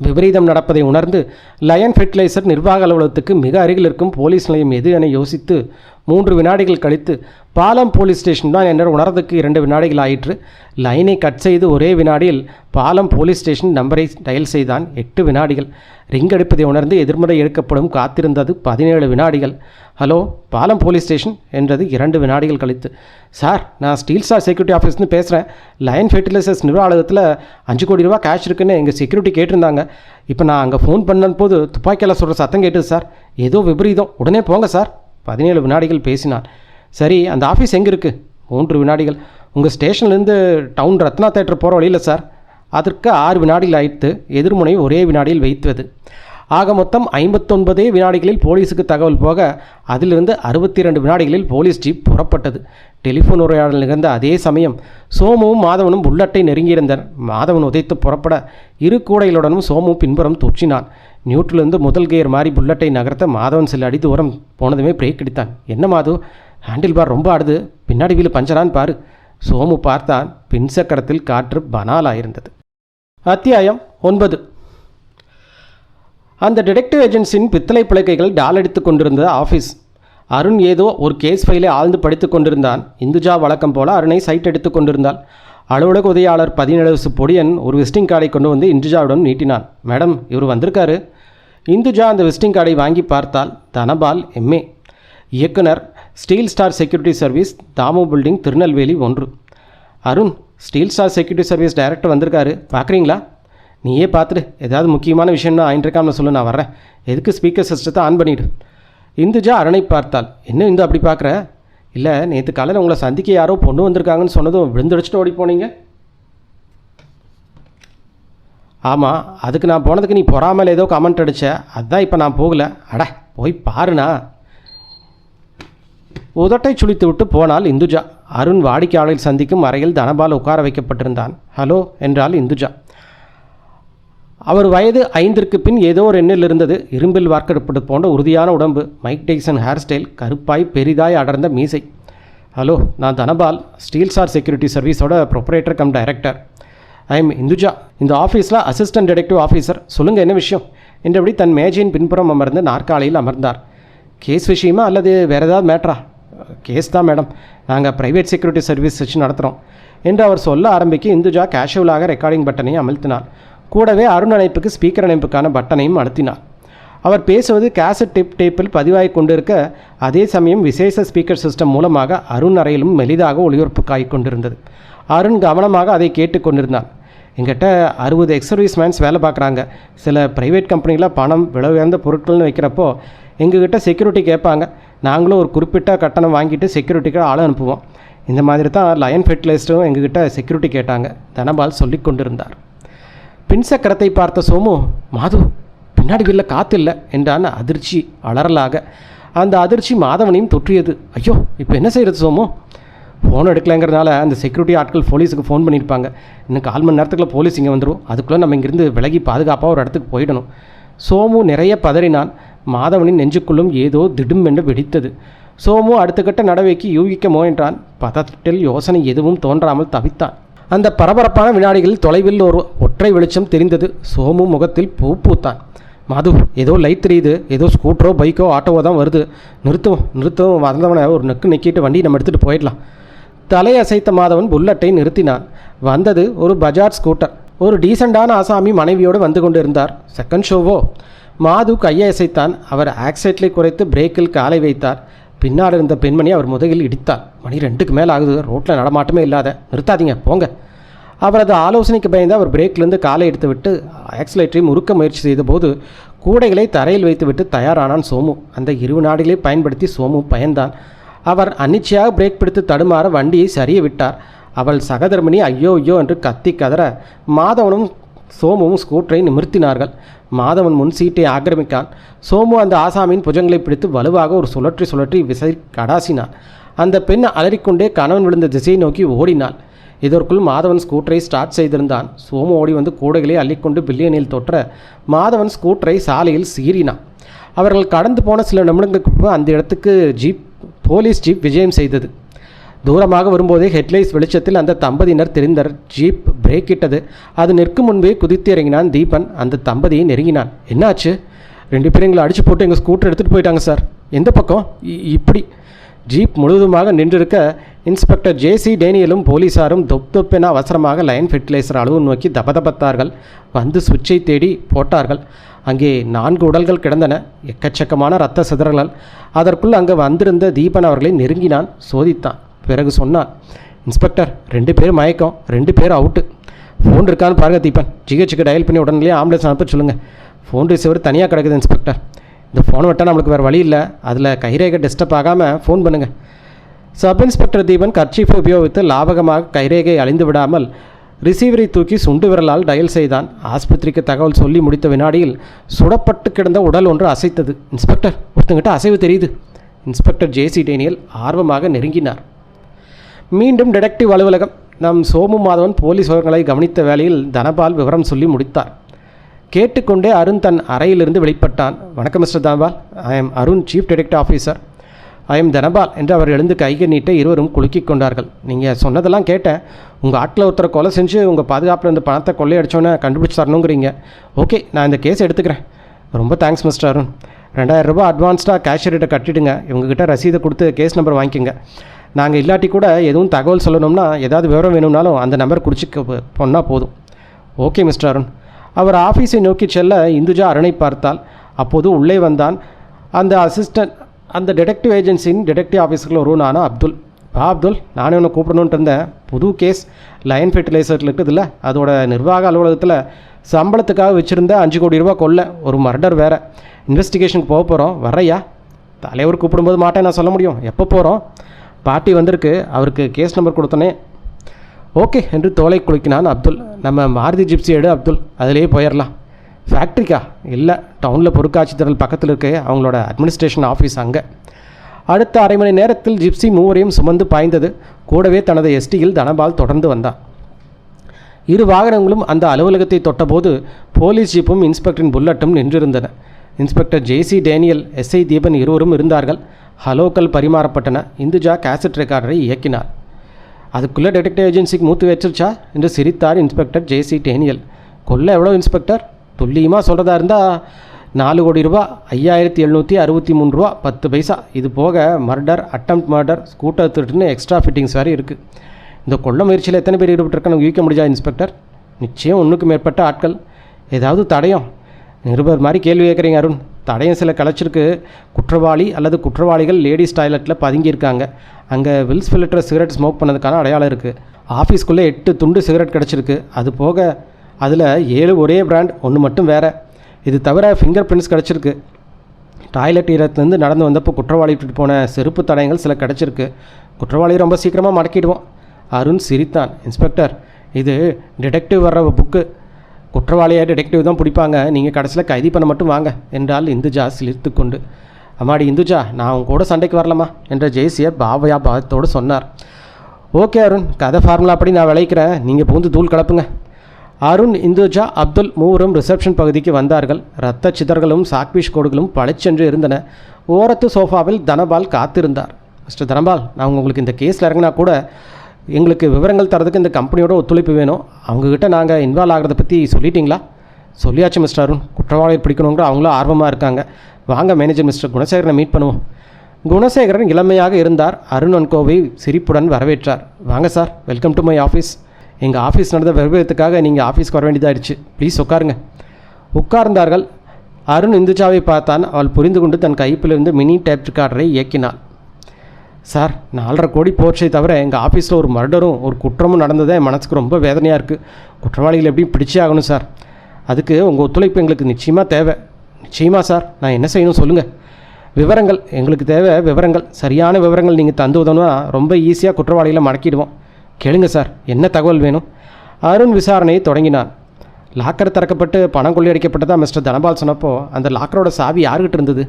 விபரீதம் நடப்பதை உணர்ந்து லயன் ஃபெர்டிலைசர் நிர்வாக அலுவலகத்துக்கு மிக அருகில் இருக்கும் போலீஸ் நிலையம் எது என யோசித்து 3 வினாடிகள் கழித்து பாலம் போலீஸ் ஸ்டேஷன் தான் என்ற உணர்றதுக்கு 2 வினாடிகள் ஆயிற்று. லைனை கட் செய்து ஒரே வினாடியில் பாலம் போலீஸ் ஸ்டேஷன் நம்பரை டயல் செய்தான். 8 வினாடிகள். ரிங் அடிப்பதை உணர்ந்து எதிர்மறை எடுக்கப்படும் காத்திருந்தது 17 வினாடிகள். ஹலோ, பாலம் போலீஸ் ஸ்டேஷன் என்றது 2 வினாடிகள் கழித்து. சார், நான் ஸ்டீல் ஸ்டார் செக்யூரிட்டி ஆஃபீஸ்னு பேசுகிறேன். லயன் ஃபெர்டிலைசர்ஸ் நிர்வாகத்தில் 5 கோடி ரூபா கேஷ் இருக்குன்னு எங்கள் செக்யூரிட்டி கேட்டிருந்தாங்க. இப்போ நான் அங்கே ஃபோன் பண்ண போது துப்பாக்கியால் சொல்கிற சத்தம் கேட்டுது சார். ஏதோ விபரீதம், உடனே போங்க சார். 17 வினாடிகள் பேசினான். சரி, அந்த ஆஃபீஸ் எங்கே இருக்குது? 3 வினாடிகள். உங்கள் ஸ்டேஷன்லேருந்து டவுன் ரத்னா தேட்டர் போகிற வழியில் சார். அதற்கு 6 வினாடிகள் ஆயிடுத்து. எதிர்முனை ஒரே வினாடியில் வைத்தது. ஆக மொத்தம் 59 வினாடிகளில் போலீஸுக்கு தகவல் போக அதிலிருந்து 62 வினாடிகளில் போலீஸ் ஜீப் புறப்பட்டது. டெலிஃபோன் உரையாடல் நிகழ்ந்த அதே சமயம் சோமுவும் மாதவனும் புல்லட்டை நெருங்கியிருந்தனர். மாதவன் உதைத்து புறப்பட 2 கூடைகளுடனும் சோமு பின்புறம் தொற்றினான். நியூட்ரலிருந்து முதல் கியர் மாறி புல்லட்டை நகர்த்த மாதவன் சில அடி தூரம் போனதுமே பிரேக் அடித்தான். என்ன மாது, ஹேண்டில் பார் ரொம்ப ஆடுது, பின்னாடி வீல் பஞ்சரான்னு பாரு. சோமு பார்த்தான். பின்சக்கரத்தில் காற்று பனாலாயிருந்தது. அத்தியாயம் 9. அந்த டிடெக்டிவ் ஏஜென்சியின் பித்தளை பிளக்கைகள் டால் அடித்து கொண்டிருந்த ஆஃபீஸ். அருண் ஏதோ ஒரு கேஸ் ஃபைலை ஆழ்ந்து படித்து கொண்டிருந்தான். இந்துஜா வழக்கம் போல அருணை சைட் எடுத்து கொண்டிருந்தாள். அலுவலக உதவியாளர் 17 பொடியன் ஒரு விசிட்டிங் கார்டை கொண்டு வந்து இந்துஜாவிடம் நீட்டினான். மேடம், இவர் வந்திருக்காரு. இந்துஜா அந்த விசிட்டிங் கார்டை வாங்கி பார்த்தால் தனபால் எம்ஏ, இயக்குனர், steel star security service, Damu building, Tirunelveli 1. Arun, steel star security service director வந்திருக்காரு, பார்க்குறீங்களா? நீயே பார்த்துட்டு ஏதாவது முக்கியமான விஷயம்னா ஆயின்றிருக்காமல் சொல்லு, நான் வர்றேன். எதுக்கு ஸ்பீக்கர் சிஸ்டத்தை ஆன் பண்ணிவிடு. இந்துஜா அருணை பார்த்தாள். என்ன இந்து அப்படி பார்க்குற? இல்லை, நேற்று காலையில் உங்களை சந்திக்க யாரோ பொண்ணு வந்திருக்காங்கன்னு சொன்னதும் விழுந்தடிச்சிட்டு ஓடி போனீங்க. ஆமாம், அதுக்கு நான் போனதுக்கு நீ பொறாமல் ஏதோ கமெண்ட் அடித்த, அதுதான் இப்போ நான் போகலை. அட போய் பாருண்ணா. உதட்டை சுழித்து விட்டு போனால் இந்துஜா. அருண் வாடிக்கையாளர்கள் சந்திக்கும் அறையில் தனபால் உட்கார வைக்கப்பட்டிருந்தான். ஹலோ என்றால் இந்துஜா. அவர் வயது 5ற்கு பின் ஏதோ ஒரு எண்ணில் இருந்தது. இரும்பில் வார்க்கப்பட்டு போன்ற உறுதியான உடம்பு, மைக் டைசன் ஹேர் ஸ்டைல், கருப்பாய் பெரிதாய் அடர்ந்த மீசை. ஹலோ, நான் தனபால், ஸ்டீல் ஸ்டார் செக்யூரிட்டி சர்வீஸோட proprietor cum director. I am Induja, இந்த ஆஃபீஸில் அசிஸ்டன்ட் டிடெக்டிவ் ஆஃபீஸர். சொல்லுங்கள், என்ன விஷயம் என்றபடி தன் மேஜையின் பின்புறம் அமர்ந்து நாற்காலியில் அமர்ந்தார். கேஸ் விஷயமா அல்லது வேறு ஏதாவது மேட்ரா? கேஸ் தான் மேடம், நாங்கள் ப்ரைவேட் செக்யூரிட்டி சர்வீஸ் வச்சு நடத்துகிறோம் என்று அவர் சொல்ல ஆரம்பிக்க இந்துஜா கேஷுவலாக ரெக்கார்டிங் பட்டனை அமர்த்தினார். கூடவே அருண் அணைப்புக்கு ஸ்பீக்கர் அணைப்புக்கான பட்டனையும் அழுத்தினார். அவர் பேசுவது கேசட் டேப்பில் பதிவாகி கொண்டிருக்க அதே சமயம் விசேஷ ஸ்பீக்கர் சிஸ்டம் மூலமாக அருண் அறையிலும் மெலிதாக ஒளிபரப்புக்காகி கொண்டிருந்தது. அருண் கவனமாக அதை கேட்டு கொண்டிருந்தான். எங்கிட்ட 60 எக்ஸர்வீஸ் மேன்ஸ் வேலை பார்க்குறாங்க. சில ப்ரைவேட் கம்பெனியில் பணம் விலை உயர்ந்த பொருட்கள்னு வைக்கிறப்போ எங்ககிட்ட செக்யூரிட்டி கேட்பாங்க. நாங்களும் ஒரு குறிப்பிட்ட கட்டணம் வாங்கிட்டு செக்யூரிட்டிக்கு ஆள் அனுப்புவோம். இந்த மாதிரி தான் லயன் ஃபெர்டிலைசரும் எங்ககிட்ட செக்யூரிட்டி கேட்டாங்க, தனபால் சொல்லி கொண்டிருந்தார். பின்சக்கரத்தை பார்த்த சோமு, மாது, பின்னாடி வீல்ல காற்று இல்லை என்றான் அதிர்ச்சி அலறலாக. அந்த அதிர்ச்சி மாதவனையும் தொற்றியது. ஐயோ, இப்போ என்ன செய்கிறது சோமு? ஃபோன் எடுக்கலைங்கிறதுனால அந்த செக்யூரிட்டி ஆட்கள் போலீஸுக்கு ஃபோன் பண்ணியிருப்பாங்க. இன்னும் 1/4 மணி நேரத்துக்குள்ள போலீஸ் இங்கே வந்துடும். அதுக்குள்ளே நம்ம இங்கேருந்து விலகி பாதுகாப்பாக ஒரு இடத்துக்கு போயிடணும். சோமு நிறைய பதறினான். மாதவனின் நெஞ்சுக்குள்ளும் ஏதோ திடும் என்று வெடித்தது. சோமு அடுத்த கட்ட நடவடிக்கை யூகிக்க முயன்றான். பதட்டத்தில் யோசனை எதுவும் தோன்றாமல் தவித்தான். அந்த பரபரப்பான வினாடிகளில் தொலைவில் ஒரு ஒற்றை வெளிச்சம் தெரிந்தது. சோமு முகத்தில் பூ பூத்தான். மாது, ஏதோ லைட் தெரியுது, ஏதோ ஸ்கூட்டரோ பைக்கோ ஆட்டோவோ தான் வருது. நிறுத்தும் வந்தவனை ஒரு நெக்கு நெக்கிட்டு வண்டி நம்ம எடுத்துகிட்டு போயிடலாம். தலையசைத்த மாதவன் புல்லட்டை நிறுத்தினான். வந்தது ஒரு பஜாஜ் ஸ்கூட்டர். ஒரு டீசெண்டான ஆசாமி மனைவியோடு வந்து கொண்டு இருந்தார். செகண்ட் ஷோவோ? மாது கையை அசைத்தான். அவர் ஆக்சிடென்ட்லை குறைத்து பிரேக்கில் காலை வைத்தார். பின்னால் இருந்த பெண்மணி அவர் முதுகில் இடித்தார். மணி 2க்கு மேலே ஆகுது, ரோட்டில் நடமாட்டமே இல்லாத, நிறுத்தாதீங்க போங்க. அவரது ஆலோசனைக்கு பயந்து அவர் பிரேக்கிலிருந்து காலை எடுத்துவிட்டு ஆக்சிலேட்டரை முறுக்க முயற்சி செய்தபோது கூடைகளை தரையில் வைத்துவிட்டு தயாரானான் சோமு. அந்த 2 வினாடிகளை பயன்படுத்தி சோமு பயந்தான். அவர் அன்னிச்சையாக பிரேக் பிடித்து தடுமாற வண்டியை சரிய விட்டார். அவள் சகதர்மினி ஐயோ ஐயோ என்று கத்தி கதற மாதவனும் சோமுவும் ஸ்கூட்டரை நிமிர்த்தினார்கள். மாதவன் முன் சீட்டை ஆக்கிரமிக்கான். சோமு அந்த ஆசாமியின் புஜங்களை பிடித்து வலுவாக ஒரு சுழற்றி விசை கடாசினான். அந்த பெண் அலறிக்கொண்டே கணவன் விழுந்த திசையை நோக்கி ஓடினாள். இதற்குள் மாதவன் ஸ்கூட்டரை ஸ்டார்ட் செய்திருந்தான். சோமு ஓடி வந்து கூடைகளை அள்ளிக்கொண்டு பில்லியனில் தொற்ற மாதவன் ஸ்கூட்டரை சாலையில் சீறினான். அவர்கள் கடந்து போன சில நிமிடங்களுக்கு அந்த இடத்துக்கு போலீஸ் ஜீப் விஜயம் செய்தது. தூரமாக வரும்போதே ஹெட்லைட்ஸ் வெளிச்சத்தில் அந்த தம்பதியினர் தெரிந்தர். Jeep break இட்டது. அது நிற்கும் முன்பே குதித்து இறங்கினான் தீபன். அந்த தம்பதியை நெருங்கினான். என்னாச்சு? 2 பேரும் எங்களை அடித்து போட்டு எங்கள் ஸ்கூட்டர் எடுத்துகிட்டு போயிட்டாங்க சார். எந்த பக்கம்? இப்படி. ஜீப் முழுவதுமாக நின்றிருக்க இன்ஸ்பெக்டர் ஜேசி டேனியலும் போலீஸாரும் தொப்பென அவசரமாக லைன் ஃபெர்டிலைசர் அளவு நோக்கி தபதபத்தார்கள். வந்து சுவிட்சை தேடி போட்டார்கள். அங்கே 4 உடல்கள் கிடந்தன. எக்கச்சக்கமான இரத்த சிதறல்கள். அதற்குள் அங்கே வந்திருந்த தீபன் அவர்களை நெருங்கினான், சோதித்தான். பிறகு சொன்னான், இன்ஸ்பெக்டர் 2 பேர் மயக்கம், 2 பேர் அவுட்டு. ஃபோன் இருக்கான்னு பாருங்கள் தீபன். ஜிஹெச்சுக்கு டயல் பண்ணி உடனே ஆம்புலன்ஸ் அனுப்ப சொல்லுங்கள். ஃபோன் ரிசீவர் தனியாக கிடக்குது இன்ஸ்பெக்டர். இந்த ஃபோனை விட்டால் நம்மளுக்கு வேறு வழி இல்லை. அதில் கைரேகை டிஸ்டர்ப் ஆகாமல் ஃபோன் பண்ணுங்கள். சப் இன்ஸ்பெக்டர் தீபன் கர்ச்சீஃபை உபயோகித்து லாபகமாக கைரேகை அழிந்து விடாமல் ரிசீவரை தூக்கி சுண்டு விரலால் டயல் செய்தான். ஆஸ்பத்திரிக்கு தகவல் சொல்லி முடித்த வினாடியில் சுடப்பட்டு கிடந்த உடல் ஒன்று அசைத்தது. இன்ஸ்பெக்டர், ஒருத்தங்கிட்ட அசைவு தெரியுது. இன்ஸ்பெக்டர் ஜேசி டேனியல் ஆர்வமாக நெருங்கினார். மீண்டும் டிடெக்டிவ் அலுவலகம். நம் சோமு மாதவன் போலீஸ் விவரங்களை கவனித்த வேளையில் தனபால் விவரம் சொல்லி முடித்தார். கேட்டுக்கொண்டே அருண் தன் அறையிலிருந்து வெளிப்பட்டான். வணக்கம் mister Dhanapal. I am Arun, chief detective officer. I am Dhanapal என்று அவர் எழுந்து கைகை நீட்ட இருவரும் குலுக்கிக் கொண்டார்கள். நீங்கள் சொன்னதெல்லாம் கேட்டேன். உங்கள் ஆட்டில் ஒருத்தரை கொலை செஞ்சு உங்கள் பாதுகாப்பில் இருந்து பணத்தை கொள்ளையடிச்சோன்னே கண்டுபிடிச்சி தரணுங்கிறீங்க. ஓகே, நான் இந்த கேஸ் எடுத்துக்கிறேன். ரொம்ப தேங்க்ஸ் மிஸ்டர் அருண். 2000 ரூபாய் அட்வான்ஸ்டாக கேஷியர்கிட்ட கட்டிடுங்க. இவங்ககிட்ட ரசீதை கொடுத்து கேஸ் நம்பர் வாங்கிக்கோங்க. நாங்கள் இல்லாட்டி கூட எதுவும் தகவல் சொல்லணும்னா, ஏதாவது விவரம் வேணும்னாலும் அந்த நம்பர் குறிச்சு போனால் போதும். Okay mister Arun. அவர் ஆஃபீஸை நோக்கி செல்ல இந்துஜா அருணை பார்த்தால். அப்போது உள்ளே வந்தான் அந்த டிடெக்டிவ் ஏஜென்சியின் டிடெக்டிவ் ஆஃபீஸர்கள் ஒருவனான அப்துல். அப்துல், நானே ஒன்று கூப்பிடணுன்ட்டு இருந்தேன். புது கேஸ் லைன் ஃபெர்டிலைசரில் இருக்குதுல்ல, அதோட நிர்வாக அலுவலகத்தில் சம்பளத்துக்காக வச்சுருந்த 5 கோடி ரூபா கொள்ள ஒரு மர்டர் வேறு. இன்வெஸ்டிகேஷனுக்கு போக போகிறோம். வர்றையா? தலைவர் கூப்பிடும்போது மாட்டேன் நான் சொல்ல முடியும். எப்போ போகிறோம்? பார்ட்டி வந்திருக்கு. அவருக்கு கேஸ் நம்பர் கொடுத்தனே. ஓகே என்று தோலை குலுக்கினான் அப்துல். நம்ம மாருதி ஜிப்சி எடு அப்துல், அதிலேயே போயிடலாம். ஃபேக்ட்ரிக்கா? இல்லை, டவுனில் பொருட்காட்சி திடல் பக்கத்தில் இருக்கு அவங்களோட அட்மினிஸ்ட்ரேஷன் ஆஃபீஸ் அங்கே. அடுத்த அரை மணி நேரத்தில் ஜிப்சி மூவரையும் சுமந்து பாய்ந்தது. கூடவே தனது எஸ்டியில் தனபால் தொடர்ந்து வந்தான். 2 வாகனங்களும் அந்த அலுவலகத்தை தொட்டபோது போலீஸ் ஜீப்பும் இன்ஸ்பெக்டரின் புல்லட்டும் நின்றிருந்தன. இன்ஸ்பெக்டர் ஜேசி டேனியல், எஸ்ஐ தீபன் இருவரும் இருந்தார்கள். ஹலோக்கள் பரிமாறப்பட்டன. இந்துஜா கேசட் ரெக்கார்டரை இயக்கினார். அதுக்குள்ளே டிடெக்டிவ் ஏஜென்சிக்கு மூத்து வச்சிருச்சா என்று சிரித்தார் இன்ஸ்பெக்டர் ஜேசி டேனியல். கொள்ள எவ்வளோ இன்ஸ்பெக்டர்? துல்லியமாக சொல்கிறதா இருந்தால் 4 கோடி ரூபா, 5763 ரூபா 10 பைசா. இது போக மர்டர், அட்டெம்ப்ட் மர்டர், ஸ்கூட்டர் திருட்டுன்னு எக்ஸ்ட்ரா ஃபிட்டிங்ஸ் வேறு இருக்குது. இந்த கொள்ள முயற்சியில் எத்தனை பேர் ஈடுபட்டிருக்கான்னு யூகிக்க முடிஞ்சா இன்ஸ்பெக்டர்? நிச்சயம் 1க்கு மேற்பட்ட ஆட்கள். ஏதாவது தடயம்? நிருபர் மாதிரி கேள்வி கேட்குறீங்க அருண். தடயம் சில கிடச்சிருக்கு. குற்றவாளி அல்லது குற்றவாளிகள் லேடிஸ் டாய்லெட்டில் பதுங்கியிருக்காங்க. அங்கே வில்ஸ் ஃபில்டர் சிகரெட் ஸ்மோக் பண்ணதுக்கான அடையாளம் இருக்குது. ஆஃபீஸ்க்குள்ளே 8 துண்டு சிகரெட் கிடச்சிருக்கு. அது போக அதில் 7 ஒரே பிராண்ட், 1 மட்டும் வேறு. இது தவிர ஃபிங்கர் பிரிண்ட்ஸ் கிடச்சிருக்கு. டாய்லெட் ஈரத்துலேருந்து நடந்து வந்தப்போ குற்றவாளி விட்டுட்டு போன செருப்பு தடயங்கள் சில கிடச்சிருக்கு. குற்றவாளி ரொம்ப சீக்கிரமாக மடக்கிடுவோம். அருண் சிரித்தான். இன்ஸ்பெக்டர், இது டிடெக்டிவ் வர்ற புக்கு. குற்றவாளியாக டிடெக்டிவ் தான் பிடிப்பாங்க. நீங்கள் கடைசியில் கைதி பண்ண மட்டும் வாங்க என்றால் இந்துஜா சிலிர்த்து கொண்டு. அம்மாடி இந்துஜா, நான் உங்க கூட சண்டைக்கு வரலாமா என்ற ஜெய்சியர் பாவத்தோடு சொன்னார். ஓகே அருண், கதை ஃபார்முலா அப்படி நான் விளைக்கிறேன். நீங்கள் பூந்து தூள் கலப்புங்க. அருண், இந்துஜா, அப்துல் மூவரும் ரிசப்ஷன் பகுதிக்கு வந்தார்கள். இரத்த சிதறல்களும் சாக்விஷ் கோடுகளும் பளிச்சென்று இருந்தன. ஓரத்து சோஃபாவில் தனபால் காத்திருந்தார். மிஸ்டர் தனபால், நான் உங்களுக்கு இந்த கேஸில் இறங்கினா கூட எங்களுக்கு விவரங்கள் தரதுக்கு இந்த கம்பெனியோட ஒத்துழைப்பு வேணும். அவங்கக்கிட்ட நாங்கள் இன்வால்வ் ஆகிறத பற்றி சொல்லிட்டீங்களா? சொல்லியாச்சு மிஸ்டர் அருண். குற்றவாளியை பிடிக்கணுங்கிற அவங்களும் ஆர்வமாக இருக்காங்க. வாங்க மேனேஜர் மிஸ்டர் குணசேகரனை மீட் பண்ணுவோம். குணசேகரன் இளமையாக இருந்தார். அருண் அன்கோவை சிரிப்புடன் வரவேற்றார். வாங்க sir, welcome to my office. எங்கள் ஆஃபீஸ் நடந்த வரவேற்கிறதுக்காக நீங்கள் ஆஃபீஸ்க்கு வர வேண்டியதாகிடுச்சு. ப்ளீஸ் உட்காருங்க. உட்கார்ந்தார்கள். அருண் இந்துஜாவை பார்த்தான். அவள் புரிந்து கொண்டு தன் கைப்பிலிருந்து மினி டேப் ரெக்கார்டரை இயக்கினாள். சார், 4.5 கோடி போர்ச்சை தவிர எங்கள் ஆஃபீஸில் ஒரு மர்டரும் ஒரு குற்றமும் நடந்ததே என் மனசுக்கு ரொம்ப வேதனையாக இருக்குது. குற்றவாளிகள் எப்படியும் பிடிச்சே ஆகணும் சார். அதுக்கு உங்கள் ஒத்துழைப்பு எங்களுக்கு நிச்சயமாக தேவை. நிச்சயமாக சார், நான் என்ன செய்யணும் சொல்லுங்கள். விவரங்கள் எங்களுக்கு தேவை. விவரங்கள், சரியான விவரங்கள் நீங்கள் தந்து உதவுனா ரொம்ப ஈஸியாக குற்றவாளிகளை மடக்கிடுவோம். கேளுங்க சார், என்ன தகவல் வேணும்? அருண் விசாரணையை தொடங்கினான். லாக்கர் திறக்கப்பட்டு பணம் கொள்ளையடிக்கப்பட்டதா மிஸ்டர் தனபால் சொன்னப்போ அந்த லாக்கரோட சாவி யாருக்கிட்ட இருந்தது?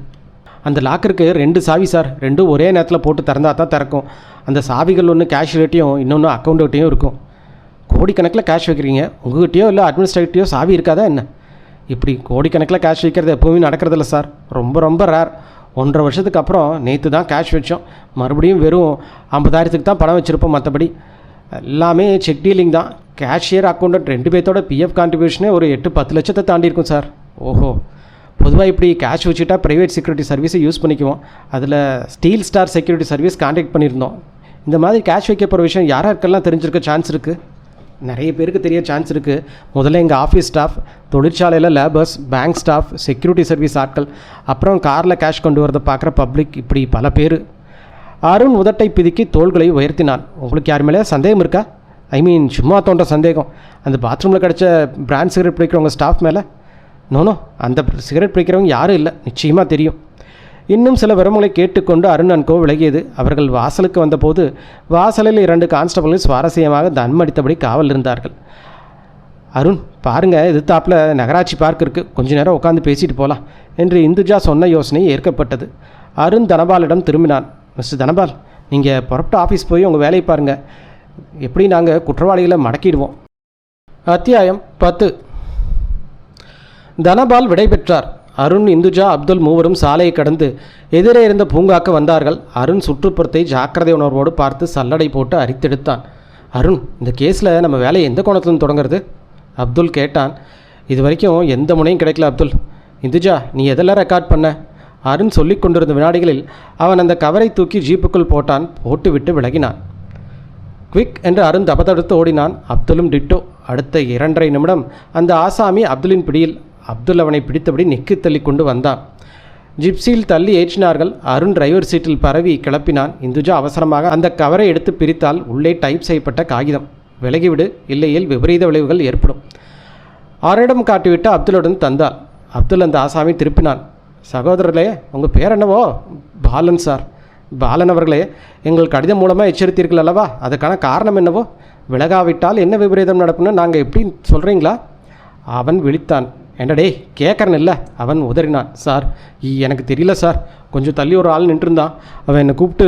அந்த லாக்கருக்கு 2 சாவி சார். 2 ஒரே நேரத்தில் போட்டு திறந்தா தான் திறக்கும். அந்த சாவிகள் ஒன்று கேஷ்கிட்டையும் இன்னொன்று அக்கௌண்ட்டுக்கிட்டையும் இருக்கும். கோடிக்கணக்கில் கேஷ் வைக்கிறீங்க. உங்கள்கிட்டயோ இல்லை அட்மினிஸ்ட்ரேட்டிவோ சாவி இருக்காதா என்ன? இப்படி கோடிக்கணக்கில் கேஷ் வைக்கிறது எப்போவுமே நடக்கிறதில்ல சார். ரொம்ப ரொம்ப ரேர். 1.5 வருஷத்துக்கு அப்புறம் நேற்று தான் கேஷ் வச்சோம். மறுபடியும் வெறும் 50,000க்கு தான் பணம் வச்சுருப்போம். மற்றபடி எல்லாமே செக் டீலிங் தான். கேஷியர் அக்கௌண்டன்ட் 2 பேர்த்தோட பிஎஃப் கான்ட்ரிபியூஷனே ஒரு 8-10 லட்சத்தை தாண்டி இருக்கும் சார். ஓஹோ, பொதுவாக இப்படி கேஷ் வச்சுட்டா ப்ரைவேட் செக்யூரிட்டி சர்வீஸை யூஸ் பண்ணிக்குவோம். அதில் steel star security service contact பண்ணியிருந்தோம். இந்த மாதிரி கேஷ் வைக்க போகிற விஷயம் யாராருக்கெல்லாம் தெரிஞ்சிருக்க சான்ஸ் இருக்குது? நிறைய பேருக்கு தெரிய சான்ஸ் இருக்குது. முதல்ல எங்கள் ஆஃபீஸ் ஸ்டாஃப், தொழிற்சாலையில் labours, bank staff, security service ஆட்கள், அப்புறம் காரில் கேஷ் கொண்டு வரதை பார்க்குற பப்ளிக், இப்படி பல பேர். அருண் உதட்டை பிதுக்கி தோள்களை உயர்த்தினான். உங்களுக்கு யார் மேலே சந்தேகம் இருக்கா? ஐ மீன் சும்மா தோன்ற சந்தேகம். அந்த பாத்ரூமில் கிடச்ச பிராண்ட் சிகரெட் பிடிக்கிறவங்க ஸ்டாஃப் மேலே? நோனோ, அந்த சிகரெட் பிடிக்கிறவங்க யாரும் இல்லை, நிச்சயமாக தெரியும். இன்னும் சில விவரங்களை கேட்டுக்கொண்டு அருண் அன்கோ விலகியது. அவர்கள் வாசலுக்கு வந்தபோது வாசலில் 2 கான்ஸ்டபிள்கள் சுவாரஸ்யமாக தன்மடித்தபடி காவல் இருந்தார்கள். அருண் பாருங்கள், எதிர்த்தாப்பில் நகராட்சி பார்க் இருக்குது, கொஞ்ச நேரம் உட்காந்து பேசிட்டு போகலாம் என்று இந்துஜா சொன்ன யோசனை ஏற்கப்பட்டது. அருண் தனபாலிடம் திரும்பினான். மிஸ்டர் தனபால், நீங்கள் புறப்பட்டு ஆஃபீஸ் போய் உங்கள் வேலையை பாருங்கள். எப்படி நாங்கள் குற்றவாளிகளை மடக்கிடுவோம். அத்தியாயம் 10. தனபால் விடைபெற்றார். அருண், இந்துஜா, அப்துல் மூவரும் சாலையை கடந்து எதிரே இருந்த பூங்காக்கு வந்தார்கள். அருண் சுற்றுப்புறத்தை ஜாக்கிரதை உணர்வோடு பார்த்து சல்லடை போட்டு அரித்தெடுத்தான். அருண், இந்த கேஸில் நம்ம வேலையை எந்த கோணத்துலேருந்து தொடங்குறது? அப்துல் கேட்டான். இது வரைக்கும் எந்த முனையும் கிடைக்கல அப்துல். இந்துஜா, நீ எதெல்லாம் ரெக்கார்ட் பண்ண? அருண் சொல்லி கொண்டிருந்த வினாடிகளில் அவன் அந்த கவரை தூக்கி ஜீப்புக்குள் போட்டான். போட்டுவிட்டு விலகினான். குவிக் என்று அருண் தபதடுத்து ஓடினான். அப்துலும் டிட்டோ. அடுத்த 2.5 நிமிடம் அந்த ஆசாமி அப்துலின் பிடியில். அப்துல் அவனை பிடித்தபடி நெக்கி தள்ளி கொண்டு வந்தான். ஜிப்சியில் தள்ளி ஏற்றினார்கள். அருண் டிரைவர் சீட்டில் பரவி கிளப்பினான். இந்துஜா அவசரமாக அந்த கவரை எடுத்து பிரித்தால் உள்ளே டைப் செய்யப்பட்ட காகிதம். விலகிவிடு, இல்லையில் விபரீத விளைவுகள் ஏற்படும். ஆரிடம் காட்டிவிட்டு அப்துலுடன் தந்தாள். அப்துல் அந்த ஆசாமி திருப்பினான். சகோதரர்களே, உங்கள் பேர் என்னவோ? பாலன் சார். பாலன் அவர்களே, எங்கள் கடிதம் மூலமாக எச்சரித்தீர்கள் அல்லவா? அதுக்கான காரணம் என்னவோ? விலகாவிட்டால் என்ன விபரீதம் நடக்கும்னு நாங்கள் எப்படி சொல்கிறீங்களா? அவன் விழித்தான். என்னடே கேட்குறேன் இல்லை? அவன் உதறினான். சார், எனக்கு தெரியல சார். கொஞ்சம் தள்ளி ஒரு ஆள் நின்றுருந்தான். அவன் என்னை கூப்பிட்டு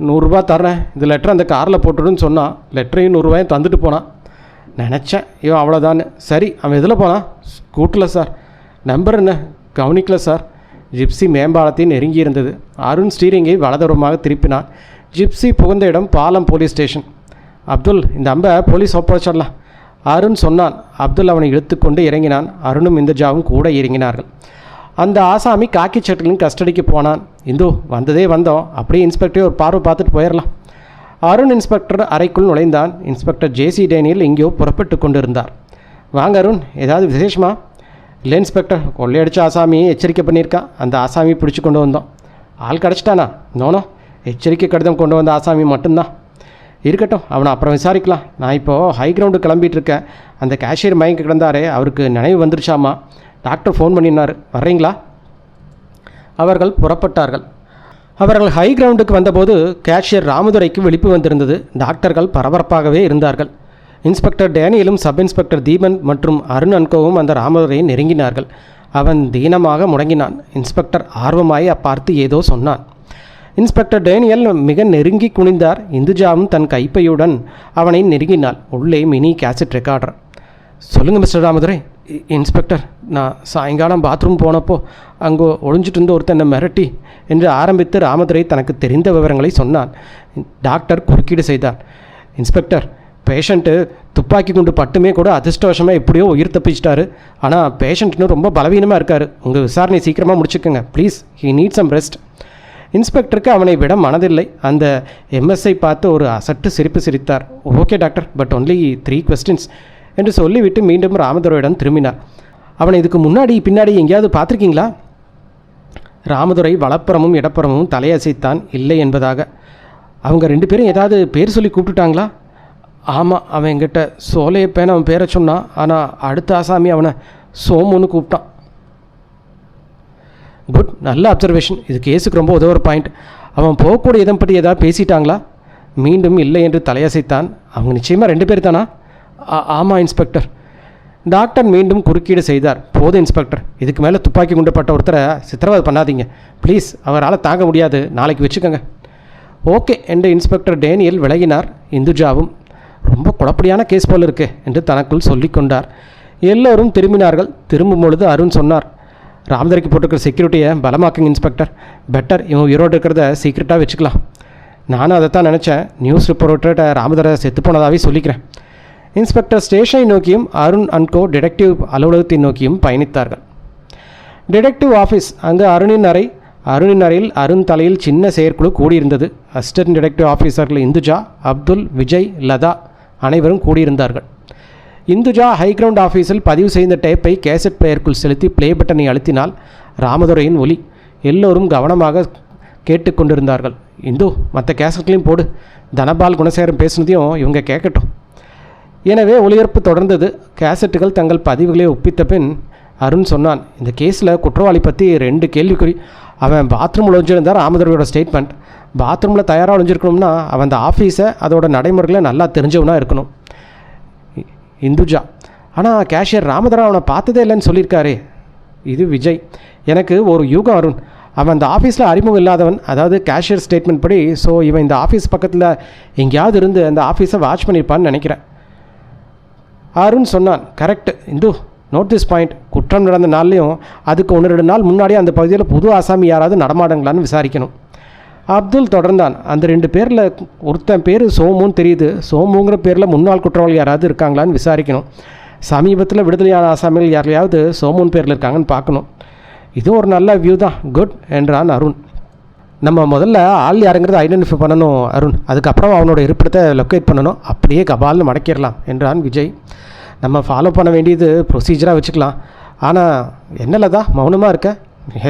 100 ரூபா தர்றேன், இந்த லெட்டரை அந்த காரில் போட்டுடுன்னு சொன்னான். லெட்டரையும் 100 ரூபாயும் தந்துட்டு போனான். நினச்சேன் இவன் அவ்வளோதான்னு. சரி, அவன் எதில் போனான்? ஸ்கூட்டில் சார். நம்பர் என்ன? கவனிக்கல சார். ஜிப்சி மேம்பாலத்தை நெருங்கி இருந்தது. அருண் ஸ்டீரிங்கை வலதுபுறமாக திருப்பினான். ஜிப்சி புகுந்த இடம் பாலம் போலீஸ் ஸ்டேஷன். அப்துல், இந்த அம்பை போலீஸ் ஒப்படைச்சிடலாம் அருண் சொன்னான். அப்துல் அவனை இழுத்துக்கொண்டு இறங்கினான். அருணும் இந்துஜாவும் கூட இறங்கினார்கள். அந்த ஆசாமி காக்கி சட்டிலின் கஸ்டடிக்கு போனான். இந்து, வந்ததே வந்தோம், அப்படியே இன்ஸ்பெக்டரை ஒரு பார்வை பார்த்துட்டு போயிடலாம். அருண் இன்ஸ்பெக்டர் அறைக்குள் நுழைந்தான். இன்ஸ்பெக்டர் ஜேசி டேனியல் எங்கேயோ புறப்பட்டு கொண்டிருந்தார். வாங்க அருண், ஏதாவது விசேஷமா? இல்லை இன்ஸ்பெக்டர், கொள்ளையடிச்ச ஆசாமியை எச்சரிக்கை பண்ணியிருக்கான். அந்த ஆசாமி பிடிச்சி கொண்டு வந்தோம். ஆள் கிடச்சிட்டானா? நோனோ, எச்சரிக்கை கடிதம் கொண்டு வந்த ஆசாமி மட்டும்தான். இருக்கட்டும், அவனை அப்புறம் விசாரிக்கலாம். நான் இப்போது ஹை கிரவுண்டு கிளம்பிகிட்ருக்கேன். அந்த கேஷியர் மயங்க கிடந்தாரே, அவருக்கு நினைவு வந்துருச்சாமா? டாக்டர் ஃபோன் பண்ணினார். வர்றீங்களா? அவர்கள் புறப்பட்டார்கள். அவர்கள் ஹை கிரவுண்டுக்கு வந்தபோது கேஷியர் ராமதுரைக்கு விழிப்பு வந்திருந்தது. டாக்டர்கள் பரபரப்பாகவே இருந்தார்கள். இன்ஸ்பெக்டர் டேனியலும் சப் இன்ஸ்பெக்டர் தீபன் மற்றும் அருண் அன்கோவும் அந்த ராமதுரையை நெருங்கினார்கள். அவன் தீனமாக முடங்கினான். இன்ஸ்பெக்டர் ஆர்வமாய் பார்த்து ஏதோ சொன்னான். இன்ஸ்பெக்டர் டேனியல் மிக நெருங்கி குனிந்தார். இந்துஜாவும் தன் கைப்பையுடன் அவனை நெருங்கினாள். உள்ளே மினி கேசட் ரெக்கார்டர். சொல்லுங்கள் மிஸ்டர் ராமதுரை. இன்ஸ்பெக்டர், நான் சாயங்காலம் பாத்ரூம் போனப்போ அங்கே ஒளிஞ்சிட்டு இருந்த ஒருத்தனை மிரட்டி என்று ஆரம்பித்து ராமதுரை தனக்கு தெரிந்த விவரங்களை சொன்னான். டாக்டர் குறுக்கீடு செய்தார். இன்ஸ்பெக்டர், பேஷண்ட்டு துப்பாக்கி குண்டு பட்டுமே கூட அதிர்ஷ்டவசமாக எப்படியோ உயிர் தப்பிச்சிட்டாரு. ஆனால் பேஷண்ட் இன்னும் ரொம்ப பலவீனமாக இருக்கார். உங்கள் விசாரணை சீக்கிரமாக முடிச்சுக்கோங்க please. He need some rest. இன்ஸ்பெக்டருக்கு அவனை விட மனதில்லை. அந்த எம்எஸ்ஐ பார்த்து ஒரு அசட்டு சிரிப்பு சிரித்தார். Okay doctor, but only 3 questions என்று சொல்லிவிட்டு மீண்டும் ராமதுரையிடம் திரும்பினார். அவனை இதுக்கு முன்னாடி பின்னாடி எங்கேயாவது பார்த்துருக்கீங்களா? ராமதுரை வலப்புறமும் இடப்புறமும் தலையசைத்தான் இல்லை என்பதாக. அவங்க 2 பேரும் ஏதாவது பேர் சொல்லி கூப்பிட்டுட்டாங்களா? ஆமாம், அவன் என்கிட்ட சோலையப்பேன்னு அவன் பேரை சொன்னான். ஆனால் அடுத்த ஆசாமி அவனை சோமுன்னு கூப்பிட்டான். குட், நல்ல அப்சர்வேஷன். இது கேஸுக்கு ரொம்ப உதவுற பாயிண்ட். அவன் போகக்கூடிய இதம் பற்றி ஏதாவது பேசிட்டாங்களா? மீண்டும் இல்லை என்று தலையசைத்தான். அவங்க நிச்சயமாக 2 பேர் தானா? ஆமாம் இன்ஸ்பெக்டர். டாக்டர் மீண்டும் குறுக்கீடு செய்தார். போதும் இன்ஸ்பெக்டர், இதுக்கு மேலே துப்பாக்கி குண்டுப்பட்ட ஒருத்தரை சித்திரவதை பண்ணாதீங்க ப்ளீஸ். அவரால் தாங்க முடியாது, நாளைக்கு வச்சுக்கோங்க. ஓகே என்று இன்ஸ்பெக்டர் டேனியல் விலகினார். இந்துஜாவும் ரொம்ப குழப்படியான கேஸ் போல் இருக்கு என்று தனக்குள் சொல்லி கொண்டார். எல்லோரும் திரும்பினார்கள். திரும்பும் பொழுது அருண் சொன்னார், ராமதுரைக்கு போட்டிருக்கிற செக்யூரிட்டியை பலமாக்குங்க இன்ஸ்பெக்டர். பெட்டர், இவன் உயிரோடு இருக்கிறத சீக்கிரட்டாக வச்சுக்கலாம். நானும் அதைத்தான் நினச்சேன். நியூஸ் ரிப்போர்ட்டர்கிட்ட ராமதுரை செத்து போனதாகவே சொல்லிக்கிறேன். இன்ஸ்பெக்டர் ஸ்டேஷனை நோக்கியும் அருண் அண்ட் கோ டிடெக்டிவ் அலுவலகத்தை நோக்கியும் பயணித்தார்கள். Detective office. அங்கு அருணின் அறையில் அருண் தலையில் சின்ன செயற்குழு கூடியிருந்தது. அசிஸ்டன்ட் டிடெக்டிவ் ஆஃபீஸர்கள் இந்துஜா, அப்துல், விஜய், லதா அனைவரும் கூடியிருந்தார்கள். இந்துஜா ஹைகிரவுண்ட் ஆஃபீஸில் பதிவு செய்த டேப்பை கேசட் பிளேயருக்குள் செலுத்தி ப்ளே பட்டனை அழுத்தினால் ராமதுரையின் ஒலி. எல்லோரும் கவனமாக கேட்டுக்கொண்டிருந்தார்கள். இந்து, மற்ற கேசட்லையும் போடு. தனபால் குணசேகரன் பேசுனதையும் இவங்க கேட்கட்டும். எனவே ஒளிபரப்பு தொடர்ந்தது. கேசட்டுகள் தங்கள் பதிவுகளை ஒப்பித்த பின் அருண் சொன்னான், இந்த கேஸில் குற்றவாளி பற்றி 2 கேள்விக்குறி. அவன் பாத்ரூமில் ஒழிஞ்சிருந்தார். ராமதுரையோட ஸ்டேட்மெண்ட். பாத்ரூமில் தயாராக ஒழிஞ்சிருக்கணும்னா அவன் அந்த ஆஃபீஸை அதோட நடைமுறைகளை நல்லா தெரிஞ்சவனாக இருக்கணும். இந்துஜா, ஆனால் கேஷியர் ராமதுரை அவனை பார்த்ததே இல்லைன்னு சொல்லியிருக்காரே. இது விஜய். எனக்கு ஒரு யூகம் அருண். அவன் அந்த ஆஃபீஸில் அறிமுகம் இல்லாதவன், அதாவது கேஷியர் ஸ்டேட்மெண்ட் படி. ஸோ இவன் இந்த ஆஃபீஸ் பக்கத்தில் எங்கேயாவது இருந்து அந்த ஆஃபீஸை வாட்ச் பண்ணியிருப்பான்னு நினைக்கிறேன். அருண் சொன்னான், correct Indu, note this point. குற்றம் நடந்த நாள்லையும் அதுக்கு 1-2 நாள் முன்னாடியே அந்த பகுதியில் புது ஆசாமி யாராவது நடமாடுங்களான்னு விசாரிக்கணும். அப்துல் தொடர்ந்தான், அந்த 2 பேரில் ஒருத்தன் பேர் சோமுன்னு தெரியுது. சோமுங்கிற பேரில் முன்னாள் குற்றவாளி யாராவது இருக்காங்களான்னு விசாரிக்கணும். சமீபத்தில் விடுதலையான ஆசாமிகள் யாரையாவது சோமுன் பேரில் இருக்காங்கன்னு பார்க்கணும். இதுவும் ஒரு நல்ல வியூ தான். குட் என்றான் அருண். நம்ம முதல்ல ஆள் யாருங்கிறத ஐடென்டிஃபை பண்ணணும் அருண். அதுக்கப்புறம் அவனோட இருப்பிடத்தை லொக்கேட் பண்ணணும். அப்படியே கபால்னு மடக்கிடலாம் என்றான் விஜய். நம்ம ஃபாலோ பண்ண வேண்டியது ப்ரொசீஜராக வச்சுக்கலாம். ஆனால் என்ன லதா மௌனமாக இருக்க?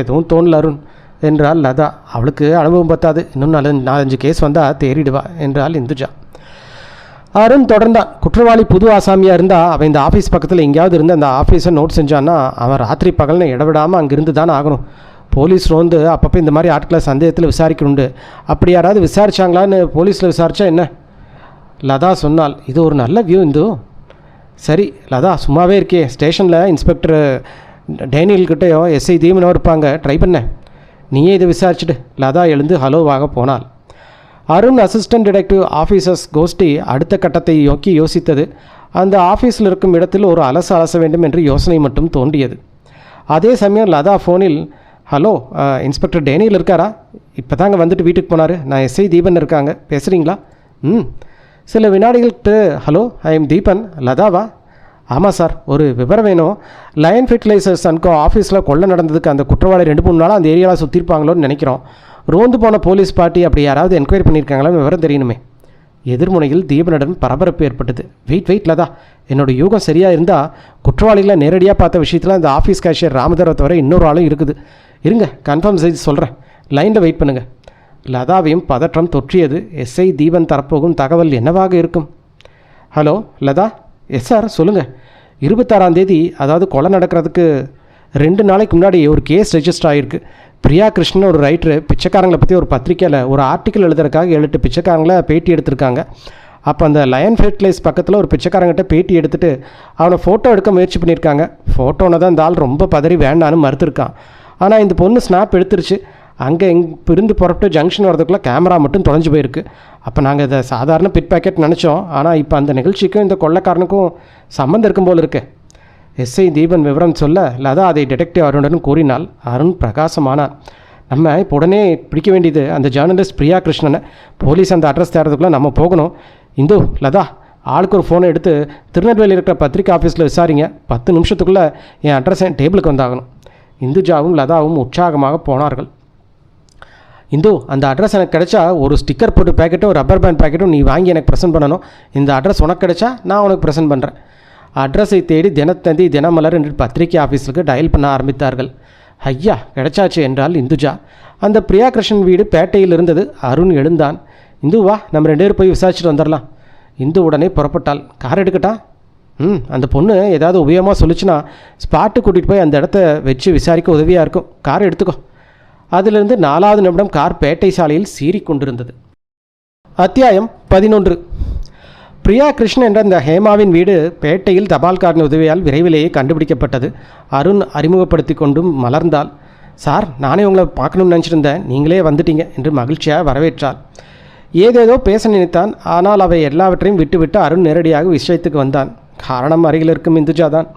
எதுவும் தோணல அருண் என்றாள் லதா. அவளுக்கு அனுபவம் பத்தாது, இன்னும் 4-5 கேஸ் வந்தால் தேறிடுவா என்றாள் இந்துஜா. அருண் தொடர்ந்தான், குற்றவாளி புது ஆசாமியாக இருந்தால் அவன் இந்த ஆஃபீஸ் பக்கத்தில் எங்கேயாவது இருந்து அந்த ஆஃபீஸை நோட் செஞ்சான்னா அவன் ராத்திரி பகல்னு இடவிடாமல் அங்கிருந்து தானே ஆகணும். போலீஸ் ரோந்து அப்பப்போ இந்த மாதிரி ஆட்களை சந்தேகத்தில் விசாரிக்கணுண்டு. அப்படி யாராவது விசாரிச்சாங்களான்னு போலீஸில் விசாரித்தா என்ன? லதா சொன்னால், இது ஒரு நல்ல வியூ இந்து. சரி லதா, சும்மாவே இருக்கே. ஸ்டேஷனில் இன்ஸ்பெக்டர் டேனியல்கிட்டையோ எஸ்ஐ தீமனோ இருப்பாங்க, ட்ரை பண்ண. நீயே இதை விசாரிச்சுட்டு. லதா எழுந்து ஹலோவாக போனாள். அருண் அசிஸ்டன்ட் டிடெக்டிவ் ஆஃபீஸர்ஸ் கோஷ்டி அடுத்த கட்டத்தை நோக்கி யோசித்தது. அந்த ஆஃபீஸில் இருக்கும் இடத்தில் ஒரு அலச வேண்டும் என்று யோசனை மட்டும் தோன்றியது. அதே சமயம் லதா ஃபோனில், ஹலோ இன்ஸ்பெக்டர் டேனியல் இருக்காரா? இப்போ தாங்க வந்துட்டு வீட்டுக்கு போனார். நான் எஸ்ஐ தீபன் இருக்காங்க, பேசுகிறீங்களா? சில வினாடிகளுக்கு, ஹலோ ஐ எம் தீபன். லதாவா? ஆமாம் சார், ஒரு விவரம் வேணும். லயன் ஃபெர்டிலைசர்ஸ் அன்கோ ஆஃபீஸில் கொள்ளை நடந்ததுக்கு அந்த குற்றவாளி 2-3 நாளாக அந்த ஏரியாவில் சுற்றிருப்பாங்களோன்னு நினைக்கிறோம். ரோந்து போன போலீஸ் பார்ட்டி அப்படி யாராவது என்கொயரி பண்ணியிருக்காங்களான்னு விவரம் தெரியணுமே. எதிர்முனையில் தீபனுடன் பரபரப்பு ஏற்பட்டது. வெயிட் லதா, என்னோட யூகம் சரியாக இருந்தால் குற்றவாளிகளை நேரடியாக பார்த்த விஷயத்தில் அந்த ஆஃபீஸ் கேஷியர் ராமதுரை தவிர இன்னொரு ஆளும் இருக்குது. இருங்க, கன்ஃபார்ம் செய்து சொல்கிறேன். லைனில் வெயிட் பண்ணுங்கள். லதாவையும் பதற்றம் தொற்றியது. எஸ்ஐ தீபன் தரப்போகும் தகவல் என்னவாக இருக்கும்? ஹலோ லதா. எஸ் சார், சொல்லுங்கள். 26ஆம் தேதி, அதாவது கொலை நடக்கிறதுக்கு 2 நாளைக்கு முன்னாடி ஒரு கேஸ் ரெஜிஸ்டர் ஆகிருக்கு. பிரியா கிருஷ்ணன் ஒரு ரைட்டரு பிச்சைக்காரங்களை பற்றி ஒரு பத்திரிக்கையில் ஒரு ஆர்டிக்கல் எழுதுறதுக்காக 7-8 பிச்சைக்காரங்களை பேட்டி எடுத்திருக்காங்க. அப்போ அந்த லயன் ஃபெர்டிலைஸ் பக்கத்தில் ஒரு பிச்சைக்காரங்கிட்ட பேட்டி எடுத்துகிட்டு அவனை ஃபோட்டோ எடுக்க முயற்சி பண்ணியிருக்காங்க. ஃபோட்டோன்னு தான் இந்த ஆள் ரொம்ப பதறி வேண்டான்னு மறுத்துருக்கான். ஆனால் இந்த பொண்ணு ஸ்னாப் எடுத்துருச்சு. அங்கே இருந்து புறப்பட்டு ஜங்ஷன் வரதுக்குள்ளே கேமரா மட்டும் தொலைஞ்சு போயிருக்கு. அப்போ நாங்கள் இதை சாதாரண பிட் பேக்கெட் நினச்சோம். ஆனால் இப்போ அந்த நிகழ்ச்சிக்கும் இந்த கொள்ளைக்காரனுக்கும் சம்மந்தம் இருக்கும் போல் இருக்கு. எஸ்ஐ தீபன் விவரம் சொல்ல லதா அதை டிடெக்டிவ் அருணுடன் கூறினால். அருண் பிரகாசமானான். நம்ம இப்போ உடனே பிடிக்க வேண்டியது அந்த ஜேர்னலிஸ்ட் பிரியா கிருஷ்ணனை. போலீஸ் அந்த அட்ரஸ் தேடுறதுக்குள்ளே நம்ம போகணும். இந்து, லதா, ஆளுக்கு ஒரு ஃபோனை எடுத்து திருநெல்வேலியில் இருக்கிற பத்திரிக்கை ஆஃபீஸில் விசாரிங்க. 10 நிமிஷத்துக்குள்ளே என் அட்ரஸ் என் டேபிளுக்கு வந்தாகணும். இந்துஜாவும் லதாவும் உற்சாகமாக போனார்கள். இந்து, அந்த அட்ரஸ் எனக்கு கிடைச்சா ஒரு ஸ்டிக்கர் போட்டு பேக்கெட்டும் ஒரு ரப்பர் பேண்ட் பேக்கெட்டும் நீ வாங்கி எனக்கு ப்ரெசென்ட் பண்ணணும். இந்த அட்ரஸ் உனக்கு கிடைச்சா நான் உனக்கு ப்ரெசென்ட் பண்ணுறேன். அட்ரஸை தேடி தினத்தந்தி, தினமலர் என்று பத்திரிகை ஆஃபீஸுக்கு டயல் பண்ண ஆரம்பித்தார்கள். ஐயா, கிடைச்சாச்சு என்றால் இந்துஜா. அந்த பிரியா கிருஷ்ணன் வீடு பேட்டையில் இருந்தது. அருண் எழுந்தான். இந்து வா, நம்ம 2 பேரும் போய் விசாரிச்சுட்டு வந்துடலாம். இந்து உடனே புறப்பட்டாள். கார் எடுக்கட்டா? அந்த பொண்ணு ஏதாவது உபயோகமாக சொல்லிச்சுன்னா ஸ்பாட்டு கூட்டிகிட்டு போய் அந்த இடத்த வச்சு விசாரிக்க உதவியாக இருக்கும். கார் எடுத்துக்கோ. அதிலிருந்து 4வது நிமிடம் கார் பேட்டை சாலையில் சீறிக்கொண்டிருந்தது. அத்தியாயம் 11. பிரியா கிருஷ்ணன் என்ற இந்த ஹேமாவின் வீடு பேட்டையில் தபால்காரன் உதவியால் விரைவிலேயே கண்டுபிடிக்கப்பட்டது. அருண் அறிமுகப்படுத்தி கொண்டும் மலர்ந்தாள். சார், நானே உங்களை பார்க்கணும்னு நினச்சிருந்தேன், நீங்களே வந்துட்டீங்க என்று மகிழ்ச்சியாக வரவேற்றாள். ஏதேதோ பேச நினைத்தான். ஆனால் அவை எல்லாவற்றையும் விட்டுவிட்டு அருண் நேரடியாக விஷயத்துக்கு வந்தான். காரணம் அருகில் இருக்கும் இந்துஜா தான்.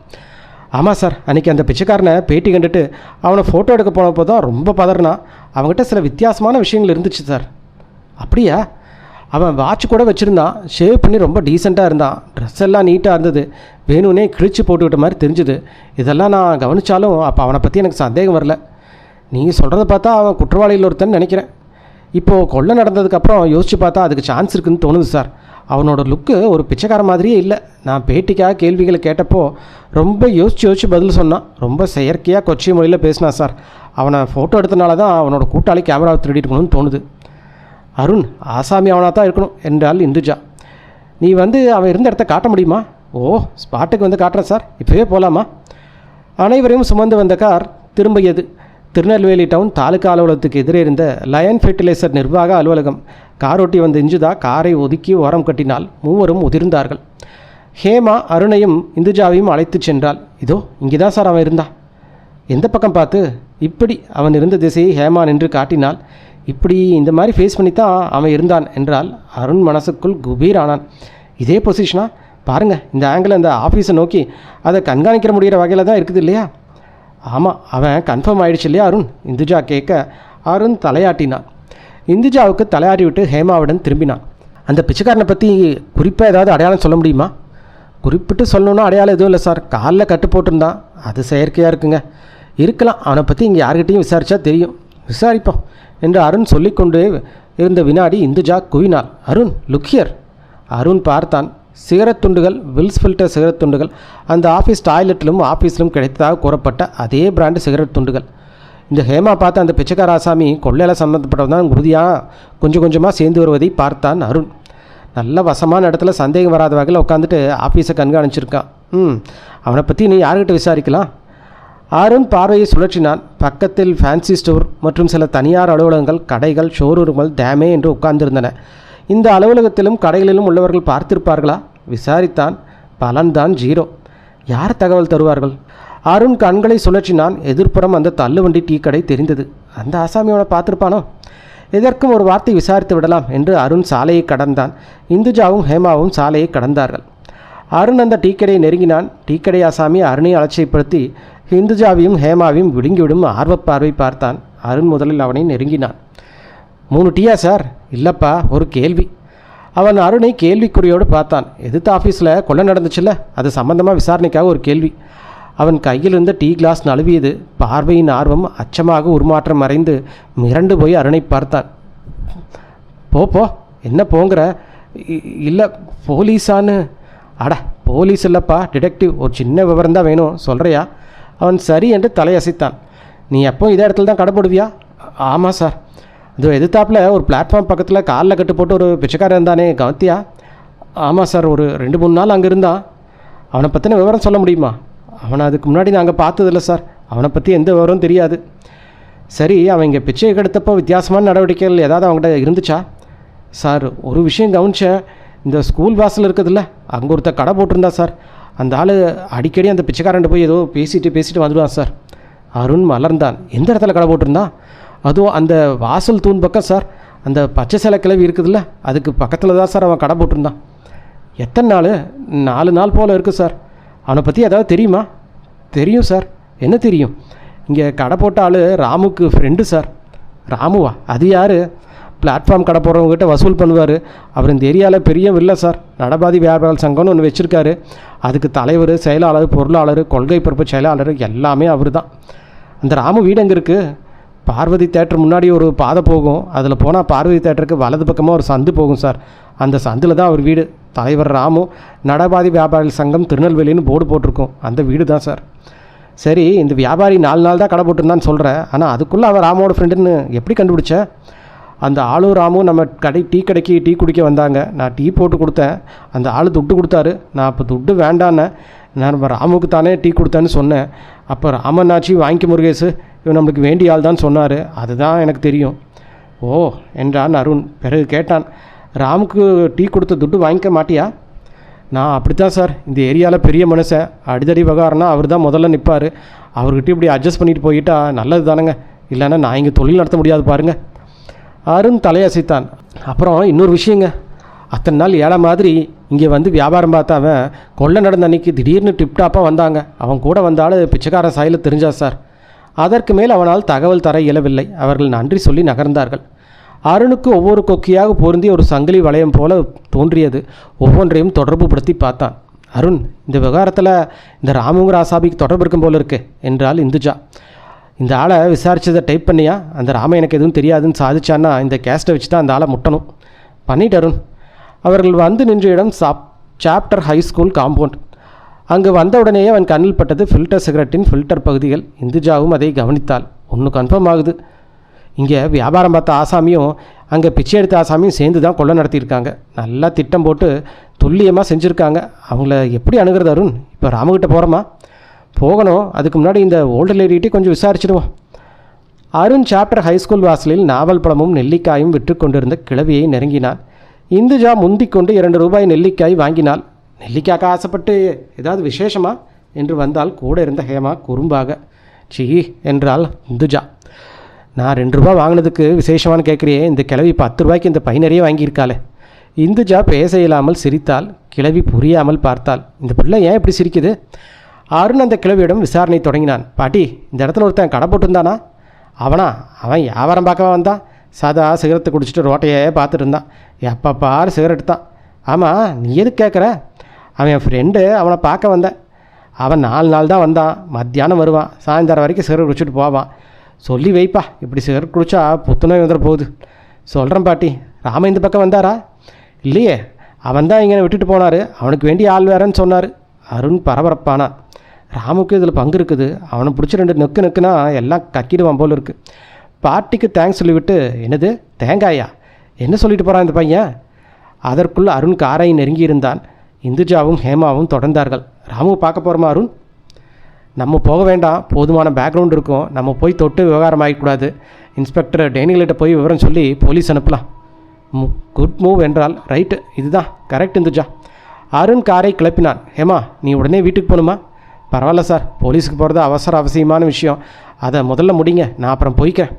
ஆமாம் சார், அன்றைக்கி அந்த பிச்சைக்காரனை பேட்டி கண்டுட்டு அவனை ஃபோட்டோ எடுக்க போனப்போ தான் ரொம்ப பதறினான். அவங்ககிட்ட சில வித்தியாசமான விஷயங்கள் இருந்துச்சு சார். அப்படியா? அவன் வாட்ச் கூட வச்சுருந்தான், ஷேவ் பண்ணி ரொம்ப டீசெண்டாக இருந்தான், ட்ரெஸ் எல்லாம் நீட்டாக இருந்தது, வேணும்னே கிழிச்சு போட்டுக்கிட்ட மாதிரி தெரிஞ்சுது. இதெல்லாம் நான் கவனித்தாலும் அப்போ அவனை பற்றி எனக்கு சந்தேகம் வரல. நீங்கள் சொல்கிறத பார்த்தா அவன் குற்றவாளியில் ஒருத்தன்னு நினைக்கிறேன். இப்போது கொள்ளை நடந்ததுக்கப்புறம் யோசித்து பார்த்தா அதுக்கு சான்ஸ் இருக்குதுன்னு தோணுது சார். அவனோட லுக்கு ஒரு பிச்சைக்கார மாதிரியே இல்லை. நான் பேட்டிக்காக கேள்விகளை கேட்டப்போ ரொம்ப யோசித்து பதில் சொன்னான். ரொம்ப செயற்கையாக கொச்சி மொழியில் பேசினான் சார். அவனை ஃபோட்டோ எடுத்தனால தான் அவனோட கூட்டாளி கேமராவை திருடிட்டுக்கணும்னு தோணுது. அருண், ஆசாமி அவனாக தான் இருக்கணும் என்றாள் இந்துஜா. நீ அவன் இருந்த இடத்த காட்ட முடியுமா? ஓ, ஸ்பாட்டுக்கு காட்டுறேன் சார், இப்போவே போகலாமா? அனைவரையும் சுமந்து வந்த கார் திரும்பியது. திருநெல்வேலி டவுன் தாலுகா அலுவலகத்துக்கு எதிரே இருந்த லயன் ஃபெர்டிலைசர் நிர்வாக அலுவலகம். காரோட்டி வந்த இந்துஜா காரை ஒதுக்கி ஓரம் கட்டினால் மூவரும் உதிர்ந்தார்கள். ஹேமா அருணையும் இந்துஜாவையும் அழைத்து சென்றாள். இதோ இங்கே தான் சார் அவன் இருந்தான். எந்த பக்கம் பார்த்து? இப்படி அவன் இருந்த திசையை ஹேமா நின்று காட்டினாள். இப்படி இந்த மாதிரி ஃபேஸ் பண்ணி தான் அவன் இருந்தான் என்றால் அருண் மனசுக்குள் குபீர் ஆனான். இதே பொசிஷனா பாருங்கள், இந்த ஆங்கிள் அந்த ஆஃபீஸை நோக்கி அதை கண்காணிக்கிற முடிகிற வகையில் தான் இருக்குது இல்லையா? ஆமாம், அவன் கன்ஃபார்ம் ஆகிடுச்சு இல்லையா அருண்? இந்துஜா கேட்க அருண் தலையாட்டினான். இந்துஜாவுக்கு தலையாட்டி விட்டு ஹேமாவுடன் திரும்பினான். அந்த பிச்சைக்காரனை பற்றி குறிப்பாக ஏதாவது அடையாளம் சொல்ல முடியுமா? குறிப்பிட்டு சொல்லணுன்னா அடையாளம் எதுவும் இல்லை சார். காலில் கட்டு போட்டிருந்தான், அது செயற்கையாக இருக்குங்க. இருக்கலாம், அவனை பற்றி இங்கே யார்கிட்டையும் விசாரித்தா தெரியும். விசாரிப்போம் என்று அருண் சொல்லிக்கொண்டு இருந்த வினாடி இந்துஜா குவினாள். Arun, look here. அருண் பார்த்தான். சிகரெட் துண்டுகள், வில்ஸ் ஃபில்டர் சிகரெட் துண்டுகள், அந்த ஆஃபீஸ் டாய்லெட்டிலும் ஆஃபீஸிலும் கிடைத்ததாக கூறப்பட்ட அதே பிராண்டு சிகரெட் துண்டுகள். இந்த ஹேமா பார்த்த அந்த பிச்சைக்கார ஆசாமி கொள்ளையில் சம்மந்தப்பட்டவன் தான் உறுதியாக கொஞ்சம் கொஞ்சமாக சேர்ந்து வருவதை பார்த்தான் அருண். நல்ல வசமான இடத்துல சந்தேகம் வராத வகையில் உட்காந்துட்டு ஆஃபீஸை கண்காணிச்சிருக்கான். அவனை பற்றி நீ யார்கிட்ட விசாரிக்கலாம்? அருண் பார்வையை சுழற்றினான். பக்கத்தில் ஃபேன்சி ஸ்டோர் மற்றும் சில தனியார் அலுவலகங்கள், கடைகள், ஷோரூம்கள் டேமே என்று உட்கார்ந்திருந்தன. இந்த அலுவலகத்திலும் கடைகளிலும் உள்ளவர்கள் பார்த்திருப்பார்களா? விசாரித்தான். பலன்தான் ஜீரோ. யார் தகவல் தருவார்கள்? அருண் கண்களை சுழற்றினான். எதிர்ப்புறம் அந்த தள்ளுவண்டி டீ கடை தெரிந்தது. அந்த ஆசாமியோட பார்த்துருப்பானோ? எதற்கும் ஒரு வார்த்தை விசாரித்து விடலாம் என்று அருண் சாலையை கடந்தான். இந்துஜாவும் ஹேமாவும் சாலையை கடந்தார்கள். அருண் அந்த டீக்கடையை நெருங்கினான். டீக்கடை ஆசாமி அருணை அலட்சியப்படுத்தி இந்துஜாவையும் ஹேமாவையும் விடுங்கிவிடும் ஆர்வப்பார்வை பார்த்தான். அருண் முதலில் அவனை நெருங்கினான். 3 டீயா சார்? இல்லைப்பா, ஒரு கேள்வி. அவன் அருணை கேள்விக்குறியோடு பார்த்தான். எதிர்த்த ஆஃபீஸில் கொள்ளை நடந்துச்சுல்ல, அது சம்பந்தமாக விசாரணைக்காக ஒரு கேள்வி. அவன் கையில் இருந்த டீ கிளாஸ் நழுவியது. பார்வையின் ஆர்வம் அச்சமாக உருமாற்றம் மறைந்து மிரண்டு போய் அருணை பார்த்தான். போ, என்ன போங்கிற? இல்லை, போலீஸான்னு? அட, போலீஸ் இல்லைப்பா, டிடெக்டிவ். ஒரு சின்ன விவரம் தான் வேணும், சொல்கிறியா? அவன் சரி என்று தலையசைத்தான். நீ எப்போ இதே இடத்துல தான் கடை போடுவியா? ஆமாம் சார். இது எதிர்த்தாப்பில் ஒரு பிளாட்ஃபார்ம் பக்கத்தில் காலில் கட்டு போட்டு ஒரு பிச்சைக்காரன் இருந்தானே, கவனித்தியா? ஆமாம் சார், ஒரு 2-3 நாள் அங்கே இருந்தான். அவனை பற்றின விவரம் சொல்ல முடியுமா? அவனை அதுக்கு முன்னாடி நாங்கள் பார்த்ததில்ல சார். அவனை பற்றி எந்த விவரமும் தெரியாது. சரி, அவன் இங்கே பிச்சை எடுத்தப்போ வித்தியாசமான நடவடிக்கைகள் ஏதாவது அவங்ககிட்ட இருந்துச்சா? சார், ஒரு விஷயம் கவனித்தேன். இந்த ஸ்கூல் வாசல் இருக்குதுல்ல, அங்கே ஒருத்தர் கடை போட்டிருந்தா சார். அந்த ஆள் அடிக்கடி அந்த பிச்சைக்காரன் போய் ஏதோ பேசிட்டு வந்துடுவான் சார். அருண் மலர்ந்தான். எந்த இடத்துல கடை போட்டிருந்தான்? அதுவும் அந்த வாசல் தூண் பக்கம் சார். அந்த பச்சை சிலை கிளவி இருக்குதுல்ல, அதுக்கு பக்கத்தில் தான் சார் அவன் கடை போட்டிருந்தான். எத்தனை நாள்? 4 நாள் போல் இருக்குது சார். அவனை பற்றி ஏதாவது தெரியுமா? தெரியும் சார். என்ன தெரியும்? இங்கே கடை போட்ட ஆள் ராமுக்கு ஃப்ரெண்டு சார். ராமுவா? அது யார்? பிளாட்ஃபார்ம் கடை போடுறவங்ககிட்ட வசூல் பண்ணுவார். அவர் இந்த ஏரியாவில் பெரிய வில்லை சார். நடபாதி வியாபார சங்கம்னு ஒன்று வச்சுருக்காரு. அதுக்கு தலைவர், செயலாளர், பொருளாளர், கொள்கை பொறுப்பு செயலாளர் எல்லாமே அவர் தான். அந்த ராமு வீடு எங்கே இருக்குது? பார்வதி தேட்டர் முன்னாடி ஒரு பாதை போகும். அதில் போனால் பார்வதி தேட்டருக்கு வலது பக்கமாக ஒரு சந்து போகும் சார். அந்த சந்தில் தான் அவர் வீடு. தலைவர் ராமு, நடபாதி வியாபாரி சங்கம் திருநெல்வேலின்னு போர்டு போட்டிருக்கோம். அந்த வீடு தான் சார். சரி, இந்த வியாபாரி 4 நாள் தான் கடை போட்டிருந்தான்னு சொல்கிறேன். ஆனால் அதுக்குள்ளே அவன் ராமோட ஃப்ரெண்டுன்னு எப்படி கண்டுபிடிச்ச? அந்த ஆளும் ராமும் நம்ம டீ கடைக்கு டீ குடிக்க வந்தாங்க. நான் டீ போட்டு கொடுத்தேன். அந்த ஆள் துட்டு கொடுத்தாரு. நான் அப்போ துட்டு வேண்டான்னு நான் ராமுக்கு தானே டீ கொடுத்தேன்னு சொன்னேன். அப்போ ராமநாச்சி வாங்கிக்க முருகேசு, இவன் நம்மளுக்கு வேண்டிய ஆள் தான் சொன்னார். அதுதான் எனக்கு தெரியும். ஓ என்றான் அருண். பிறகு கேட்டான், ராமுக்கு டீ கொடுத்த துட்டு வாங்கிக்க மாட்டியா? நான் அப்படித்தான் சார். இந்த ஏரியாவில் பெரிய மனுஷன், அடிதடி விவகாரம்னா அவர் தான் முதல்ல நிற்பார். அவர்கிட்ட இப்படி அட்ஜஸ்ட் பண்ணிட்டு போயிட்டா நல்லது தானேங்க. இல்லைன்னா நான் இங்கே தொழில் நடத்த முடியாது பாருங்கள். அருண் தலையசைத்தான். அப்புறம் இன்னொரு விஷயங்க, அத்தனை நாள் ஏழை மாதிரி இங்கே வந்து வியாபாரம் பார்த்தா அவன் கொள்ளை நடந்த அன்னைக்கு திடீர்னு டிப்டாப்பாக வந்தாங்க. அவன் கூட வந்தாலும் பிச்சைக்காரன் சாயில் தெரிஞ்சா சார். அதற்கு மேல் அவனால் தகவல் தர இயலவில்லை. அவர்கள் நன்றி சொல்லி நகர்ந்தார்கள். அருணுக்கு ஒவ்வொரு கொக்கியாக பொருந்தி ஒரு சங்கிலி வளையம் போல தோன்றியது. ஒவ்வொன்றையும் தொடர்பு படுத்தி பார்த்தான். அருண், இந்த விவகாரத்தில் இந்த ராமுங்கிற ஆசாபிக்கு தொடர்பு இருக்கும் போல இருக்கு என்றாள் இந்துஜா. இந்த ஆளை விசாரிச்சதை டைப் பண்ணியா? அந்த ராம எனக்கு எதுவும் தெரியாதுன்னு சாதிச்சான்னா இந்த கேஸ்ட்டை வச்சு தான் அந்த ஆளை முட்டணும். பண்ணிட்டு அருண். அவர்கள் வந்து நின்ற இடம் சாப்டர் ஹை ஸ்கூல் காம்பவுண்ட். அங்கு வந்த உடனேயே அவன் கண்ணில் பட்டது ஃபில்டர் சிகரெட்டின் ஃபில்டர் பகுதிகள். இந்துஜாவும் அதை கவனித்தாள். ஒன்று கன்ஃபார்ம் ஆகுது, இங்கே வியாபாரம் பார்த்த ஆசாமியும் அங்கே பிச்சை எடுத்த ஆசாமியும் சேர்ந்து தான் கொள்ளை நடத்தியிருக்காங்க. நல்லா திட்டம் போட்டு துல்லியமாக செஞ்சுருக்காங்க. அவங்கள எப்படி அணுகிறது அருண்? இப்போ ராமுகிட்ட போகிறோமா? போகணும். அதுக்கு முன்னாடி இந்த ஓல்டு லேடிகிட்டே கொஞ்சம் விசாரிச்சிடுவோம். அருண் சாப்டர் ஹைஸ்கூல் வாசலில் நாவல் பழமும் நெல்லிக்காயும் விற்று கொண்டிருந்த கிழவியை நெருங்கினான். இந்துஜா முந்திக் கொண்டு 2 ரூபாய் நெல்லிக்காய் வாங்கினாள். நெல்லிக்காய்க்கு ஆசைப்பட்டு ஏதாவது விசேஷமா என்று வந்தால் கூட இருந்த ஹேமா குறும்பாக. சீ என்றாள் இந்துஜா. நான் 2 ரூபா வாங்கினதுக்கு விசேஷமானு கேட்குறியே, இந்த கிழவி 10 ரூபாய்க்கு இந்த பை நிறைய வாங்கியிருக்காளே. இந்துஜா பேச இயலாமல் சிரித்தாள். கிழவி புரியாமல் பார்த்தாள். இந்த பிள்ளை ஏன் இப்படி சிரிக்குது? அருண் அந்த கிழவியிடம் விசாரணை தொடங்கினான். பாட்டி, இந்த இடத்துல ஒருத்தன் கடை போட்டிருந்தானா? அவன் வியாபாரம் பார்க்கவா வந்தான்? சாதா சிகரெட்டு குடிச்சிட்டு ரோட்டையே பார்த்துட்டு இருந்தான். எப்போ பாரு சிகரெட்டு தான். ஆமாம், நீ எதுக்கு கேட்குற? அவன் என் ஃப்ரெண்டு, அவனை பார்க்க வந்தேன். அவன் 4 நாள் தான் வந்தான். மத்தியானம் வருவான், சாயந்தரம் வரைக்கும் சிகரெட் குடிச்சிட்டு போவான். சொல்லி வைப்பா, இப்படி சிகரெட் குடித்தா புத்துநோய் வந்துட போகுது. சொல்கிறேன் பாட்டி. ராம இந்த பக்கம் வந்தாரா? இல்லையே, அவன் தான் இங்கே விட்டுட்டு போனார். அவனுக்கு வேண்டிய ஆள் வேறன்னு சொன்னார். அருண் பரபரப்பானா. ராமுக்கு இதில் பங்கு இருக்குது. அவனை பிடிச்சி 2 நெக்குனா எல்லாம் கக்கிடுவான் போல் இருக்குது. பாட்டிக்கு தேங்க்ஸ் சொல்லிவிட்டு, என்னது தேங்காயா? என்ன சொல்லிட்டு போகிறான் இந்த பையன்? அதற்குள் அருண் காரை நெருங்கியிருந்தான். இந்துஜாவும் ஹேமாவும் தொடர்ந்தார்கள். ராமு பார்க்க போகிறோமா அருண்? நம்ம போக வேண்டாம், போதுமான பேக்ரவுண்ட் இருக்கும். நம்ம போய் தொட்டு விவகாரம் ஆகிக்கூடாது. இன்ஸ்பெக்டர் டேனியல்கிட்ட போய் விவரம் சொல்லி போலீஸ் அனுப்பலாம். குட் மூவ் என்றால். ரைட்டு, இதுதான் கரெக்ட் இந்துஜா. அருண் காரை கிளப்பினான். ஹேமா, நீ உடனே வீட்டுக்கு போகணுமா? பரவாயில்ல சார், போலீஸுக்கு போகிறது அவசியமான விஷயம். அதை முதல்ல முடிங்க, நான் அப்புறம் போய்க்கிறேன்.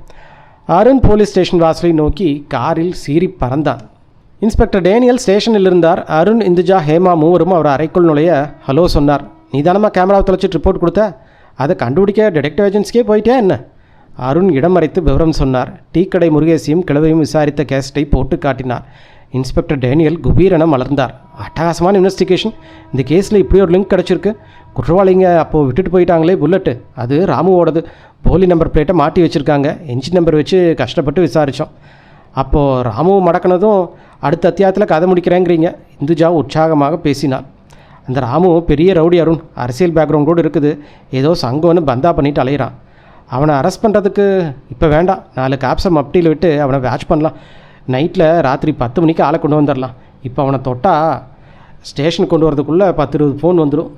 அருண் போலீஸ் ஸ்டேஷன் வாசலை நோக்கி காரில் சீறி பறந்தான். இன்ஸ்பெக்டர் டேனியல் ஸ்டேஷனில் இருந்தார். அருண், இந்துஜா, ஹேமா மூவரும் அவர் அறைக்குள் நுழைய ஹலோ சொன்னார். நீ தானம்மா கேமராவை தொலைச்சிட்டு ரிப்போர்ட் கொடுத்த? அதை கண்டுபிடிக்க டிடெக்டிவ் ஏஜென்சிக்கே போயிட்டே என்ன? அருண் இடம் மறைத்து விவரம் சொன்னார். டீக்கடை முருகேசியும் கிழவையும் விசாரித்த கேஸ்ட்டை போட்டு காட்டினார். இன்ஸ்பெக்டர் டேனியல் குபீரென மலர்ந்தார். அட்டகாசமான இன்வெஸ்டிகேஷன். இந்த கேஸில் இப்படி ஒரு லிங்க் கிடச்சிருக்கு. குற்றவாளிங்க அப்போது விட்டுட்டு போயிட்டாங்களே புல்லட்டு, அது ராமுவோடது. போலி நம்பர் பிளேட்டை மாட்டி வச்சுருக்காங்க. என்ஜின் நம்பர் வச்சு கஷ்டப்பட்டு விசாரித்தோம். அப்போது ராமு மடக்கினதும் அடுத்த அத்தியாயத்தில் கதை முடிக்கிறேங்கிறீங்க. இந்துஜா உற்சாகமாக பேசினாள். அந்த ராமு பெரிய ரவுடி அருண். அரசியல் பேக்ரவுண்ட் கூட இருக்குது. ஏதோ சங்கம்னு பந்தா பண்ணிட்டு அலையிறான். அவனை அரெஸ்ட் பண்ணுறதுக்கு இப்போ வேண்டாம். 4 காப்ஸை மப்டியில் விட்டு அவனை வாட்ச் பண்ணலாம். நைட்டில் ராத்திரி 10 மணிக்கு ஆளை கொண்டு வந்துடலாம். இப்போ அவனை தொட்டால் ஸ்டேஷனுக்கு கொண்டு வரதுக்குள்ளே 10-20 ஃபோன் வந்துடும்.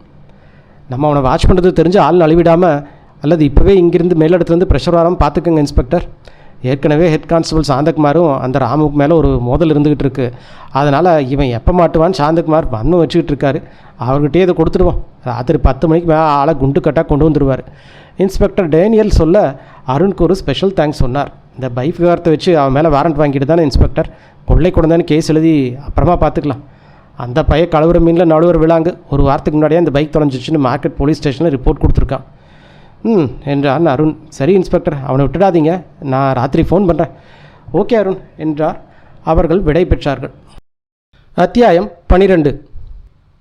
நம்ம அவனை வாட்ச் பண்ணுறது தெரிஞ்சு ஆள் நழுவிடாமல், அல்லது இப்போவே இங்கேருந்து மேலிடத்துலேருந்து ப்ரெஷர் வராமல் பார்த்துக்கோங்க இன்ஸ்பெக்டர். ஏற்கனவே ஹெட் கான்ஸ்டபிள் சாந்தகுமாரும் அந்த ராமுக்கு மேலே ஒரு மோதல் இருந்துக்கிட்டு இருக்குது. அதனால் இவன் எப்போ மாட்டுவான்னு சாந்தகுமார் வன்மம் வச்சுக்கிட்டு இருக்காரு. அவர்கிட்டே இதை கொடுத்துடுவோம். ராத்திரி 10 மணிக்கு மேலே ஆளை குண்டு கட்டாக கொண்டு வந்துடுவார். இன்ஸ்பெக்டர் டேனியல் சொல்ல அருணுக்கு ஒரு ஸ்பெஷல் தேங்க்ஸ் சொன்னார். இந்த பைக் விவகாரத்தை வச்சு அவன் மேலே வாரண்ட் வாங்கிட்டு தானே இன்ஸ்பெக்டர். கொள்ளை கொண்டான்னு கேஸ் எழுதி அப்புறமா பார்த்துக்கலாம். அந்த பையன் கழுவுற மீனில் நடுவர் விழாங்கு. ஒரு வாரத்துக்கு முன்னாடியே அந்த பைக் தொலைஞ்சிச்சுன்னு மார்க்கெட் போலீஸ் ஸ்டேஷனில் ரிப்போர்ட் கொடுத்துருக்கான். என்றான் அருண். சரி இன்ஸ்பெக்டர், அவனை விட்டுடாதீங்க. நான் ராத்திரி ஃபோன் பண்ணுறேன். ஓகே அருண் என்றார். அவர்கள் விடை பெற்றார்கள். அத்தியாயம் 12.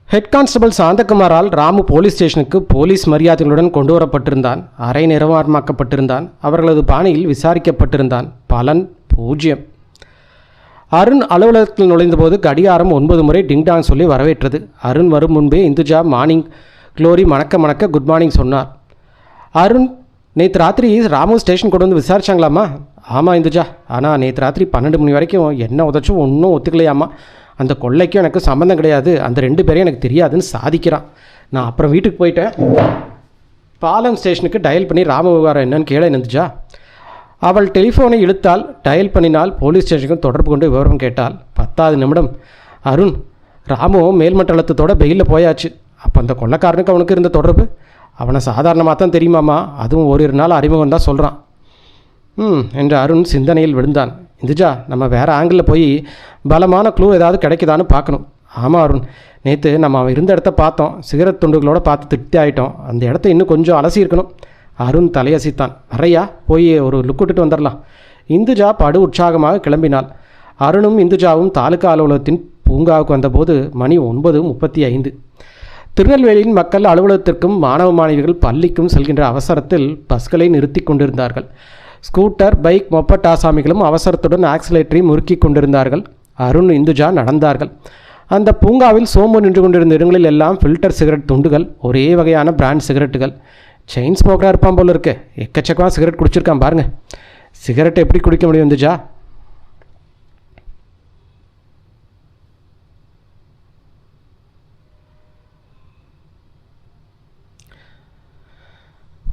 ஹெட் கான்ஸ்டபிள் சாந்தகுமாரால் ராமு போலீஸ் ஸ்டேஷனுக்கு போலீஸ் மரியாதைகளுடன் கொண்டு வரப்பட்டிருந்தான். அரை நிர்வாணமாக்கப்பட்டிருந்தான். அவர்களது பாணியில் விசாரிக்கப்பட்டிருந்தான். பலன் 0. அருண் அலுவலகத்தில் நுழைந்தபோது கடிகாரம் 9 முறை டிங்டாங் சொல்லி வரவேற்றது. அருண் வரும் முன்பே இந்துஜா மார்னிங் க்ளோரி மணக்க குட் மார்னிங் சொன்னார். அருண், நேற்று ராத்திரி ராமு ஸ்டேஷன் கொண்டு வந்து விசாரிச்சாங்களாம்மா? ஆமாம் இந்துஜா, ஆனால் நேற்று ராத்திரி 12 மணி வரைக்கும் என்ன உதச்சும் ஒன்றும் ஒத்துக்கலையாம்மா. அந்த கொள்ளைக்கும் எனக்கு சம்மந்தம் கிடையாது, அந்த 2 பேரையும் எனக்கு தெரியாதுன்னு சாதிக்கிறான். நான் அப்புறம் வீட்டுக்கு போயிட்டேன். பாலம் ஸ்டேஷனுக்கு டயல் பண்ணி ராம விவகாரம் என்னன்னு கேள இந்துஜா. அவள் டெலிஃபோனை இழுத்தால். டயல் பண்ணினால். போலீஸ் ஸ்டேஷனுக்கும் தொடர்பு கொண்டு விவரம் கேட்டாள். 10வது நிமிடம். அருண், ராமு மேல்மட்டளத்தோட பெயிலில் போயாச்சு. அப்போ அந்த கொள்ளைக்காரனுக்கு அவனுக்கு இருந்த தொடர்பு? அவனை சாதாரணமாக தான் தெரியுமாம்மா, அதுவும் ஓரிரு நாள் அறிமுகம் தான் சொல்கிறான். என்று அருண் சிந்தனையில் விழுந்தான். இந்துஜா, நம்ம வேறு ஆங்கிளில் போய் பலமான க்ளூ ஏதாவது கிடைக்குதான்னு பார்க்கணும். ஆமாம் அருண், நேற்று நம்ம அவன் இருந்த இடத்த பார்த்தோம். சிகரெட் துண்டுகளோடு பார்த்து திருப்தி ஆகிட்டோம். அந்த இடத்த இன்னும் கொஞ்சம் அலசியிருக்கணும். அருண் தலையசித்தான். வரையா, போய் ஒரு லுக் விட்டுட்டு வந்துடலாம். இந்துஜா படு உற்சாகமாக கிளம்பினாள். அருணும் இந்துஜாவும் தாலுகா அலுவலகத்தின் பூங்காவுக்கு வந்தபோது மணி 9:35. திருநெல்வேலியின் மக்கள் அலுவலகத்திற்கும் மாணவ மாணவிகள் பள்ளிக்கும் செல்கின்ற அவசரத்தில் பஸ்களை நிறுத்தி கொண்டிருந்தார்கள். ஸ்கூட்டர், பைக், மொப்பட் ஆசாமிகளும் அவசரத்துடன் ஆக்சிலேட்டரை முறுக்கி கொண்டிருந்தார்கள். அருண், இந்துஜா நடந்தார்கள். அந்த பூங்காவில் சோம்பு நின்று கொண்டிருந்த இடங்களில் எல்லாம் ஃபில்டர் சிகரெட் துண்டுகள், ஒரே வகையான பிராண்ட் சிகரெட்டுகள். செயின் ஸ்மோக்கராக இருப்பான் போல இருக்கு. எக்கச்சக்கமாக சிகரெட் குடிச்சிருக்கான் பாருங்க. சிகரெட் எப்படி குடிக்க முடியும் இந்துஜா?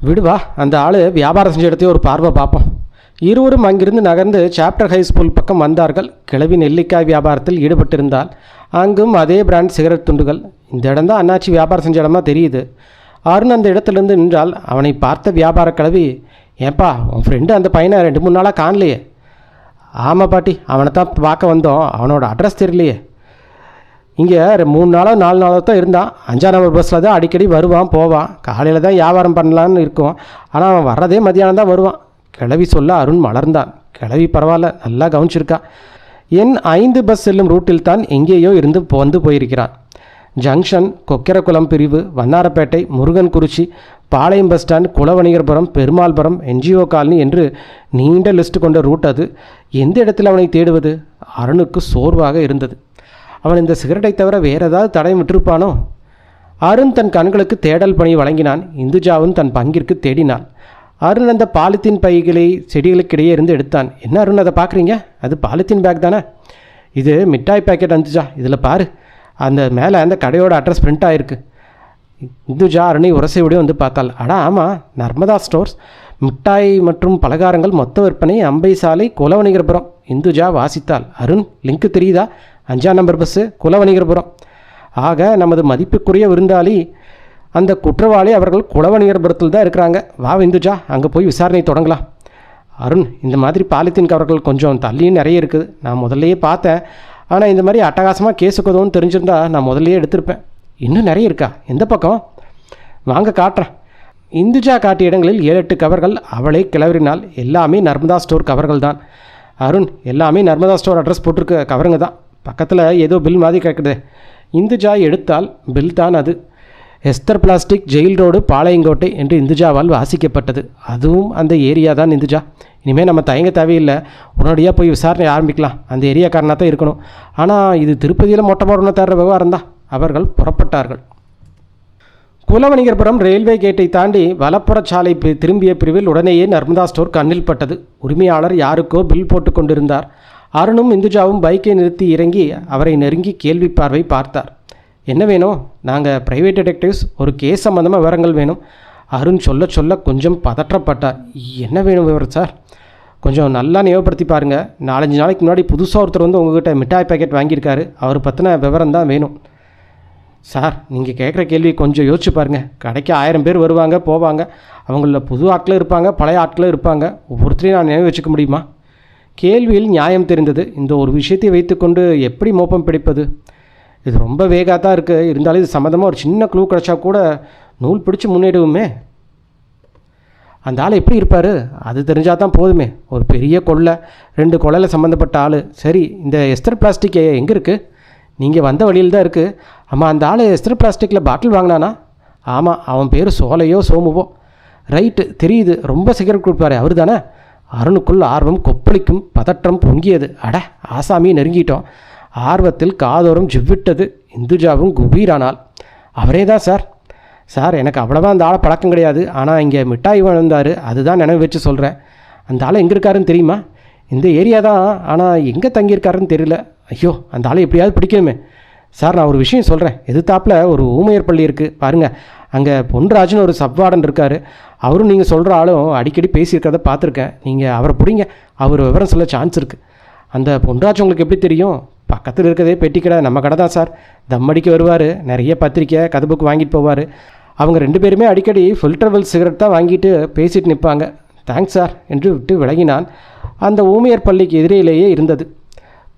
விடுவா, அந்த ஆள் வியாபாரம் செஞ்ச இடத்தையும் ஒரு பார்வை பார்ப்போம். இருவரும் அங்கிருந்து நகர்ந்து சாப்டர் ஹை ஸ்கூல் பக்கம் வந்தார்கள். கிழவி நெல்லிக்காய் வியாபாரத்தில் ஈடுபட்டிருந்தால் அங்கும் அதே பிராண்ட் சிகரெட் துண்டுகள். இந்த இடம் தான் அண்ணாச்சி வியாபாரம் செஞ்ச இடமா தெரியுது. அருண் அந்த இடத்துலேருந்து நின்றால் அவனை பார்த்த வியாபார கிழவி, ஏன்பா உன் ஃப்ரெண்டு அந்த பையனை 2-3 நாளாக காணலையே? ஆமாம் பாட்டி, அவனை தான் பார்க்க வந்தோம். அவனோட அட்ரஸ் தெரியலையே. இங்கே 3 நாளோ 4 நாளோ தான் இருந்தான். 5ஆம் நம்பர் பஸ்ஸில் தான் அடிக்கடி வருவான் போவான். காலையில் தான் வியாபாரம் பண்ணலான்னு இருக்கும். ஆனால் அவன் வர்றதே மதியானம் தான் வருவான். கிழவி சொல்ல அருண் மலர்ந்தான். கிழவி பரவாயில்ல, நல்லா கவனிச்சிருக்கா. என் 5 பஸ் செல்லும் ரூட்டில் தான் எங்கேயோ இருந்து வந்து போயிருக்கிறான். ஜங்ஷன், கொக்கரகுளம் பிரிவு, Vannarapettai, Murugankurichi, Palayam bus stand, Kulavanigarpuram, Perumalpuram, NGO colony என்று நீண்ட லிஸ்ட் கொண்ட ரூட் அது. எந்த இடத்தில் அவனை தேடுவது? அருணுக்கு சோர்வாக இருந்தது. அவன் இந்த சிகரெட்டை தவிர வேறு ஏதாவது தடயம் விட்டிருப்பானோ? அருண் தன் கண்களுக்கு தேடல் பணி வழங்கினான். இந்துஜாவும் தன் பங்கிற்கு தேடினாள். அருண் அந்த பாலித்தீன் பைகளை செடிகளுக்கிடையே இருந்து எடுத்தான். என்ன அருண், அதை பார்க்குறீங்க? அது பாலித்தீன் பேக் தானே? இது மிட்டாய் பேக்கெட் அந்துஜா, இதில் பாரு. அந்த மேலே அந்த கடையோட அட்ரஸ் பிரிண்ட் ஆகிருக்கு. இந்துஜா அருணை உரசையோடு வந்து பார்த்தாள். அடா ஆமாம், நர்மதா ஸ்டோர்ஸ், மிட்டாய் மற்றும் பலகாரங்கள் மொத்த விற்பனை, அம்பை சாலை, குலவணிகர்புரம். இந்துஜா வாசித்தாள். அருண், லிங்க்கு தெரியுதா? 5ஆம் நம்பர் பஸ்ஸு, குலவணிகர்புரம். ஆக நமது மதிப்புக்குரிய விருந்தாளி அந்த குற்றவாளி அவர்கள் குலவணிகர்புரத்தில் தான் இருக்கிறாங்க. வா இந்துஜா, அங்கே போய் விசாரணை தொடங்கலாம். அருண், இந்த மாதிரி பாலித்தீன் கவர்கள் கொஞ்சம் தள்ளியும் நிறைய இருக்குது. நான் முதல்லையே பார்த்தேன். ஆனால் இந்த மாதிரி அட்டகாசமாக கேஸுக்கு உதவும் தெரிஞ்சிருந்தா நான் முதல்லையே எடுத்திருப்பேன். இன்னும் நிறைய இருக்கா? எந்த பக்கம்? வாங்க காட்டுறேன். இந்துஜா காட்டிய இடங்களில் 7-8 கவர்கள் அவளை கிளறினாள். எல்லாமே நர்மதா ஸ்டோர் கவர்கள் தான். அருண், எல்லாமே நர்மதா ஸ்டோர் அட்ரஸ் போட்டிருக்க கவருங்க தான். பக்கத்தில் ஏதோ பில் மாதிரி கேட்குது. இந்துஜா எடுத்தால் பில் தான் அது. Esther plastic, jail road, Palayamkottai என்று இந்துஜாவால் வாசிக்கப்பட்டது. அதுவும் அந்த ஏரியா தான் இந்துஜா. இனிமேல் நம்ம தயங்க தேவையில்லை. உடனடியாக போய் விசாரணை ஆரம்பிக்கலாம். அந்த ஏரியாக்காரனாக தான் இருக்கணும். ஆனால் இது திருப்பதியில் மொட்டை போடணும் தர்ற விவகாரம் தான். அவர்கள் புறப்பட்டார்கள். குலவணிகர்புரம் ரயில்வே கேட்டை தாண்டி வலப்புற சாலை திரும்பிய பிரிவில் உடனேயே நர்மதா ஸ்டோர் கண்ணில் பட்டது. உரிமையாளர் யாருக்கோ பில் போட்டு கொண்டிருந்தார். அருணும் இந்துஜாவும் பைக்கை நிறுத்தி இறங்கி அவரை நெருங்கி கேள்வி பார்வை பார்த்தார். என்ன வேணும்? நாங்கள் ப்ரைவேட் டிடெக்டிவ்ஸ், ஒரு கேஸ் சம்மந்தமாக விவரங்கள் வேணும். அருண் சொல்ல சொல்ல கொஞ்சம் பதற்றப்பட்டார். என்ன வேணும் விவரம் சார்? கொஞ்சம் நல்லா ஞாபகப்படுத்தி பாருங்கள். 4-5 நாளைக்கு முன்னாடி புதுசாக ஒருத்தர் வந்து உங்கள்கிட்ட மிட்டாய் பேக்கெட் வாங்கியிருக்காரு. அவர் பற்றின விவரம் தான் வேணும். சார், நீங்கள் கேட்குற கேள்வி கொஞ்சம் யோசிச்சு பாருங்கள். கடைக்கு 1000 பேர் வருவாங்க போவாங்க. அவங்களில் புது ஆட்களும் இருப்பாங்க, பழைய ஆட்களும் இருப்பாங்க. ஒவ்வொருத்தரையும் நான் நினைவு வச்சுக்க முடியுமா? கேள்வியில் நியாயம் தெரிந்தது. இந்த ஒரு விஷயத்தை வைத்துக்கொண்டு எப்படி மோப்பம் பிடிப்பது? இது ரொம்ப வேகாக தான் இருக்குது. இருந்தாலும் இது சம்மந்தமாக ஒரு சின்ன க்ளூ கிடச்சா கூட நூல் பிடிச்சி முன்னேடுவோமே. அந்த ஆள் எப்படி இருப்பார்? அது தெரிஞ்சால் தான் போதுமே. ஒரு பெரிய கொள்ளை, 2 கொள்ளையில் சம்மந்தப்பட்ட ஆள். சரி, இந்த எஸ்தர் பிளாஸ்டிக் எங்கே இருக்குது? நீங்கள் வந்த வழியில் தான் இருக்குது. ஆமாம், அந்த ஆள் எஸ்தர் பிளாஸ்டிக்கில் பாட்டில் வாங்கினானா? ஆமாம், அவன் பேர் சோலையோ சோமுவோ. ரைட்டு, தெரியுது. ரொம்ப சிகரெட் கொடுப்பாரு, அவர் தானே? அருணுக்குள் ஆர்வம் கொப்பளிக்கும் பதற்றம் பொங்கியது. அட, ஆசாமியை நெருங்கிட்டோம். ஆர்வத்தில் காதோறும் ஜிவ்விட்டது. இந்துஜாவும் குபீரானாள். அவரே தான் சார். சார், எனக்கு அவ்வளோவா அந்த ஆளை பழக்கம் கிடையாது. ஆனால் இங்கே மிட்டாய் வந்தார், அதுதான் நினைவு வச்சு சொல்கிறேன். அந்த ஆளை எங்கே இருக்காருன்னு தெரியுமா? இந்த ஏரியா தான், ஆனால் எங்கே தங்கியிருக்காருன்னு தெரியல. ஐயோ, அந்த ஆளை எப்படியாவது பிடிக்கணுமே. சார், நான் ஒரு விஷயம் சொல்கிறேன். எதிர்த்தாப்பில் ஒரு ஊமையர் பள்ளி இருக்குது பாருங்கள். அங்கே பொன்ராஜ்னு ஒரு சப்வார்டன் இருக்கார். அவரும் நீங்கள் சொல்கிற ஆளும் அடிக்கடி பேசியிருக்கிறத பார்த்துருக்கேன். நீங்கள் அவரை பிடிங்க. அவர் விவரம் சொல்ல சான்ஸ் இருக்குது. அந்த பொன்ராஜ் உங்களுக்கு எப்படி தெரியும்? பக்கத்தில் இருக்கிறதே பெட்டி கடை, நம்ம கடை தான் சார். தம்மடிக்க வருவார். நிறைய பத்திரிக்கை, கதை புக்கு வாங்கிட்டு போவார். அவங்க 2 பேருமே அடிக்கடி ஃபில்டர்வெல் சிகரெட் தான் வாங்கிட்டு பேசிட்டு நிற்பாங்க. தேங்க்ஸ் சார் என்று விட்டு விலகினான். அந்த ஊமையர் பள்ளிக்கு எதிரிலேயே இருந்தது.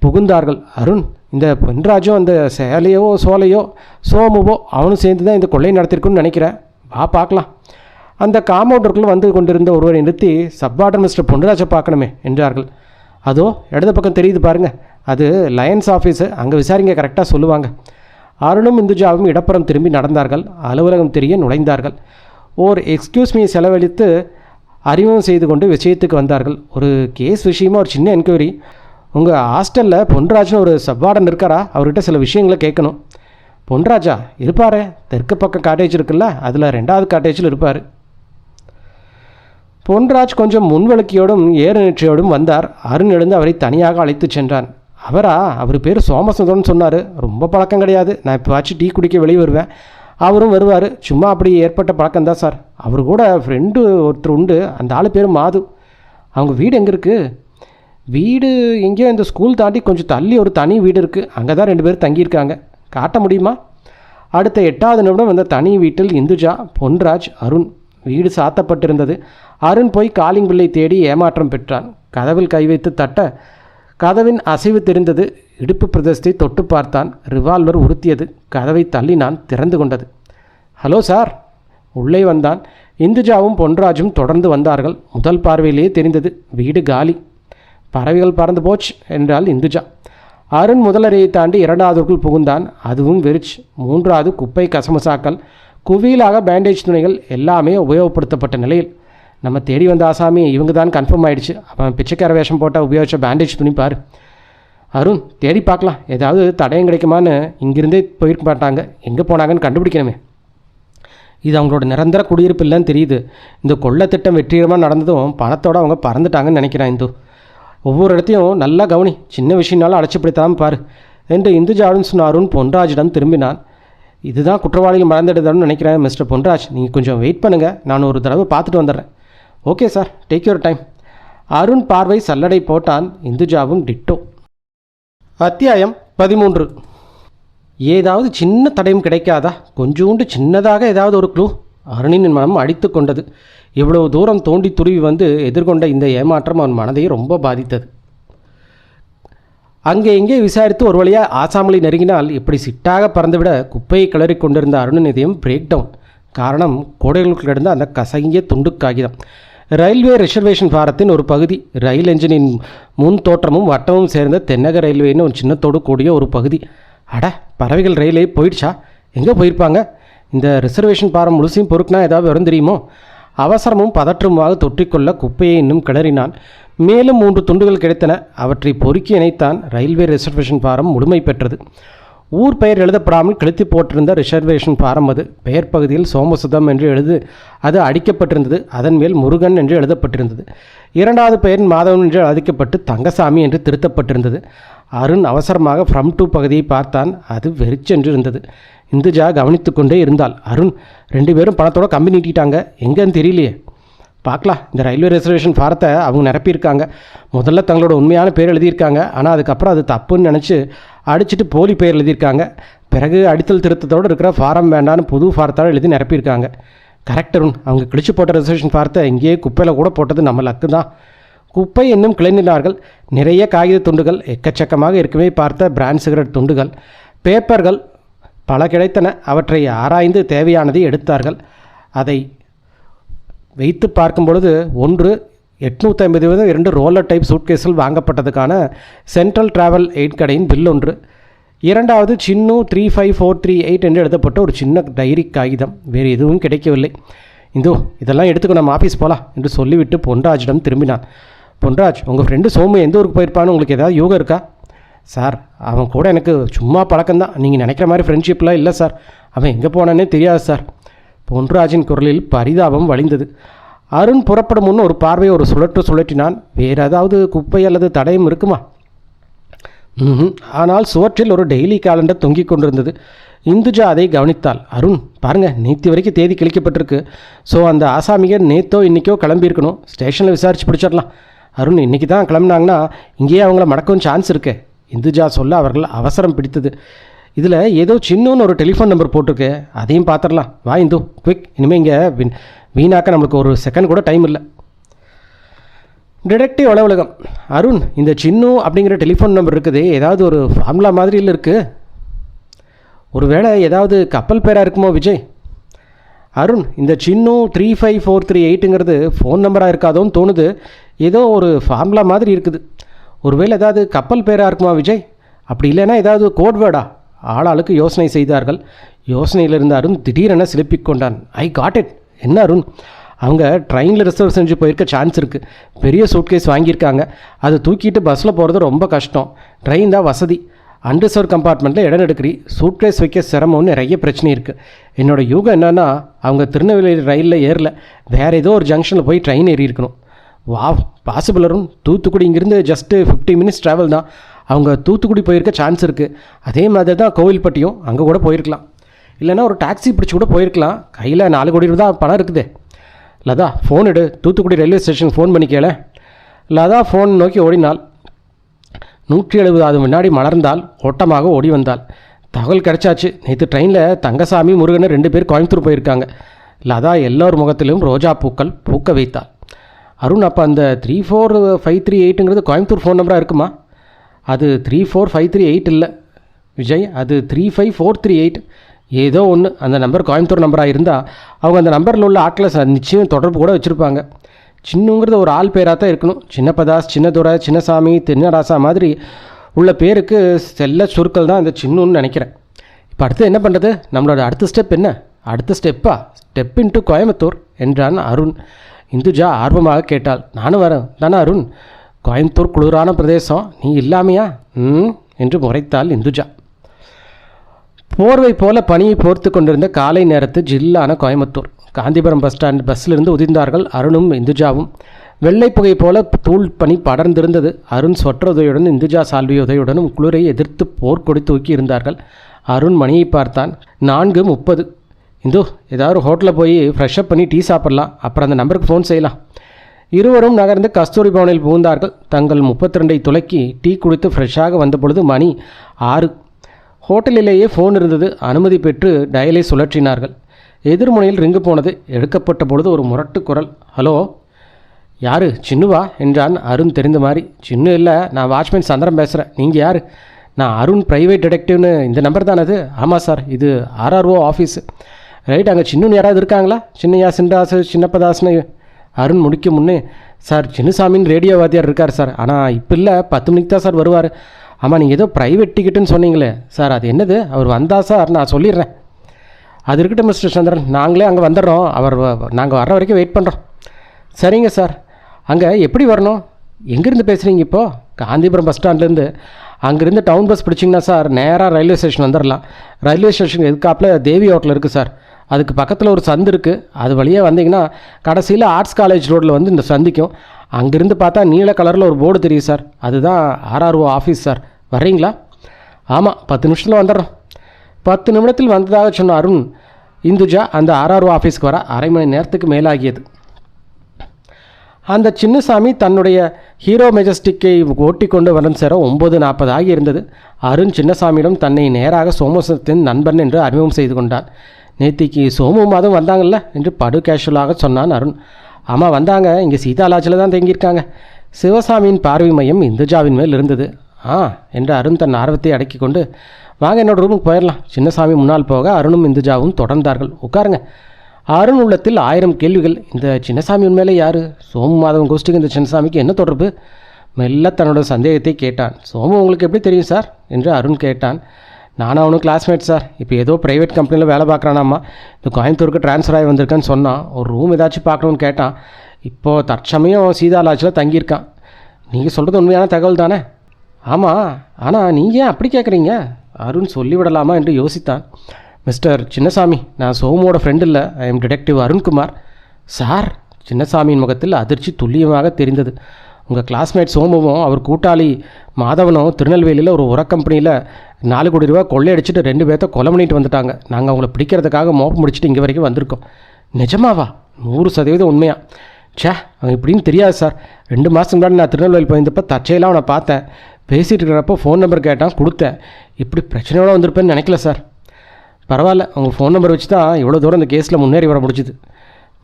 புகுந்தார்கள். அருண், இந்த பொன்ராஜும் அந்த சேலையோ சோலையோ சோமுவோ அவனும் சேர்ந்து தான் இந்த கொள்ளை நடத்திருக்குன்னு நினைக்கிறேன். வா பார்க்கலாம். அந்த காம்பவுண்டருக்குள் வந்து கொண்டிருந்த ஒருவரை நிறுத்தி, சப்பார்டன் மிஸ்டர் பொன்ராஜை பார்க்கணுமே என்றார்கள். அதோ இடது பக்கம் தெரியுது பாருங்க, அது லயன்ஸ் ஆஃபீஸு, அங்கே விசாரிங்க, கரெக்டாக சொல்லுவாங்க. அருணும் இந்துஜாவும் இடப்புறம் திரும்பி நடந்தார்கள். அலுவலகம் தெரிய நுழைந்தார்கள். ஓர் எக்ஸ்கியூஸ் மீ செலவழித்து அறிமுகம் செய்து கொண்டு விஷயத்துக்கு வந்தார்கள். ஒரு கேஸ் விஷயமா ஒரு சின்ன என்கொயரி. உங்கள் ஹாஸ்டலில் பொன்ராஜ்னு ஒரு சப்பார்டன் இருக்காரா? அவர்கிட்ட சில விஷயங்களை கேட்கணும். பொன்ராஜா இருப்பாரே, தெற்கு பக்கம் காட்டேஜ் இருக்குல்ல, அதில் 2வது காட்டேஜில் இருப்பார். பொன்ராஜ் கொஞ்சம் முன்வழுக்கியோடும் ஏறுநிற்றையோடும் வந்தார். அருண் எழுந்து அவரை தனியாக அழைத்து சென்றான். அவரா? அவர் பேர் சோமசுந்தரம்னு சொன்னார். ரொம்ப பழக்கம் கிடையாது. நான் இப்போ ஆச்சு டீ குடிக்க வெளியே வருவேன், அவரும் வருவார். சும்மா அப்படி ஏற்பட்ட பழக்கம்தான் சார். அவர் கூட ஃப்ரெண்டு ஒருத்தர் உண்டு, அந்த ஆள் பேர் மாது. அவங்க வீடு எங்கே இருக்குது? வீடு எங்கேயோ இந்த ஸ்கூல் தாண்டி கொஞ்சம் தள்ளி ஒரு தனி வீடு இருக்குது. அங்கே தான் 2 பேர் தங்கியிருக்காங்க. காட்ட முடியுமா? அடுத்த 8வது நிமிடம் அந்த தனி வீட்டில் இந்துஜா, பொன்ராஜ், அருண். வீடு சாத்தப்பட்டிருந்தது. அருண் போய் காலிங் பில்லை தேடி ஏமாற்றம் பெற்றான். கதவில் கை வைத்து தட்ட கதவின் அசைவு தெரிந்தது. இடுப்பு பிரதேசத்தை தொட்டு பார்த்தான். ரிவால்வர் உறுத்தியது. கதவை தள்ளினான். திறந்து கொண்டது. Hello sir. உள்ளே வந்தான். இந்துஜாவும் பொன்ராஜும் தொடர்ந்து வந்தார்கள். முதல் பார்வையிலேயே தெரிந்தது, வீடு காலி. பறவைகள் பறந்து போச்சு என்றாள் இந்துஜா. அருண் முதலறையை தாண்டி 2வதுக்குள் புகுந்தான். அதுவும் வெறிச்சு. 3வது குப்பை கசமசாக்கள், குவியலாக பேண்டேஜ் துணிகள், எல்லாமே உபயோகப்படுத்தப்பட்ட நிலையில். நம்ம தேடி வந்த ஆசாமி இவங்க தான் கன்ஃபார்ம் ஆகிடுச்சு. அவன் பிச்சைக்கார வேஷம் போட்டால் உபயோகித்த பேண்டேஜ் துணி பாரு. அருண், தேடி பார்க்கலாம், ஏதாவது தடயம் கிடைக்குமான்னு. இங்கிருந்தே போயிருக்க மாட்டாங்க, எங்கே போனாங்கன்னு கண்டுபிடிக்கணுமே. இது அவங்களோட நிரந்தர குடியிருப்பு இல்லைன்னு தெரியுது. இந்த கொள்ளை திட்டம் வெற்றிகரமாக நடந்ததும் பணத்தோடு அவங்க பறந்துட்டாங்கன்னு நினைக்கிறேன். இந்து, ஒவ்வொரு இடத்தையும் நல்லா கவனி, சின்ன விஷயம்னாலும் அழைச்சிப்படுத்தாமல் பாரு என்று இந்துஜாவுடன் சொன்ன அருண் பொன்ராஜிடம் திரும்பினான். இதுதான் குற்றவாளிகள் மறந்துடுதான்னு நினைக்கிறேன் மிஸ்டர் பொன்ராஜ். நீங்கள் கொஞ்சம் வெயிட் பண்ணுங்கள், நான் ஒரு தடவை பார்த்துட்டு வந்துடுறேன். Okay sir, take your time. Arun பார்வை சல்லடை போட்டான். இந்துஜாவும் டிட்டோ. அத்தியாயம் 13. ஏதாவது சின்ன தடயம் கிடைக்காதா? கொஞ்சோண்டு சின்னதாக ஏதாவது ஒரு க்ளூ? அருணின் மனம் அடித்து கொண்டது. இவ்வளவு தூரம் தோண்டி துருவி வந்து எதிர்கொண்ட இந்த ஏமாற்றம் அவன் மனதை ரொம்ப பாதித்தது. அங்கே எங்கே விசாரித்து ஒரு வழியாக ஆசாமலை நெருங்கினால் இப்படி சிட்டாக பறந்துவிட குப்பையை கிளறி கொண்டிருந்த அருணின் இதயம் பிரேக் டவுன். காரணம், கோடைகளுக்குள் கிடந்த அந்த கசங்கிய துண்டு காகிதம். ரயில்வே ரிசர்வேஷன் பாரத்தின் ஒரு பகுதி. ரயில் என்ஜினின் முன் தோற்றமும் வட்டமும் சேர்ந்த தென்னக ரயில்வேன்னு ஒரு சின்னத்தோடு கூடிய ஒரு பகுதி. அட, பறவைகள் ரயிலே போயிடுச்சா? எங்கே போயிருப்பாங்க? இந்த ரிசர்வேஷன் பாரம் முழுசையும் பொறுக்குனா ஏதாவது வரும் தெரியுமோ? அவசரமும் பதற்றமாக தொற்றிக்கொள்ள குப்பையை இன்னும் கிளறினான். மேலும் 3 துண்டுகள் கிடைத்தன. அவற்றை பொறுக்கி இணைத்தான். ரயில்வே ரிசர்வேஷன் பாரம் முழுமை பெற்றது. ஊர் பெயர் எழுதப்படாமல் கிழித்து போட்டிருந்த ரிசர்வேஷன் பாரம் அது. பெயர் பகுதியில் சோமசுதம் என்று அது அடிக்கப்பட்டிருந்தது. அதன் மேல் முருகன் என்று எழுதப்பட்டிருந்தது. 2வது பெயர் மாதவன் என்று அழைக்கப்பட்டு தங்கசாமி என்று திருத்தப்பட்டிருந்தது. அருண் அவசரமாக ஃப்ரம் டு பகுதியை பார்த்தான். அது வெறிச்சென்று இருந்தது. இந்துஜா கவனித்து கொண்டே இருந்தாள். அருண், 2 பேரும் பணத்தோட கம்பி நீட்டிட்டாங்க, எங்கன்னு தெரியலையே. பார்க்கலாம். இந்த ரயில்வே ரிசர்வேஷன் ஃபாரத்தை அவங்க நிரப்பியிருக்காங்க. முதல்ல தங்களோட உண்மையான பேர் எழுதியிருக்காங்க. ஆனால் அதுக்கப்புறம் அது தப்புன்னு நினச்சி அடிச்சுட்டு போலி பேர் எழுதியிருக்காங்க. பிறகு அடித்தல் திருத்தத்தோடு இருக்கிற ஃபாரம் வேண்டான்னு புது ஃபாரத்தால் எழுதி நிரப்பியிருக்காங்க. கரெக்டருன், அவங்க கிழிச்சு போட்ட ரிசர்வேஷன் ஃபாரத்தை எங்கேயே குப்பையில் கூட போட்டது நம்ம லக்கு தான். குப்பை இன்னும் கிளறினார்கள். நிறைய காகித துண்டுகள், எக்கச்சக்கமாக இருக்கவே பார்த்த பிராண்ட் சிகரெட் துண்டுகள், பேப்பர்கள் பல கிடைத்தன. அவற்றை ஆராய்ந்து தேவையானதை எடுத்தார்கள். அதை வைத்து பார்க்கும் பொழுது, ஒன்று 850 2 ரோலர் டைப் சூட்கேஸில் வாங்கப்பட்டதுக்கான சென்ட்ரல் டிராவல் எய்ட் கடையின் பில் ஒன்று. 2வது சின்னு 35438 என்று எழுதப்பட்ட ஒரு சின்ன டைரி காகிதம். வேறு எதுவும் கிடைக்கவில்லை. இதெல்லாம் எடுத்துக்கோ, நம்ம ஆஃபீஸ் போகலாம் என்று சொல்லிவிட்டு பொன்ராஜிடம் திரும்பினான். பொன்ராஜ், உங்கள் ஃப்ரெண்டு சோமு எந்த ஊருக்கு போயிருப்பான்னு உங்களுக்கு ஏதாவது யோகம் இருக்கா? சார், அவன் கூட எனக்கு சும்மா பழக்கம்தான். நீங்கள் நினைக்கிற மாதிரி ஃப்ரெண்ட்ஷிப்லாம் இல்லை சார். அவன் எங்கே போனானே தெரியாது சார். பொன்ராஜின் குரலில் பரிதாபம் வழிந்தது. அருண் புறப்படும் முன் ஒரு பார்வையை ஒரு சுழற்றினான். வேறு ஏதாவது குப்பை அல்லது தடயம் இருக்குமா? ஆனால் சுவற்றில் ஒரு டெய்லி காலண்டர் தொங்கிக் கொண்டிருந்தது. இந்துஜா அதை கவனித்தாள். அருண், பாருங்கள், நேற்று வரைக்கும் தேதி கிழிக்கப்பட்டிருக்கு. ஸோ அந்த ஆசாமிகள் நேற்றோ இன்றைக்கோ கிளம்பியிருக்கணும். ஸ்டேஷனில் விசாரித்து பிடிச்சிடலாம். அருண், இன்றைக்கி தான் கிளம்புனாங்கன்னா இங்கேயே அவங்கள மடக்கவும் சான்ஸ் இருக்கு. இந்துஜா சொல்ல அவர்கள் அவசரம் பிடித்தது. இதில் ஏதோ சின்னன்னு ஒரு டெலிஃபோன் நம்பர் போட்டிருக்கு, அதையும் பார்த்துடலாம். வா இந்து, குவிக். இனிமேல் இங்கே வீணாக்க நம்மளுக்கு ஒரு செகண்ட் கூட டைம் இல்லை. டிடெக்டிவ் அலுவலகம். அருண், இந்த சின்னு அப்படிங்கிற டெலிஃபோன் நம்பர் இருக்குது, ஏதாவது ஒரு ஃபார்முலா மாதிரியில் இருக்குது. ஒருவேளை ஏதாவது கப்பல் பேராக இருக்குமோ விஜய்? அருண், இந்த சின்னு 35438ங்கிறது ஃபோன் நம்பராக இருக்காதோன்னு தோணுது. ஏதோ ஒரு ஃபார்முலா மாதிரி இருக்குது. ஒருவேளை ஏதாவது கப்பல் பேராக இருக்குமா விஜய்? அப்படி இல்லைன்னா ஏதாவது கோட் வேர்டா? ஆளாளுக்கு யோசனை செய்தார்கள். யோசனையில் இருந்த அருண் திடீரென சிலிப்பிக் கொண்டான். I got it. என்ன அருண்? அவங்க ட்ரெயினில் ரிசர்வ் செஞ்சு போயிருக்க சான்ஸ் இருக்குது. பெரிய சூட்கேஸ் வாங்கியிருக்காங்க. அதை தூக்கிட்டு பஸ்ஸில் போகிறது ரொம்ப கஷ்டம். ட்ரெயின் தான் வசதி. அன்ரிசர்வ் கம்பார்ட்மெண்ட்டில் இடம் எடுக்கிறி. சூட்கேஸ் வைக்க சிரமம்னு நிறைய பிரச்சனை இருக்குது. என்னோடய யூகம் என்னென்னா, அவங்க திருநெல்வேலி ரயிலில் ஏறல, வேறு ஏதோ ஒரு ஜங்ஷனில் போய் ட்ரெயின் ஏறி இருக்கணும். Wow, possible Arun. தூத்துக்குடி இங்கேருந்து ஜஸ்ட்டு 50 மினிட்ஸ் ட்ராவல் தான். அவங்க தூத்துக்குடி போயிருக்க சான்ஸ் இருக்குது. அதே மாதிரி தான் கோவில்பட்டியும், அங்கே கூட போயிருக்கலாம். இல்லைன்னா ஒரு டாக்ஸி பிடிச்சி கூட போயிருக்கலாம். கையில் 4 கோடி தான் பணம் இருக்குது. லதா, ஃபோன் எடு, தூத்துக்குடி ரயில்வே ஸ்டேஷனுக்கு ஃபோன் பண்ணி கேள. லதா ஃபோன் நோக்கி ஓடினாள். 170வது முன்னாடி மலர்ந்தால் ஓட்டமாக ஓடி வந்தாள். தகவல் கிடைச்சாச்சு. நேற்று ட்ரெயினில் தங்கசாமி, முருகன் 2 பேர் கோயம்புத்தூர் போயிருக்காங்க. லதா எல்லோர் முகத்திலும் ரோஜா பூக்கள் பூக்க வைத்தாள். அருண், அப்போ அந்த 34538ங்கிறது கோயம்புத்தூர் ஃபோன் நம்பராக இருக்குமா? அது 34538 இல்லை விஜய், அது 35438. ஏதோ ஒன்று. அந்த நம்பர் கோயம்புத்தூர் நம்பராக இருந்தால் அவங்க அந்த நம்பரில் உள்ள ஆட்களை நிச்சயம் தொடர்பு கூட வச்சுருப்பாங்க. சின்னுங்கிறது ஒரு ஆள் பேராக தான் இருக்கணும். சின்னப்பதாஸ், சின்னதுரை, சின்னசாமி, தென்னராசா மாதிரி உள்ள பேருக்கு செல்ல சுருக்கள் தான் இந்த சின்னுன்னு நினைக்கிறேன். இப்போ அடுத்து என்ன பண்ணுறது? நம்மளோட அடுத்த ஸ்டெப் என்ன? அடுத்த ஸ்டெப் இன்ட்டு கோயம்புத்தூர் என்றான் அருண். இந்துஜா ஆர்வமாக கேட்டாள். நானும் வரேன் தானே அருண்? கோயம்புத்தூர் குளிரான பிரதேசம், நீ இல்லாமையா? என்று முறைத்தாள் இந்துஜா. போர்வை போல பனியை போர்த்து கொண்டிருந்த காலை நேரத்து ஜில்லான கோயம்புத்தூர். காந்திபுரம் பஸ் ஸ்டாண்ட் பஸ்ஸிலிருந்து உதிர்ந்தார்கள் அருணும் இந்துஜாவும். வெள்ளை புகை போல தூள் பனி படர்ந்திருந்தது. அருண் சொற்றதையுடன், இந்துஜா சால்வியுதையுடனும் குளிரை எதிர்த்து போர்க்கொடி தூக்கி இருந்தார்கள். அருண் மணியை பார்த்தான். 4:30. இந்து, ஏதாவது ஹோட்டலில் போய் ஃப்ரெஷ்அப் பண்ணி டீ சாப்பிட்லாம், அப்புறம் அந்த நம்பருக்கு ஃபோன் செய்யலாம். இருவரும் நகர்ந்து கஸ்தூரி பவனில் புகுந்தார்கள். தங்கள் 32ஐ துலக்கி டீ குடித்து ஃப்ரெஷ்ஷாக வந்த பொழுது மணி 6. ஹோட்டலிலேயே ஃபோன் இருந்தது. அனுமதி பெற்று டயலை சுழற்றினார்கள். எதிர்முனையில் ரிங்கு போனது. எடுக்கப்பட்ட பொழுது ஒரு முரட்டு குரல். ஹலோ, யார்? சின்னுவா என்றான் அருண் தெரிந்த மாதிரி. சின்னு இல்லை, நான் வாட்ச்மேன் சந்திரன் பேசுகிறேன். நீங்கள் யார்? நான் அருண், ப்ரைவேட் டிடெக்டிவ்னு. இந்த நம்பர் தானே அது? ஆமாம் சார், இது RRO ஆஃபீஸு. ரைட், அங்கே சின்னுன்னு யாராவது இருக்காங்களா? சின்னையா, சின்ராசு, சின்னப்பதாஸ்னு. அருண் முடிக்க முன்னே, சார் சின்னசாமின்னு ரேடியோ வாத்தியார் இருக்கார் சார், ஆனால் இப்போ இல்லை, 10 மணிக்கு தான் சார் வருவார். ஆமாம், நீங்கள் ஏதோ ப்ரைவேட் டிக்கெட்டுன்னு சொன்னீங்களே சார், அது என்னது? அவர் வந்தா சார், நான் சொல்லிடுறேன். அது இருக்கட்டும் மிஸ்டர் சந்திரன், நாங்களே அங்கே வந்துடுறோம். நாங்கள் வர்ற வரைக்கும் வெயிட் பண்ணுறோம். சரிங்க சார். அங்கே எப்படி வரணும்? எங்கேருந்து பேசுகிறீங்க இப்போது? காந்திபுரம் பஸ் ஸ்டாண்ட்லேருந்து. அங்கேருந்து டவுன் பஸ் பிடிச்சிங்கன்னா சார் நேராக ரயில்வே ஸ்டேஷன் வந்துடலாம். ரயில்வே ஸ்டேஷன் எதுக்காப்பில் தேவி ஹோட்டல் இருக்குது சார். அதுக்கு பக்கத்தில் ஒரு சந்து இருக்குது. அது வழியாக வந்தீங்கன்னா கடைசியில் ஆர்ட்ஸ் காலேஜ் ரோட்டில் வந்து இந்த சந்திக்கும். அங்கேருந்து பார்த்தா நீல கலரில் ஒரு போர்டு தெரியும் சார், அதுதான் RRO ஆஃபீஸ் சார். வர்றீங்களா? ஆமாம், 10 நிமிஷத்தில் வந்துடுறோம். 10 நிமிடத்தில் வந்ததாக சொன்ன அருண் இந்துஜா அந்த RRO ஆஃபீஸ்க்கு வர அரை மணி நேரத்துக்கு மேலாகியது. அந்த சின்னசாமி தன்னுடைய ஹீரோ மெஜஸ்டிக்கை ஓட்டி கொண்டு வரும் சேர 9:40 ஆகி இருந்தது. அருண் சின்னசாமியிடம் தன்னை நேராக சோமசத்தின் நண்பன் என்று அறிமுகம் செய்து கொண்டான். நேத்திக்கு சோமு மாதம் வந்தாங்கல்ல என்று படு கேஷுவலாக சொன்னான் அருண். ஆமாம் வந்தாங்க, இங்கே சீதா லாட்ஜில் தான் தங்கியிருக்காங்க. சிவசாமியின் பார்வை மையம் இந்துஜாவின் மேல் இருந்தது. என்று அருண் தன் ஆர்வத்தை அடக்கி கொண்டு, வாங்க என்னோட ரூமுக்கு போயிடலாம். சின்னசாமி முன்னால் போக அருணும் இந்துஜாவும் தொடர்ந்தார்கள். உட்காருங்க. அருண் உள்ளத்தில் 1000 கேள்விகள். இந்த சின்னசாமி உண்மையிலே யார்? சோமு மாதவன் கோஷ்டிக்கு இந்த சின்னசாமிக்கு என்ன தொடர்பு? மெல்ல தன்னோட சந்தேகத்தை கேட்டான். சோமு உங்களுக்கு எப்படி தெரியும் சார் என்று அருண் கேட்டான். நானும் அவனும் கிளாஸ்மேட் சார். இப்போ ஏதோ ப்ரைவேட் கம்பெனியில் வேலை பார்க்குறானாம்மா. இந்த கோயம்புத்தூருக்கு ட்ரான்ஸ்ஃபர் ஆகி வந்திருக்கான்னு சொன்னான். ஒரு ரூம் ஏதாச்சும் பார்க்கணுன்னு கேட்டான். இப்போது தற்சமயம் சீதா லாட்ஜில் தங்கியிருக்கான். நீங்கள் சொல்கிறது உண்மையான தகவல் தானே? ஆமாம், ஆனால் நீங்கள் ஏன் அப்படி கேட்குறீங்க? அருண் சொல்லிவிடலாமா என்று யோசித்தான். மிஸ்டர் சின்னசாமி, நான் சோமுவோட ஃப்ரெண்ட் இல்லை, I am detective Arunkumar. Sir? சின்னசாமியின் முகத்தில் அதிர்ச்சி துல்லியமாக தெரிந்தது. உங்கள் கிளாஸ்மேட் சோமுவும் அவர் கூட்டாளி மாதவனும் திருநெல்வேலியில் ஒரு உர கம்பெனியில் 4 கோடி ரூபா கொள்ளையடிச்சிட்டு 2 பேர்த்த கொலை பண்ணிட்டு வந்துட்டாங்க. நாங்கள் அவங்கள பிடிக்கிறதுக்காக மோப்பம் முடிச்சுட்டு இங்கே வரைக்கும் வந்திருக்கோம். நிஜமாவா? 100% உண்மையா? அவன் இப்படின்னு தெரியாது சார். 2 மாதம் முன்னாடி நான் திருநெல்வேலி போயிருந்தப்போ தற்செயலாக அவனை பார்த்தேன். பேசிகிட்டு இருக்கிறப்போ ஃபோன் நம்பர் கேட்டான், கொடுத்தேன். இப்படி பிரச்சனையோடு வந்திருப்பேன்னு நினைக்கல சார். பரவாயில்ல, உங்கள் ஃபோன் நம்பர் வச்சு தான் இவ்வளோ தூரம் இந்த கேஸில் முன்னேறி வர முடிஞ்சுது.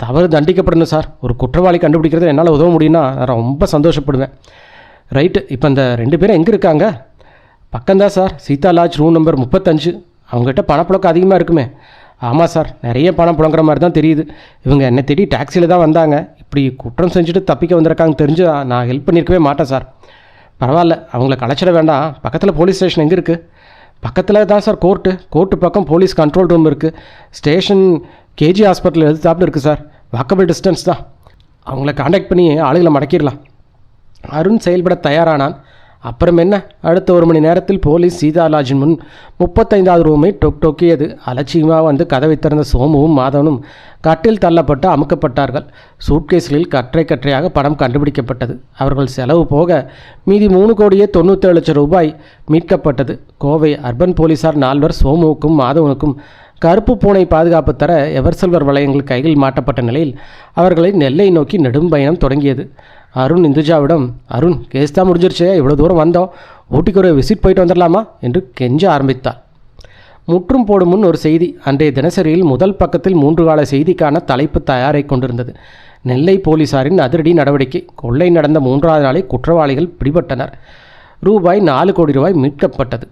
தவறு தண்டிக்கப்படணும் சார். ஒரு குற்றவாளி கண்டுபிடிக்கிறது என்னால் உதவ முடியும்னா நான் ரொம்ப சந்தோஷப்படுவேன். ரைட்டு, இப்போ இந்த 2 பேரும் எங்கே இருக்காங்க? பக்கம்தான் sir, Sita lodge room number 35. அவங்ககிட்ட பணப்புழக்கம் அதிகமாக இருக்குமே. ஆமாம் சார், நிறைய பணம் புழங்குற மாதிரி தான் தெரியுது. இவங்க என்னை தேடி டாக்ஸியில் தான் வந்தாங்க. இப்படி குற்றம் செஞ்சுட்டு தப்பிக்க வந்திருக்காங்க தெரிஞ்சு நான் ஹெல்ப் பண்ணியிருக்கவே மாட்டேன் சார். பரவாயில்ல, அவங்கள கலைச்சிட வேண்டாம். பக்கத்தில் போலீஸ் ஸ்டேஷன் எங்கே இருக்குது? பக்கத்தில் தான் சார் கோர்ட்டு பக்கம் போலீஸ் கண்ட்ரோல் ரூம் இருக்குது. ஸ்டேஷன் கேஜி ஹாஸ்பிட்டல் எதிர்த்தாப்புல இருக்குது சார். வாக்கபிள் டிஸ்டன்ஸ் தான். அவங்கள காண்டாக்ட் பண்ணி ஆளுகளை மடக்கிடலாம். அருண் செயல்பட தயாரானான். அப்புறம் என்ன, அடுத்த 1 மணி நேரத்தில் போலீஸ் சீதா லாட்ஜின் முன் 35வது ரூமை டொக்கியது. அலட்சியமாக வந்து கதவை திறந்த சோமுவும் மாதவனும் கட்டில் தள்ளப்பட்டு அமுக்கப்பட்டார்கள். சூட்கேஸ்களில் கற்றையாக பணம் கண்டுபிடிக்கப்பட்டது. அவர்கள் செலவு போக மீதி 3,97,00,000 ரூபாய் மீட்கப்பட்டது. கோவை அர்பன் போலீசார் 4 சோமுவுக்கும் மாதவனுக்கும் கருப்பு பூனை பாதுகாப்பு தர எவர்சில்வர் வளையங்கள் கையில் மாட்டப்பட்ட நிலையில் அவர்களை நெல்லை நோக்கி நெடும் பயணம் தொடங்கியது. அருண் இந்துஜாவிடம், அருண், கேஸ் தான் முடிஞ்சிருச்சே, இவ்வளோ தூரம் வந்தோம், ஊட்டிக்கு ஒரு விசிட் போயிட்டு வந்துடலாமா என்று கெஞ்ச ஆரம்பித்தார். முற்றும் போடும் முன் ஒரு செய்தி. அன்றைய தினசரியில் முதல் பக்கத்தில் 3 கால செய்திக்கான தலைப்பு தயாரை கொண்டிருந்தது. நெல்லை போலீசாரின் அதிரடி நடவடிக்கை. கொள்ளை நடந்த 3வது நாளே குற்றவாளிகள் பிடிபட்டனர். ரூபாய் 4 கோடி மீட்கப்பட்டது.